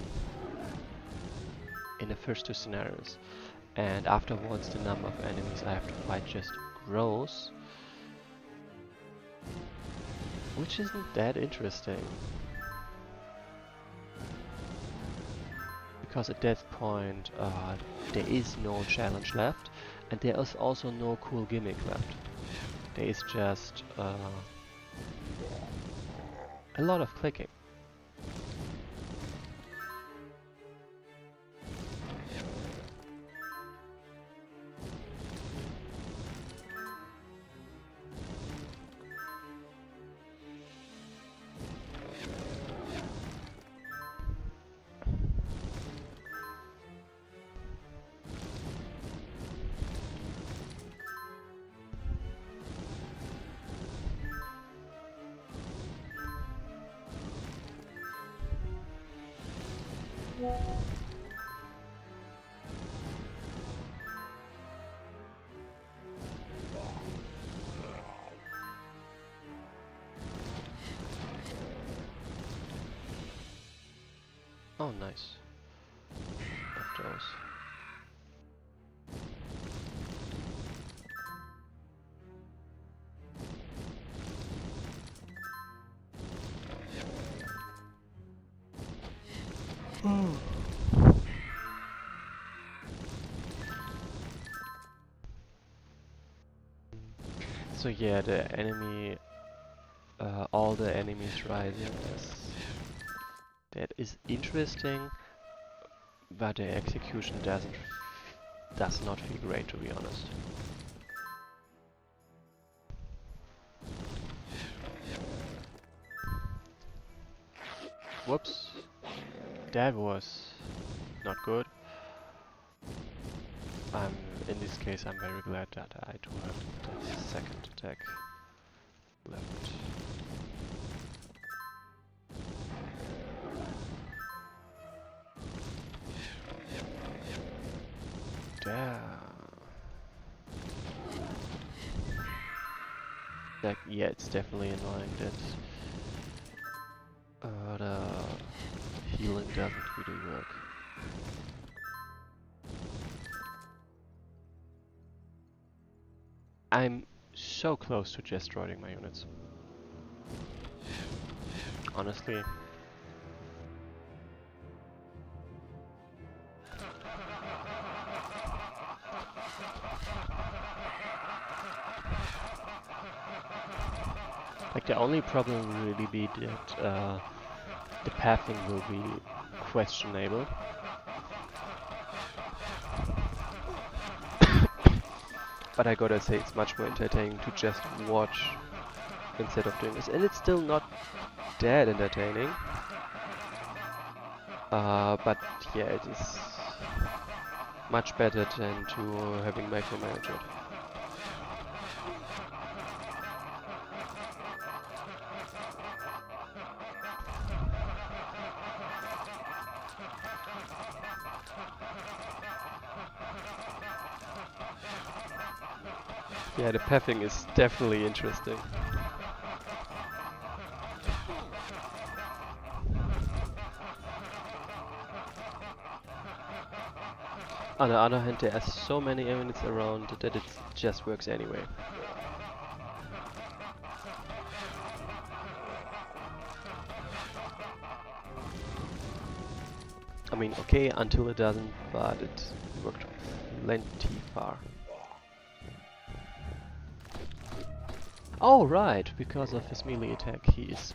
in the first two scenarios, and afterwards the number of enemies I have to fight just grows, which isn't that interesting. Because at that point there is no challenge left, and there is also no cool gimmick left. There is just a lot of clicking. Oh, nice. Of those. So yeah, the enemy, all the enemies rising that is interesting, but the execution does not feel great, to be honest. Whoops, that was not good. In this case, I'm very glad that I do have the second attack left. Like, yeah, it's definitely annoying that the healing doesn't really work. I'm so close to just destroying my units. Honestly. Like, the only problem will really be that the pathing will be questionable. But I gotta say, it's much more entertaining to just watch instead of doing this. And it's still not that entertaining. But yeah, it is much better than to having micromanaged it. Yeah, the pathing is definitely interesting. On the other hand, there are so many enemies around that it just works anyway. I mean, okay, until it doesn't, but it worked plenty far. Oh, right, because of his melee attack, he is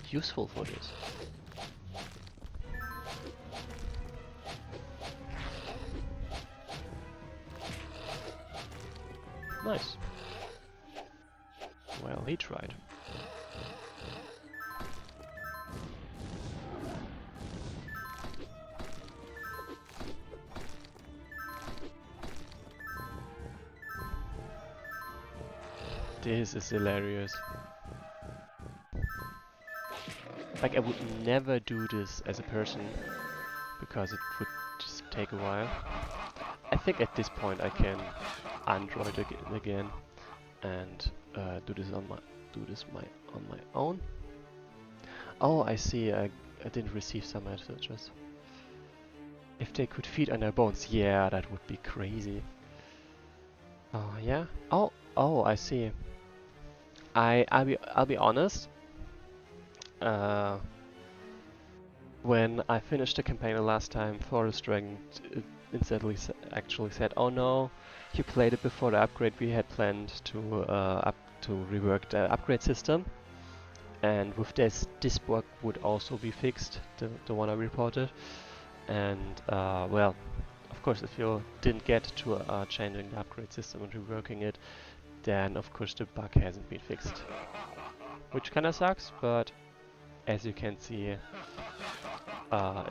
useful for this. Nice. Well, he tried. This is hilarious. Like, I would never do this as a person, because it would just take a while. I think at this point I can Android again and do this on my own. Oh, I see. I didn't receive some messages. If they could feed on their bones, yeah, that would be crazy. Oh yeah. Oh, I see. I'll be honest. Uh, when I finished the campaign the last time, Forest Dragon instantly actually said, "Oh no, you played it before the upgrade. We had planned to rework the upgrade system, and with this bug would also be fixed, the one I reported. And well, of course, if you didn't get to changing the upgrade system and reworking it, then of course the bug hasn't been fixed, which kind of sucks. But as you can see,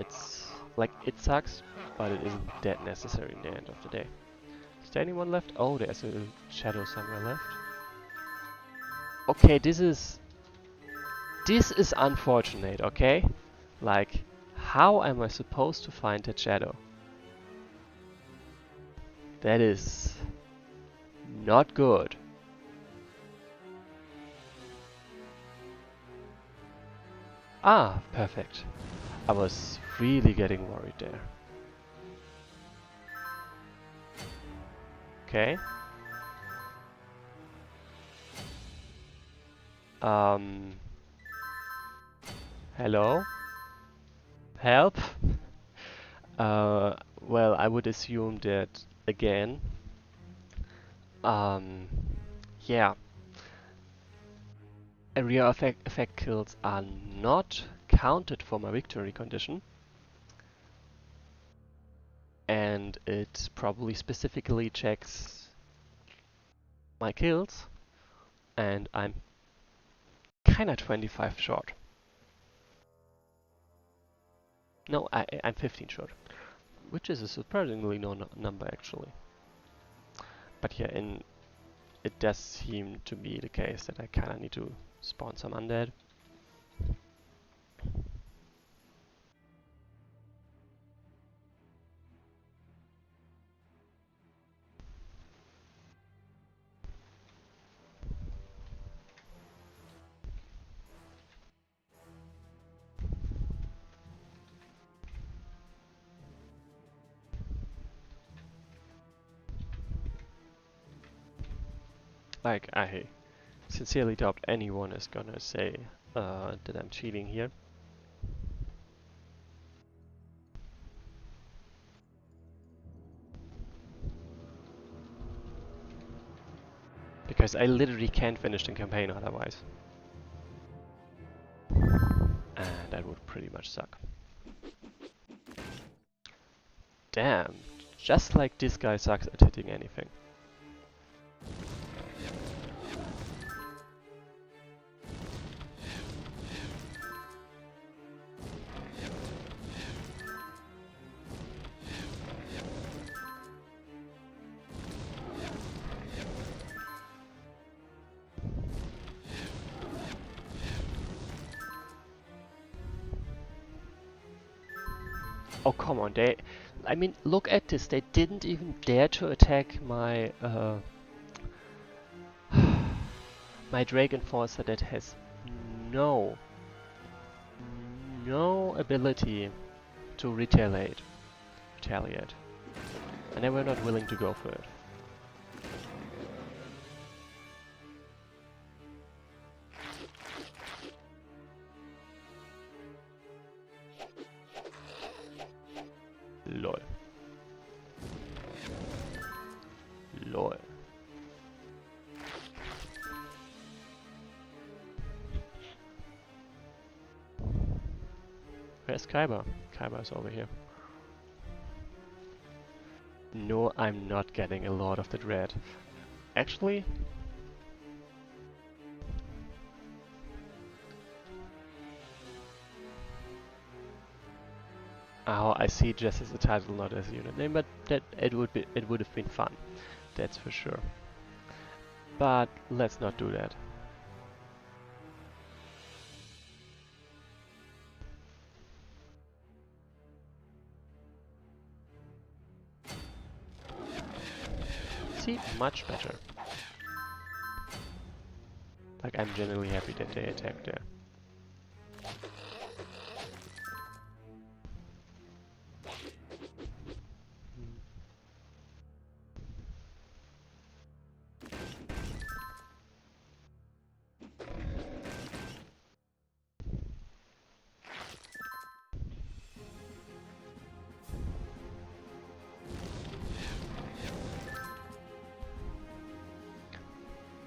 it's like it sucks, but it isn't that necessary in the end of the day. Is there anyone left? Oh, there's a shadow somewhere left. Okay, this is unfortunate. Okay, like how am I supposed to find that shadow? That is not good. Ah, perfect. I was really getting worried there. Okay. Hello? Help? Well, I would assume that again. Um, yeah. Area effect kills are not counted for my victory condition. And it probably specifically checks my kills. And I'm kinda 25 short. No, I'm 15 short. Which is a surprisingly low number actually. But yeah, it does seem to be the case that I kinda need to spawn some undead. Like, I sincerely doubt anyone is gonna say that I'm cheating here. Because I literally can't finish the campaign otherwise. And that would pretty much suck. Damn, just like this guy sucks at hitting anything. Oh, come on, I mean, look at this, they didn't even dare to attack my, my Dragon Forcer that has no ability to retaliate. And they were not willing to go for it. Lol. Lol. Where's Kaiba? Kaiba's over here. No, I'm not getting a lot of that red. Actually, oh, I see just as a title, not as a unit name, but that it would have been fun. That's for sure. But let's not do that. See, much better. Like, I'm genuinely happy that they attacked there.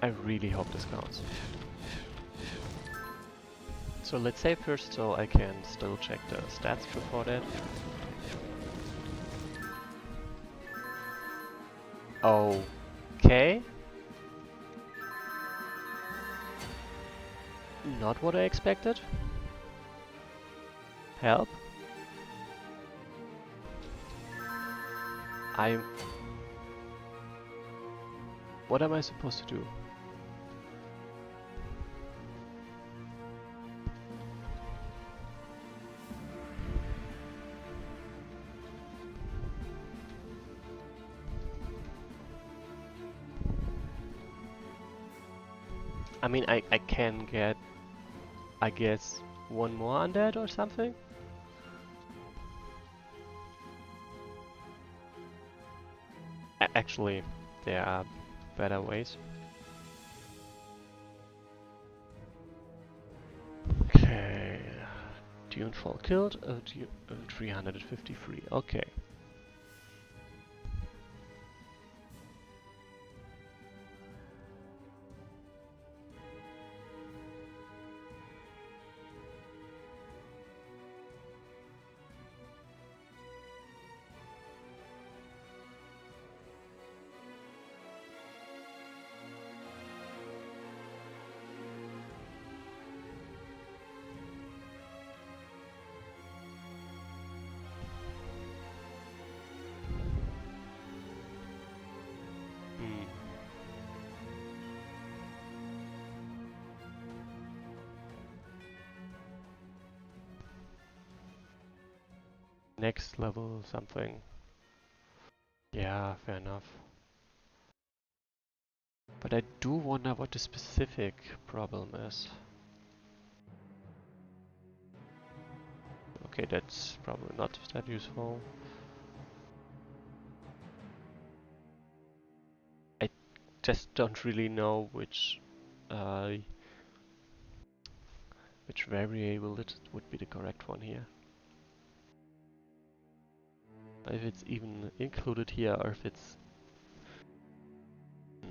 I really hope this counts. So let's save first so I can still check the stats before that. Okay. Not what I expected. Help. What am I supposed to do? I mean, I can get, I guess, one more on that or something? Actually, there are better ways. Okay. Dunefall killed, 353. Okay. Next level something. Yeah, fair enough. But I do wonder what the specific problem is. Okay, that's probably not that useful. I just don't really know which variable it would be the correct one here. If it's even included here or if it's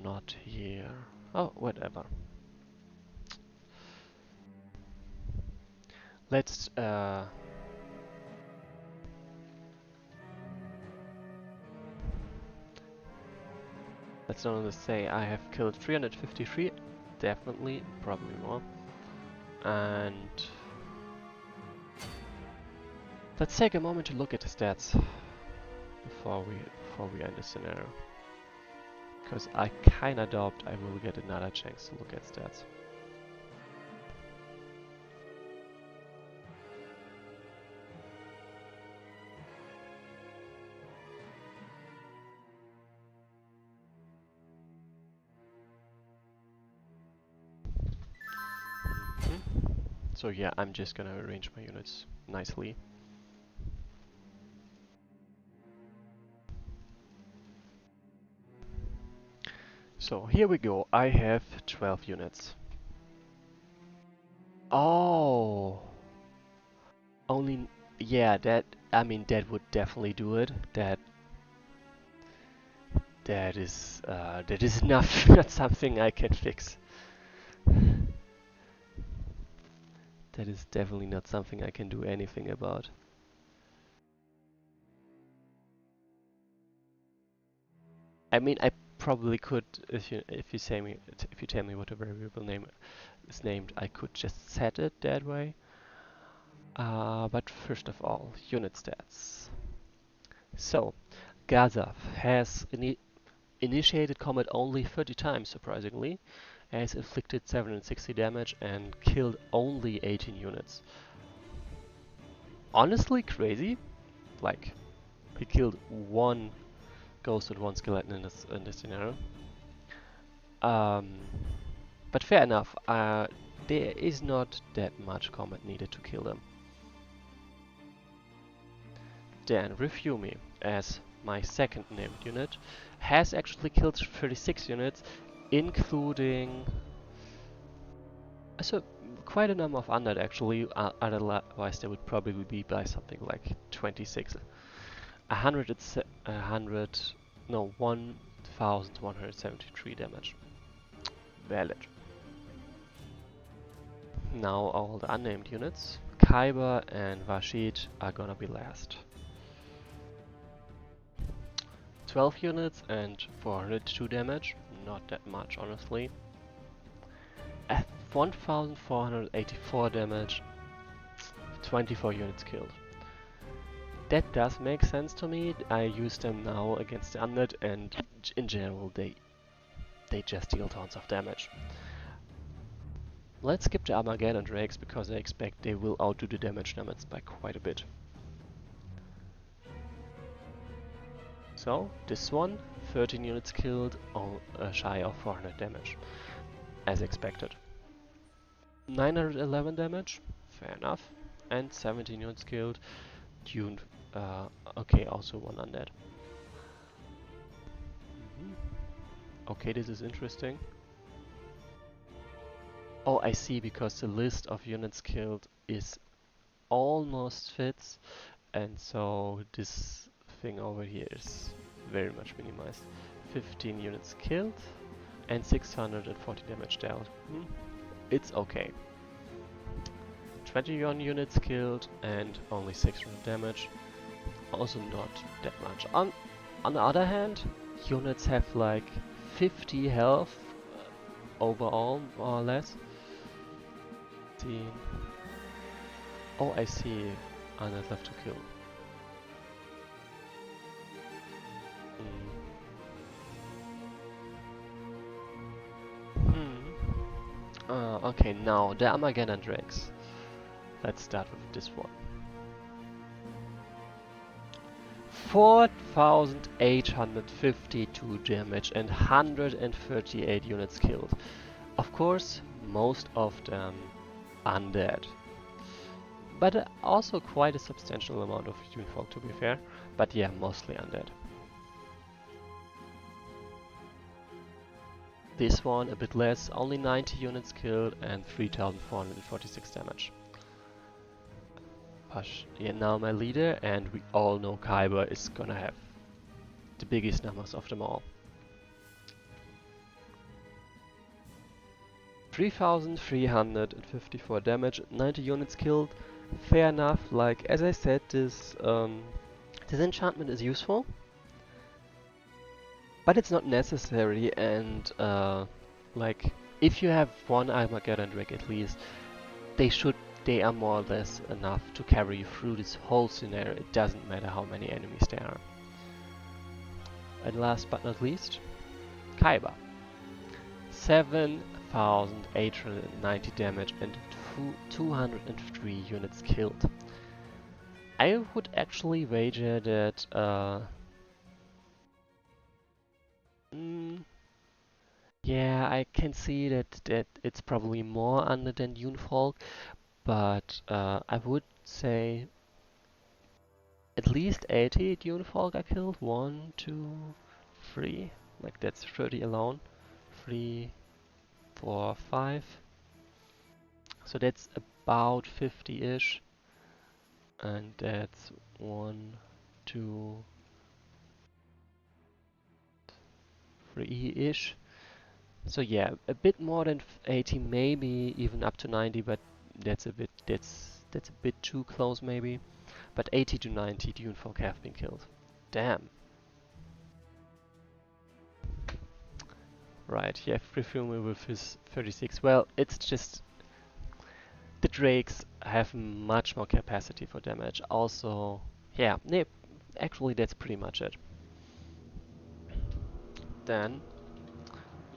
not here. Oh, whatever. Let's let's not say I have killed 353, definitely, probably more. And let's take a moment to look at the stats before we end the scenario. Because I kinda doubt I will get another chance to look at stats. So yeah, I'm just gonna arrange my units nicely. So here we go, I have 12 units. Oh! Only, yeah, I mean, that would definitely do it. That is enough, not something I can fix. That is definitely not something I can do anything about. I mean, I probably could, if you tell me what a variable name is named, I could just set it that way. But first of all, unit stats. So, Gazav has initiated combat only 30 times, surprisingly, has inflicted 760 damage and killed only 18 units. Honestly, crazy. Like, he killed one ghost and one skeleton in this scenario. Um, but fair enough. There is not that much combat needed to kill them. Then Refumi, as my second named unit, has actually killed 36 units, including so quite a number of undead actually. Otherwise, they would probably be by something like 26. 1173 damage. Valid. Now all the unnamed units, Kyber and Vashid, are gonna be last. 12 units and 402 damage, not that much honestly. At 1484 damage, 24 units killed. That does make sense to me. I use them now against the undead, and in general they just deal tons of damage. Let's skip the Armageddon Drakes because I expect they will outdo the damage numbers by quite a bit. So this one, 13 units killed, shy of 400 damage, as expected. 911 damage, fair enough, and 17 units killed, tuned. Okay, also one undead. Okay, this is interesting. Oh, I see, because the list of units killed is almost fits, and so this thing over here is very much minimized. 15 units killed and 640 damage dealt. It's okay. 21 units killed and only 600 damage. Also not that much. On the other hand, units have like 50 health overall, more or less. 15. Oh, I see. Undead left to kill. Okay, now the Armageddon Drakes. Let's start with this one. 4852 damage and 138 units killed. Of course, most of them undead. But also quite a substantial amount of Unfolk, to be fair. But yeah, mostly undead. This one a bit less, only 90 units killed and 3446 damage. Push. Yeah, now my leader, and we all know Kyber is gonna have the biggest numbers of them all. 3354 damage, 90 units killed. Fair enough. Like as I said, this enchantment is useful, but it's not necessary. And like if you have one Armageddon Drake at least, they are more or less enough to carry you through this whole scenario. It doesn't matter how many enemies there are. And last but not least, Kyber. 7890 damage and 203 units killed. I would actually wager that yeah, I can see that it's probably more under than Dunefolk, but I would say at least 80 Dunefolk are killed. 1, 2, 3. Like that's 30 alone. 3, 4, 5. So that's about 50-ish. And that's 1, 2, 3-ish. So yeah, a bit more than 80, maybe even up to 90, but that's a bit too close maybe. But 80 to 90 Dunefolk have been killed. Damn. Right, yeah, Refumi with his 36. Well, it's just the Drakes have much more capacity for damage. Also, yeah, actually that's pretty much it. Then,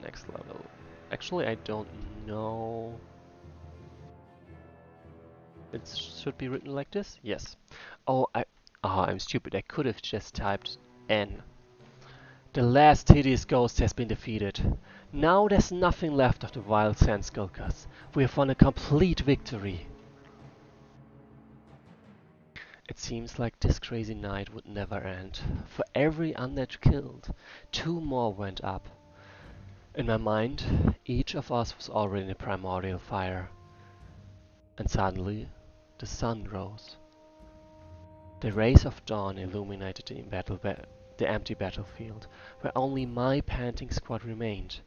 next level. Actually, I don't know. It should be written like this? Yes. Oh, I'm stupid. I could have just typed N. The last hideous ghost has been defeated. Now there's nothing left of the wild sand skulkers. We have won a complete victory. It seems like this crazy night would never end. For every undead killed, 2 more went up. In my mind, each of us was already in a primordial fire. And suddenly, the sun rose. The rays of dawn illuminated the empty battlefield, where only my panting squad remained.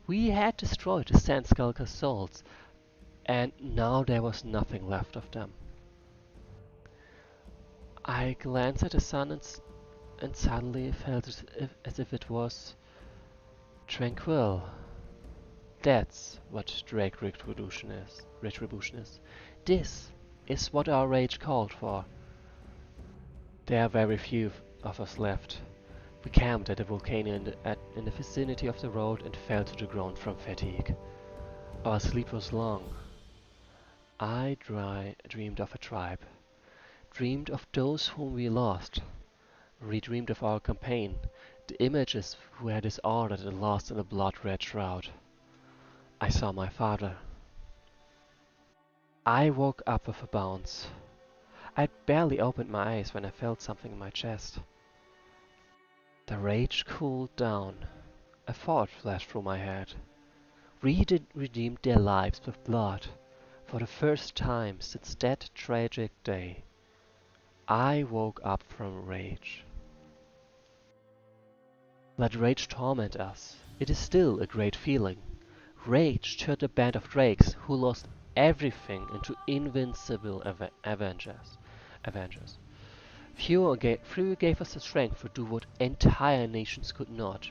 We had destroyed the Sandskulker's souls, and now there was nothing left of them. I glanced at the sun and suddenly felt as if it was tranquil. That's what Drake Retribution is. This is what our rage called for. There are very few of us left. We camped at a volcano in the vicinity of the road and fell to the ground from fatigue. Our sleep was long. I dreamed of a tribe, dreamed of those whom we lost, redreamed of our campaign, the images who had disordered and lost in a blood-red shroud. I saw my father. I woke up with a bounce. I'd barely opened my eyes when I felt something in my chest. The rage cooled down. A thought flashed through my head. We redeemed their lives with blood. For the first time since that tragic day, I woke up from rage. Let rage torment us. It is still a great feeling. Rage turned a band of drakes who lost everything into invincible avengers. Few gave us the strength to do what entire nations could not.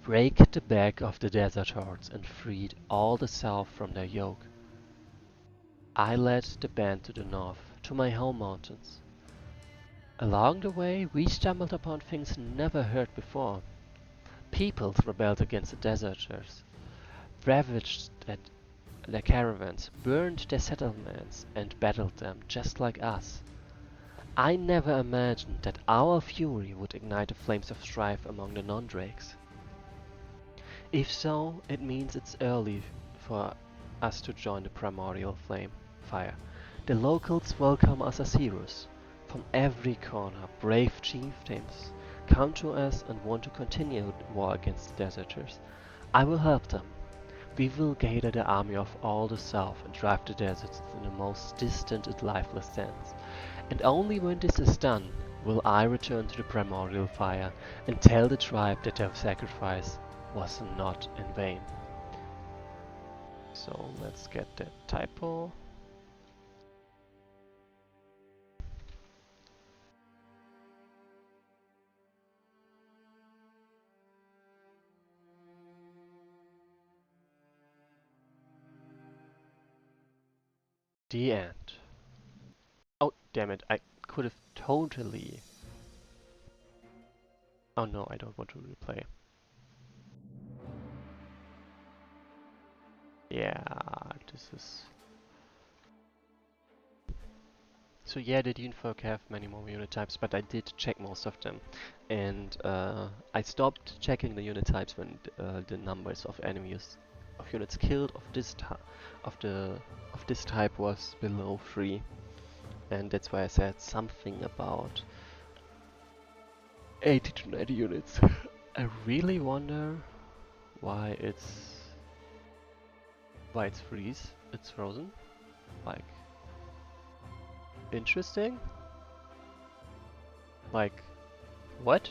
Break the back of the desert hordes and freed all the south from their yoke. I led the band to the north, to my home mountains. Along the way, we stumbled upon things never heard before. Peoples rebelled against the deserters, ravaged their caravans, burned their settlements, and battled them just like us. I never imagined that our fury would ignite the flames of strife among the non-drakes. If so, it means it's early for us to join the primordial fire. The locals welcome us as heroes. From every corner, brave chieftains come to us and want to continue the war against the deserters. I will help them. We will gather the army of all the south and drive the deserts in the most distant and lifeless sands. And only when this is done will I return to the primordial fire and tell the tribe that their sacrifice was not in vain. So let's get that typo. The end. Oh, damn it, I could have totally... Oh no, I don't want to replay. Yeah, this is... So yeah, the Dunefolk have many more unit types, but I did check most of them. And I stopped checking the unit types when the numbers of enemies, of units killed of this type was below 3. And that's why I said something about 80 to 90 units. I really wonder why it's it's frozen. Like, interesting. Like, what?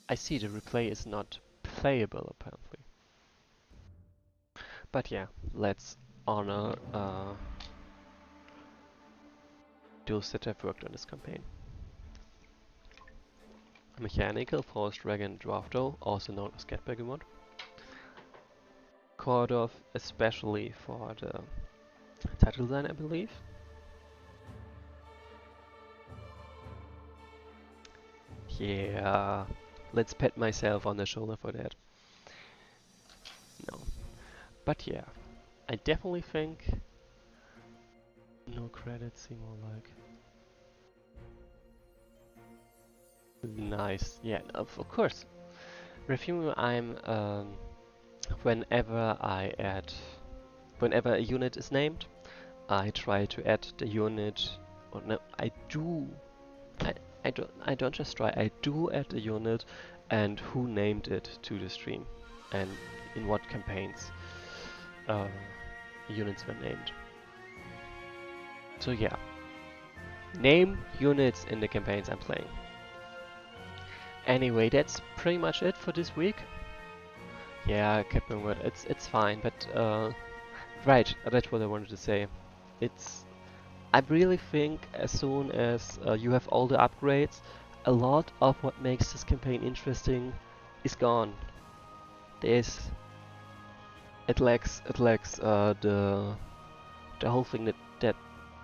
I see the replay is not playable apparently. But yeah, let's honor those that have worked on this campaign. Mechanical, Forest Dragon, Drafto, also known as Cat Begemot. Kordov, especially for the title design, I believe. Yeah, let's pat myself on the shoulder for that. No, but yeah, I definitely think no credits seem more like nice. Yeah, of course. Review, whenever I add, whenever a unit is named, I try to add the unit, or no, I, I don't just try, I do add the unit and who named it to the stream and in what campaigns uh, units were named. So yeah, name units in the campaigns I'm playing. Anyway, that's pretty much it for this week. Yeah, I kept my word. It's fine, but right, that's what I wanted to say. It's I really think as soon as you have all the upgrades, a lot of what makes this campaign interesting is gone. There's it lacks the whole thing that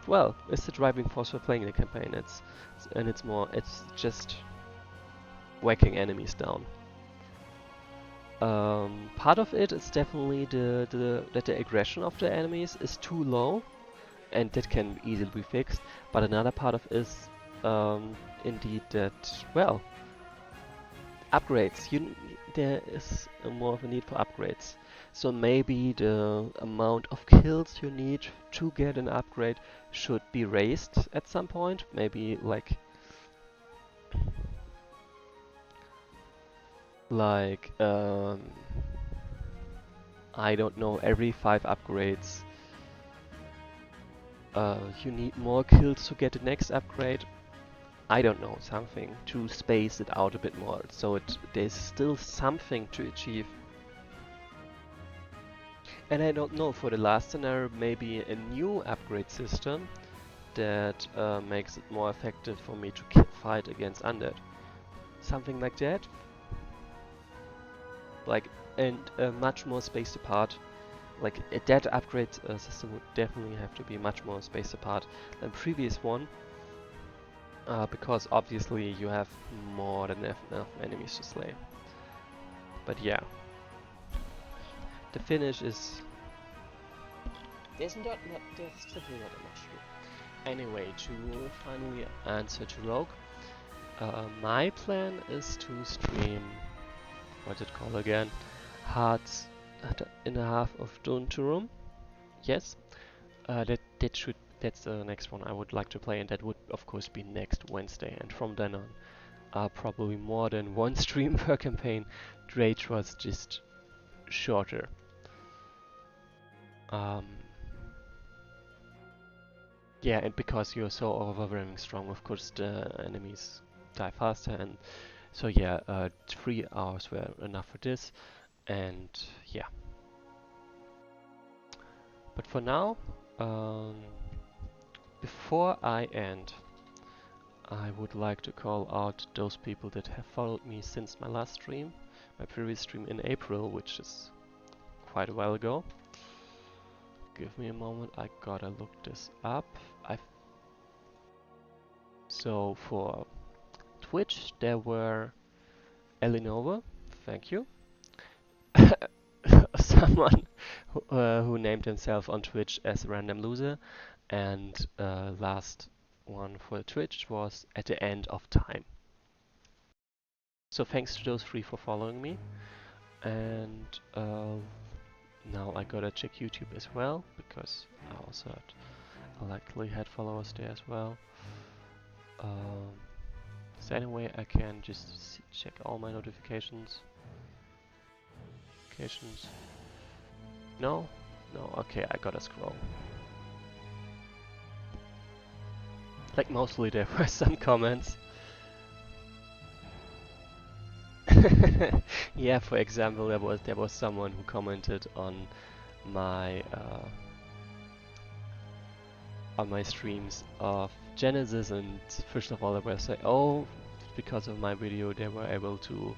well is the driving force for playing the campaign. It's just whacking enemies down. Part of it is definitely that the aggression of the enemies is too low, and that can easily be fixed. But another part of it is indeed that well upgrades. There is more of a need for upgrades. So maybe the amount of kills you need to get an upgrade should be raised at some point. Maybe like I don't know, every 5 upgrades you need more kills to get the next upgrade. I don't know, something to space it out a bit more, so there's still something to achieve. And I don't know, for the last scenario, maybe a new upgrade system that makes it more effective for me to fight against undead. Something like that. Like, and much more spaced apart. Like, that upgrade system would definitely have to be much more spaced apart than previous one. Because obviously you have more than enough enemies to slay. But yeah. The finish is... there's simply not that much to do. Anyway, to finally answer to Rogue, my plan is to stream, what's it called again? Hearts in a half of Dune to Room. Yes, that's the next one I would like to play, and that would of course be next Wednesday. And from then on, probably more than one stream per campaign. Rage was just shorter. Yeah, and because you're so overwhelming strong, of course the enemies die faster, and so yeah, 3 hours were enough for this, and yeah. But for now, before I end, I would like to call out those people that have followed me since my last stream, my previous stream in April, which is quite a while ago. Give me a moment, I gotta look this up. So for Twitch, there were Elinova, thank you. Someone who named himself on Twitch as Random Loser, and last one for Twitch was At the End of Time. So thanks to those 3 for following me, and now I gotta check YouTube as well, because I also likely had followers there as well. So anyway, I can just check all my notifications. No? No, okay, I gotta scroll. Like, mostly there were some comments. Yeah, for example, there was someone who commented on my streams of Genesis, and first of all they were saying, oh, because of my video they were able to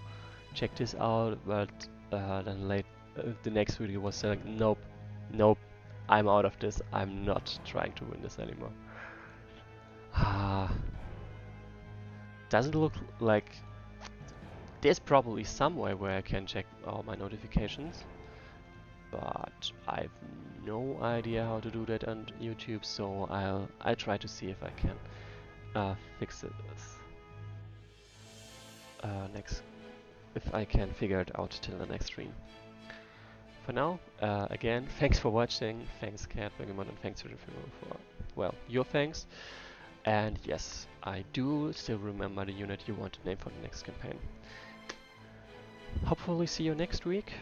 check this out, but then the next video was saying, nope, I'm out of this, I'm not trying to win this anymore. Doesn't look like There's probably some way where I can check all my notifications, but I've no idea how to do that on YouTube, so I'll try to see if I can fix it next, if I can figure it out till the next stream. For now, again, thanks for watching, thanks Cat, Pokemon, and thanks to the for, well, your thanks. And yes, I do still remember the unit you want to name for the next campaign. Hopefully see you next week,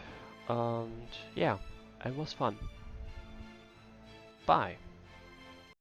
and yeah, it was fun. Bye!